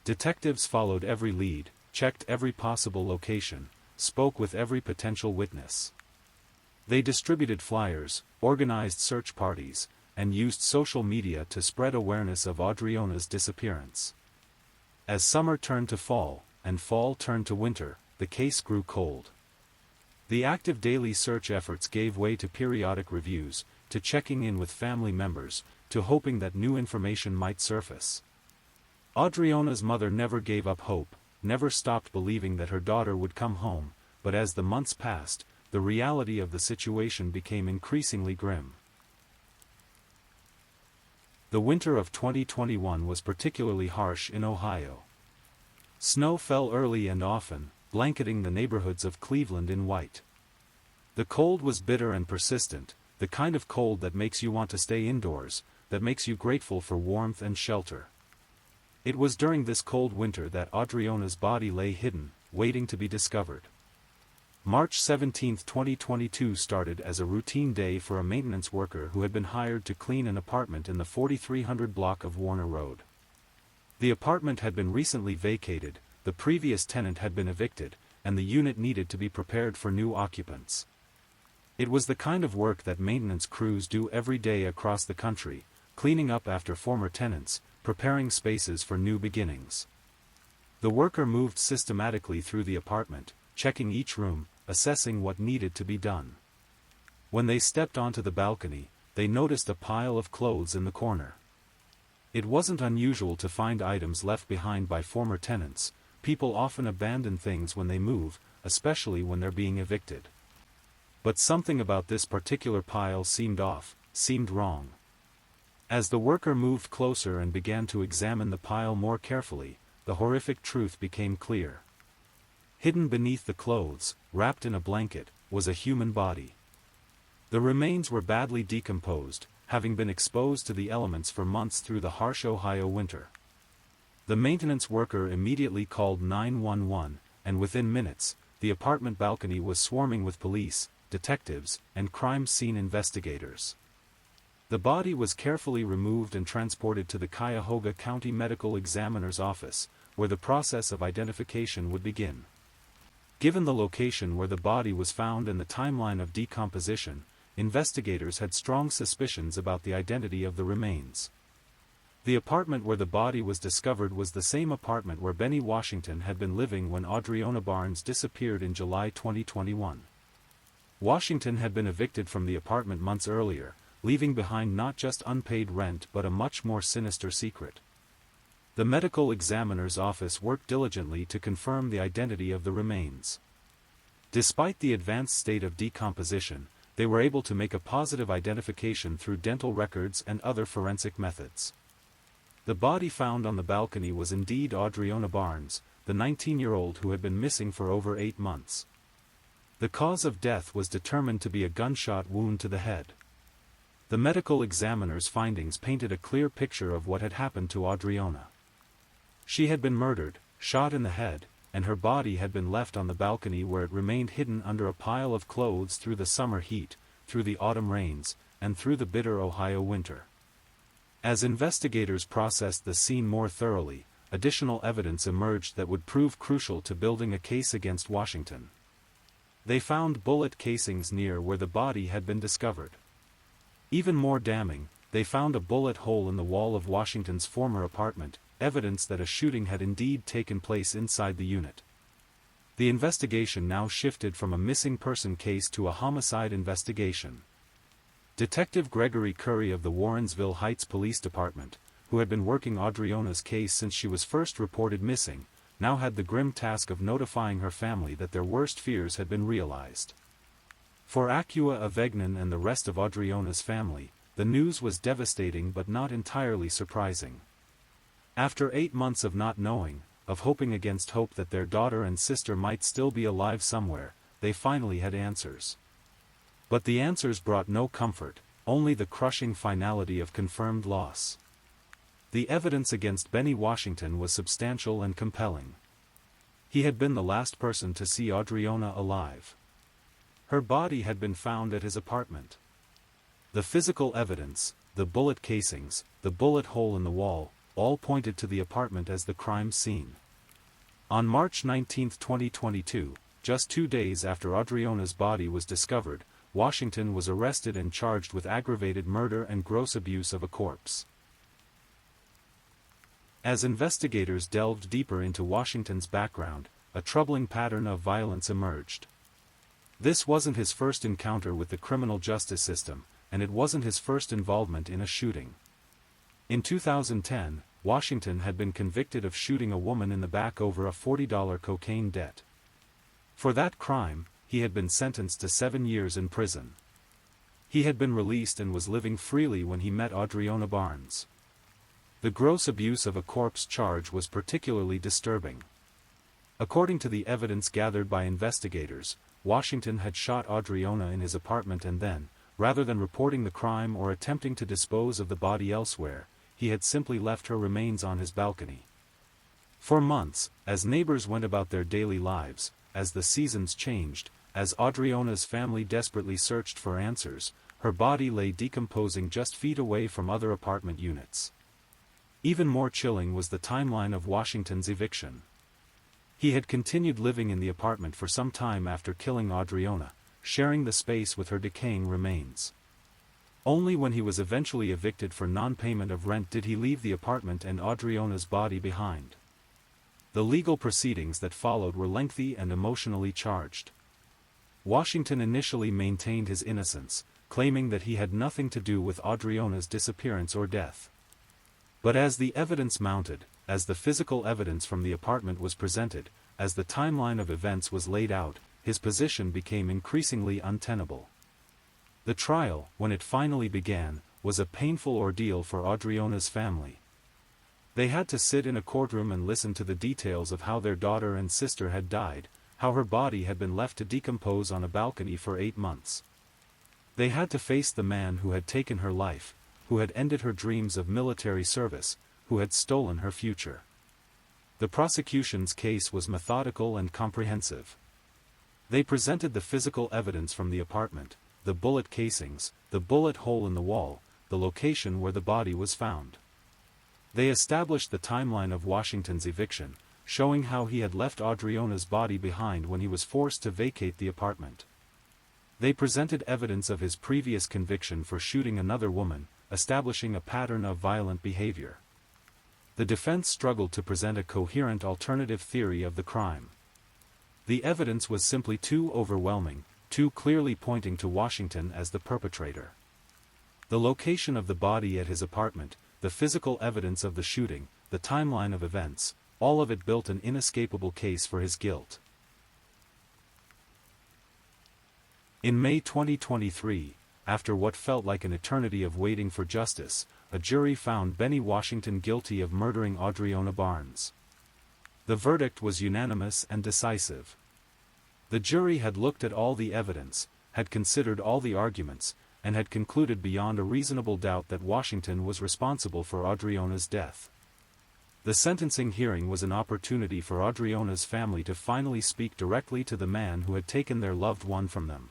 Detectives followed every lead, checked every possible location, spoke with every potential witness. They distributed flyers, organized search parties, and used social media to spread awareness of Audriana's disappearance. As summer turned to fall, and fall turned to winter, the case grew cold. The active daily search efforts gave way to periodic reviews, to checking in with family members, to hoping that new information might surface. Audriana's mother never gave up hope, never stopped believing that her daughter would come home, but as the months passed, the reality of the situation became increasingly grim. The winter of 2021 was particularly harsh in Ohio. Snow fell early and often, blanketing the neighborhoods of Cleveland in white. The cold was bitter and persistent, the kind of cold that makes you want to stay indoors, that makes you grateful for warmth and shelter. It was during this cold winter that Audriona's body lay hidden, waiting to be discovered. March 17, 2022 started as a routine day for a maintenance worker who had been hired to clean an apartment in the 4300 block of Warner Road. The apartment had been recently vacated, the previous tenant had been evicted, and the unit needed to be prepared for new occupants. It was the kind of work that maintenance crews do every day across the country, cleaning up after former tenants, preparing spaces for new beginnings. The worker moved systematically through the apartment, checking each room, assessing what needed to be done. When they stepped onto the balcony, they noticed a pile of clothes in the corner. It wasn't unusual to find items left behind by former tenants. People often abandon things when they move, especially when they're being evicted. But something about this particular pile seemed off, seemed wrong. As the worker moved closer and began to examine the pile more carefully, the horrific truth became clear. Hidden beneath the clothes, wrapped in a blanket, was a human body. The remains were badly decomposed, having been exposed to the elements for months through the harsh Ohio winter. The maintenance worker immediately called 911, and within minutes, the apartment balcony was swarming with police, detectives, and crime scene investigators. The body was carefully removed and transported to the Cuyahoga County Medical Examiner's office, where the process of identification would begin. Given the location where the body was found and the timeline of decomposition, investigators had strong suspicions about the identity of the remains. The apartment where the body was discovered was the same apartment where Benny Washington had been living when Audriona Barnes disappeared in July 2021. Washington had been evicted from the apartment months earlier, leaving behind not just unpaid rent but a much more sinister secret. The medical examiner's office worked diligently to confirm the identity of the remains. Despite the advanced state of decomposition, they were able to make a positive identification through dental records and other forensic methods. The body found on the balcony was indeed Audriona Barnes, the 19-year-old who had been missing for over 8 months. The cause of death was determined to be a gunshot wound to the head. The medical examiner's findings painted a clear picture of what had happened to Audriona. She had been murdered, shot in the head, and her body had been left on the balcony where it remained hidden under a pile of clothes through the summer heat, through the autumn rains, and through the bitter Ohio winter. As investigators processed the scene more thoroughly, additional evidence emerged that would prove crucial to building a case against Washington. They found bullet casings near where the body had been discovered. Even more damning, they found a bullet hole in the wall of Washington's former apartment, evidence that a shooting had indeed taken place inside the unit. The investigation now shifted from a missing person case to a homicide investigation. Detective Gregory Curry of the Warrensville Heights Police Department, who had been working Audriona's case since she was first reported missing, now had the grim task of notifying her family that their worst fears had been realized. For Acua Avegnon and the rest of Audriona's family, the news was devastating but not entirely surprising. After 8 months of not knowing, of hoping against hope that their daughter and sister might still be alive somewhere, they finally had answers. But the answers brought no comfort, only the crushing finality of confirmed loss. The evidence against Benny Washington was substantial and compelling. He had been the last person to see Audriona alive. Her body had been found at his apartment. The physical evidence, the bullet casings, the bullet hole in the wall, all pointed to the apartment as the crime scene. On March 19, 2022, just 2 days after Audriona's body was discovered, Washington was arrested and charged with aggravated murder and gross abuse of a corpse. As investigators delved deeper into Washington's background, a troubling pattern of violence emerged. This wasn't his first encounter with the criminal justice system, and it wasn't his first involvement in a shooting. In 2010, Washington had been convicted of shooting a woman in the back over a $40 cocaine debt. For that crime, he had been sentenced to 7 years in prison. He had been released and was living freely when he met Audriana Barnes. The gross abuse of a corpse charge was particularly disturbing. According to the evidence gathered by investigators, Washington had shot Audriana in his apartment and then, rather than reporting the crime or attempting to dispose of the body elsewhere, he had simply left her remains on his balcony. For months, as neighbors went about their daily lives, as the seasons changed, as Audriana's family desperately searched for answers, her body lay decomposing just feet away from other apartment units. Even more chilling was the timeline of Washington's eviction. He had continued living in the apartment for some time after killing Audriana, sharing the space with her decaying remains. Only when he was eventually evicted for non-payment of rent did he leave the apartment and Audriana's body behind. The legal proceedings that followed were lengthy and emotionally charged. Washington initially maintained his innocence, claiming that he had nothing to do with Audriana's disappearance or death. But as the evidence mounted, as the physical evidence from the apartment was presented, as the timeline of events was laid out, his position became increasingly untenable. The trial, when it finally began, was a painful ordeal for Audriana's family. They had to sit in a courtroom and listen to the details of how their daughter and sister had died, how her body had been left to decompose on a balcony for 8 months. They had to face the man who had taken her life, who had ended her dreams of military service, who had stolen her future. The prosecution's case was methodical and comprehensive. They presented the physical evidence from the apartment, the bullet casings, the bullet hole in the wall, the location where the body was found. They established the timeline of Washington's eviction, showing how he had left Audriana's body behind when he was forced to vacate the apartment. They presented evidence of his previous conviction for shooting another woman, establishing a pattern of violent behavior. The defense struggled to present a coherent alternative theory of the crime. The evidence was simply too overwhelming, too clearly pointing to Washington as the perpetrator. The location of the body at his apartment, the physical evidence of the shooting, the timeline of events, all of it built an inescapable case for his guilt. In May 2023, after what felt like an eternity of waiting for justice, a jury found Benny Washington guilty of murdering Audriana Barnes. The verdict was unanimous and decisive. The jury had looked at all the evidence, had considered all the arguments, and had concluded beyond a reasonable doubt that Washington was responsible for Audriana's death. The sentencing hearing was an opportunity for Audriana's family to finally speak directly to the man who had taken their loved one from them.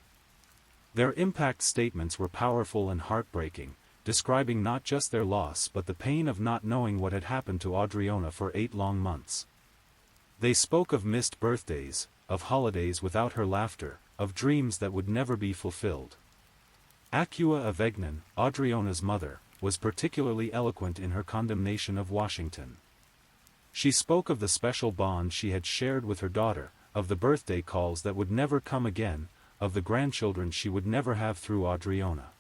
Their impact statements were powerful and heartbreaking, describing not just their loss but the pain of not knowing what had happened to Audriana for 8 long months. They spoke of missed birthdays, of holidays without her laughter, of dreams that would never be fulfilled. Acqua Avegnon, Audriana's mother, was particularly eloquent in her condemnation of Washington. She spoke of the special bond she had shared with her daughter, of the birthday calls that would never come again, of the grandchildren she would never have through Audriana.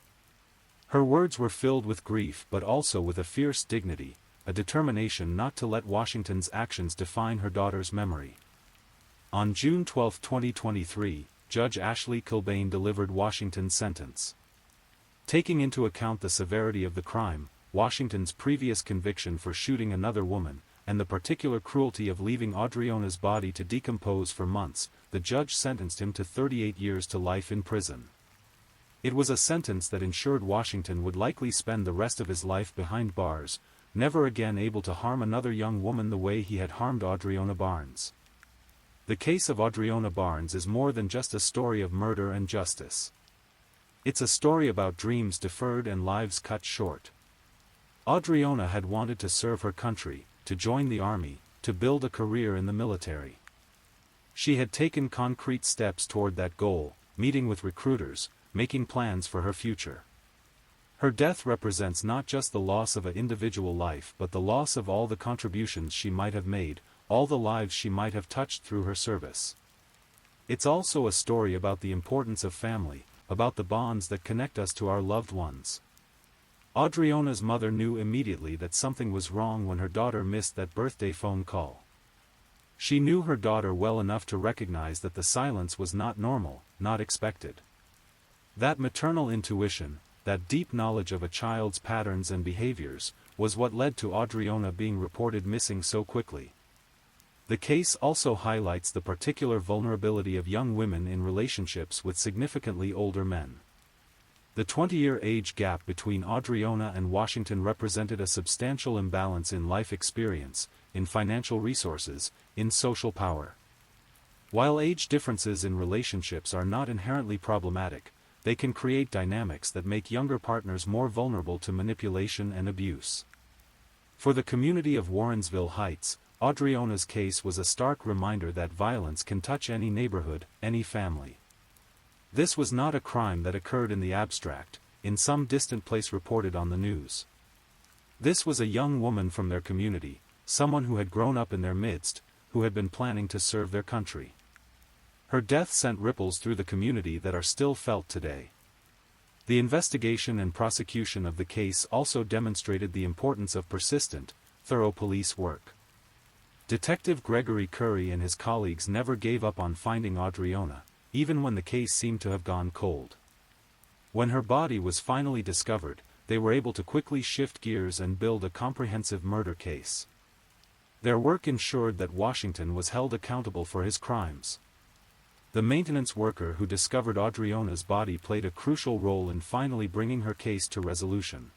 Her words were filled with grief but also with a fierce dignity, a determination not to let Washington's actions define her daughter's memory. On June 12, 2023, Judge Ashley Kilbane delivered Washington's sentence. Taking into account the severity of the crime, Washington's previous conviction for shooting another woman, and the particular cruelty of leaving Audriana's body to decompose for months, the judge sentenced him to 38 years to life in prison. It was a sentence that ensured Washington would likely spend the rest of his life behind bars, never again able to harm another young woman the way he had harmed Audriana Barnes. The case of Audriana Barnes is more than just a story of murder and justice. It's a story about dreams deferred and lives cut short. Audriana had wanted to serve her country, to join the army, to build a career in the military. She had taken concrete steps toward that goal, meeting with recruiters, making plans for her future. Her death represents not just the loss of an individual life but the loss of all the contributions she might have made, all the lives she might have touched through her service. It's also a story about the importance of family, about the bonds that connect us to our loved ones. Audriana's mother knew immediately that something was wrong when her daughter missed that birthday phone call. She knew her daughter well enough to recognize that the silence was not normal, not expected. That maternal intuition, that deep knowledge of a child's patterns and behaviors, was what led to Audriana being reported missing so quickly. The case also highlights the particular vulnerability of young women in relationships with significantly older men. The 20-year age gap between Audriana and Washington represented a substantial imbalance in life experience, in financial resources, in social power. While age differences in relationships are not inherently problematic, they can create dynamics that make younger partners more vulnerable to manipulation and abuse. For the community of Warrensville Heights, Audriana's case was a stark reminder that violence can touch any neighborhood, any family. This was not a crime that occurred in the abstract, in some distant place reported on the news. This was a young woman from their community, someone who had grown up in their midst, who had been planning to serve their country. Her death sent ripples through the community that are still felt today. The investigation and prosecution of the case also demonstrated the importance of persistent, thorough police work. Detective Gregory Curry and his colleagues never gave up on finding Audriana, even when the case seemed to have gone cold. When her body was finally discovered, they were able to quickly shift gears and build a comprehensive murder case. Their work ensured that Washington was held accountable for his crimes. The maintenance worker who discovered Audriana's body played a crucial role in finally bringing her case to resolution.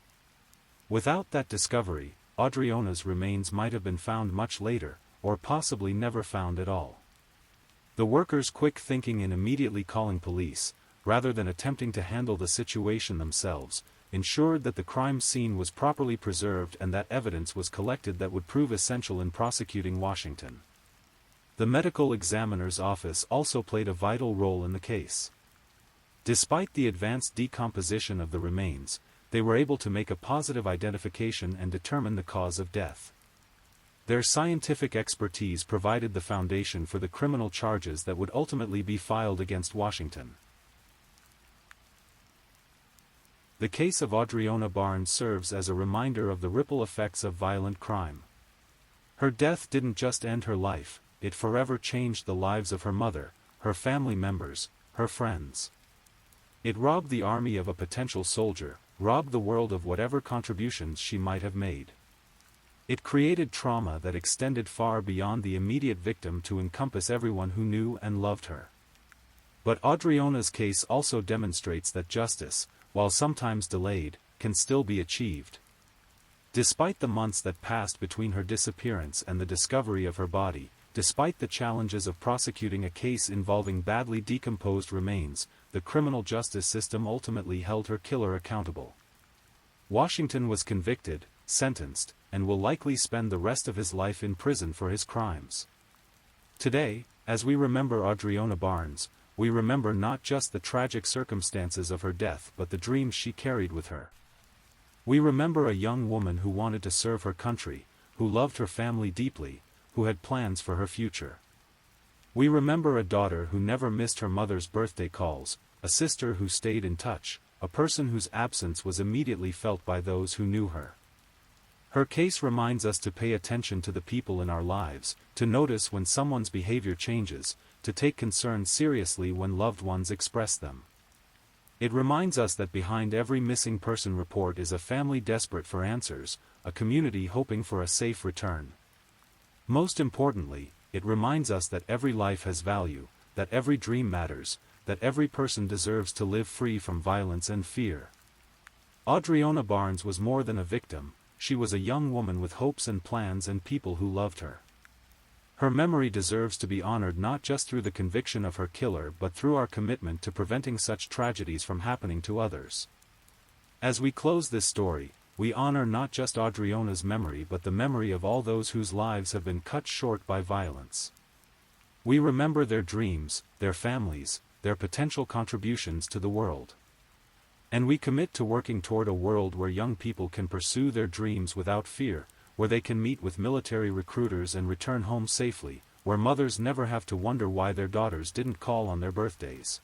Without that discovery, Audriana's remains might have been found much later, or possibly never found at all. The workers' quick thinking in immediately calling police, rather than attempting to handle the situation themselves, ensured that the crime scene was properly preserved and that evidence was collected that would prove essential in prosecuting Washington. The medical examiner's office also played a vital role in the case. Despite the advanced decomposition of the remains, they were able to make a positive identification and determine the cause of death. Their scientific expertise provided the foundation for the criminal charges that would ultimately be filed against Washington. The case of Audriana Barnes serves as a reminder of the ripple effects of violent crime. Her death didn't just end her life, it forever changed the lives of her mother, her family members, her friends. It robbed the army of a potential soldier, robbed the world of whatever contributions she might have made. It created trauma that extended far beyond the immediate victim to encompass everyone who knew and loved her. But Audriana's case also demonstrates that justice, while sometimes delayed, can still be achieved. Despite the months that passed between her disappearance and the discovery of her body, despite the challenges of prosecuting a case involving badly decomposed remains, the criminal justice system ultimately held her killer accountable. Washington was convicted, sentenced, and will likely spend the rest of his life in prison for his crimes. Today, as we remember Audriana Barnes, we remember not just the tragic circumstances of her death but the dreams she carried with her. We remember a young woman who wanted to serve her country, who loved her family deeply, who had plans for her future. We remember a daughter who never missed her mother's birthday calls, a sister who stayed in touch, a person whose absence was immediately felt by those who knew her. Her case reminds us to pay attention to the people in our lives, to notice when someone's behavior changes, to take concerns seriously when loved ones express them. It reminds us that behind every missing person report is a family desperate for answers, a community hoping for a safe return. Most importantly, it reminds us that every life has value, that every dream matters, that every person deserves to live free from violence and fear. Audriana Barnes was more than a victim, she was a young woman with hopes and plans and people who loved her. Her memory deserves to be honored not just through the conviction of her killer but through our commitment to preventing such tragedies from happening to others. As we close this story, we honor not just Audriana's memory but the memory of all those whose lives have been cut short by violence. We remember their dreams, their families, their potential contributions to the world. And we commit to working toward a world where young people can pursue their dreams without fear, where they can meet with military recruiters and return home safely, where mothers never have to wonder why their daughters didn't call on their birthdays.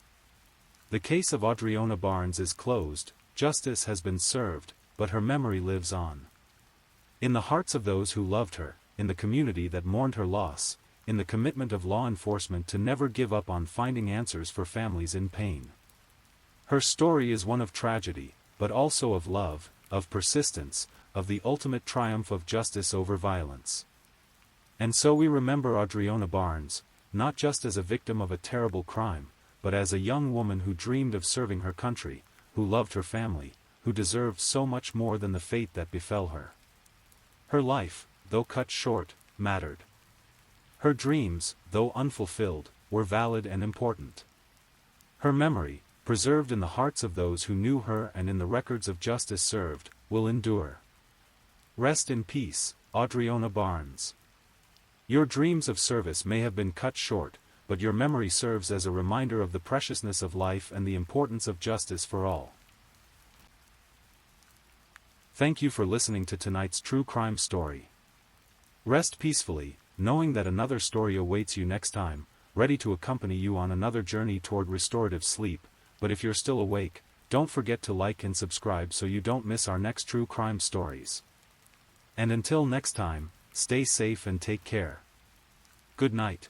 The case of Audriana Barnes is closed, justice has been served, but her memory lives on. In the hearts of those who loved her, in the community that mourned her loss, in the commitment of law enforcement to never give up on finding answers for families in pain. Her story is one of tragedy, but also of love, of persistence, of the ultimate triumph of justice over violence. And so we remember Audriana Barnes, not just as a victim of a terrible crime, but as a young woman who dreamed of serving her country, who loved her family, who deserved so much more than the fate that befell her. Her life, though cut short, mattered. Her dreams, though unfulfilled, were valid and important. Her memory, preserved in the hearts of those who knew her and in the records of justice served, will endure. Rest in peace, Audriana Barnes. Your dreams of service may have been cut short, but your memory serves as a reminder of the preciousness of life and the importance of justice for all. Thank you for listening to tonight's true crime story. Rest peacefully, knowing that another story awaits you next time, ready to accompany you on another journey toward restorative sleep. But if you're still awake, don't forget to like and subscribe so you don't miss our next true crime stories. And until next time, stay safe and take care. Good night.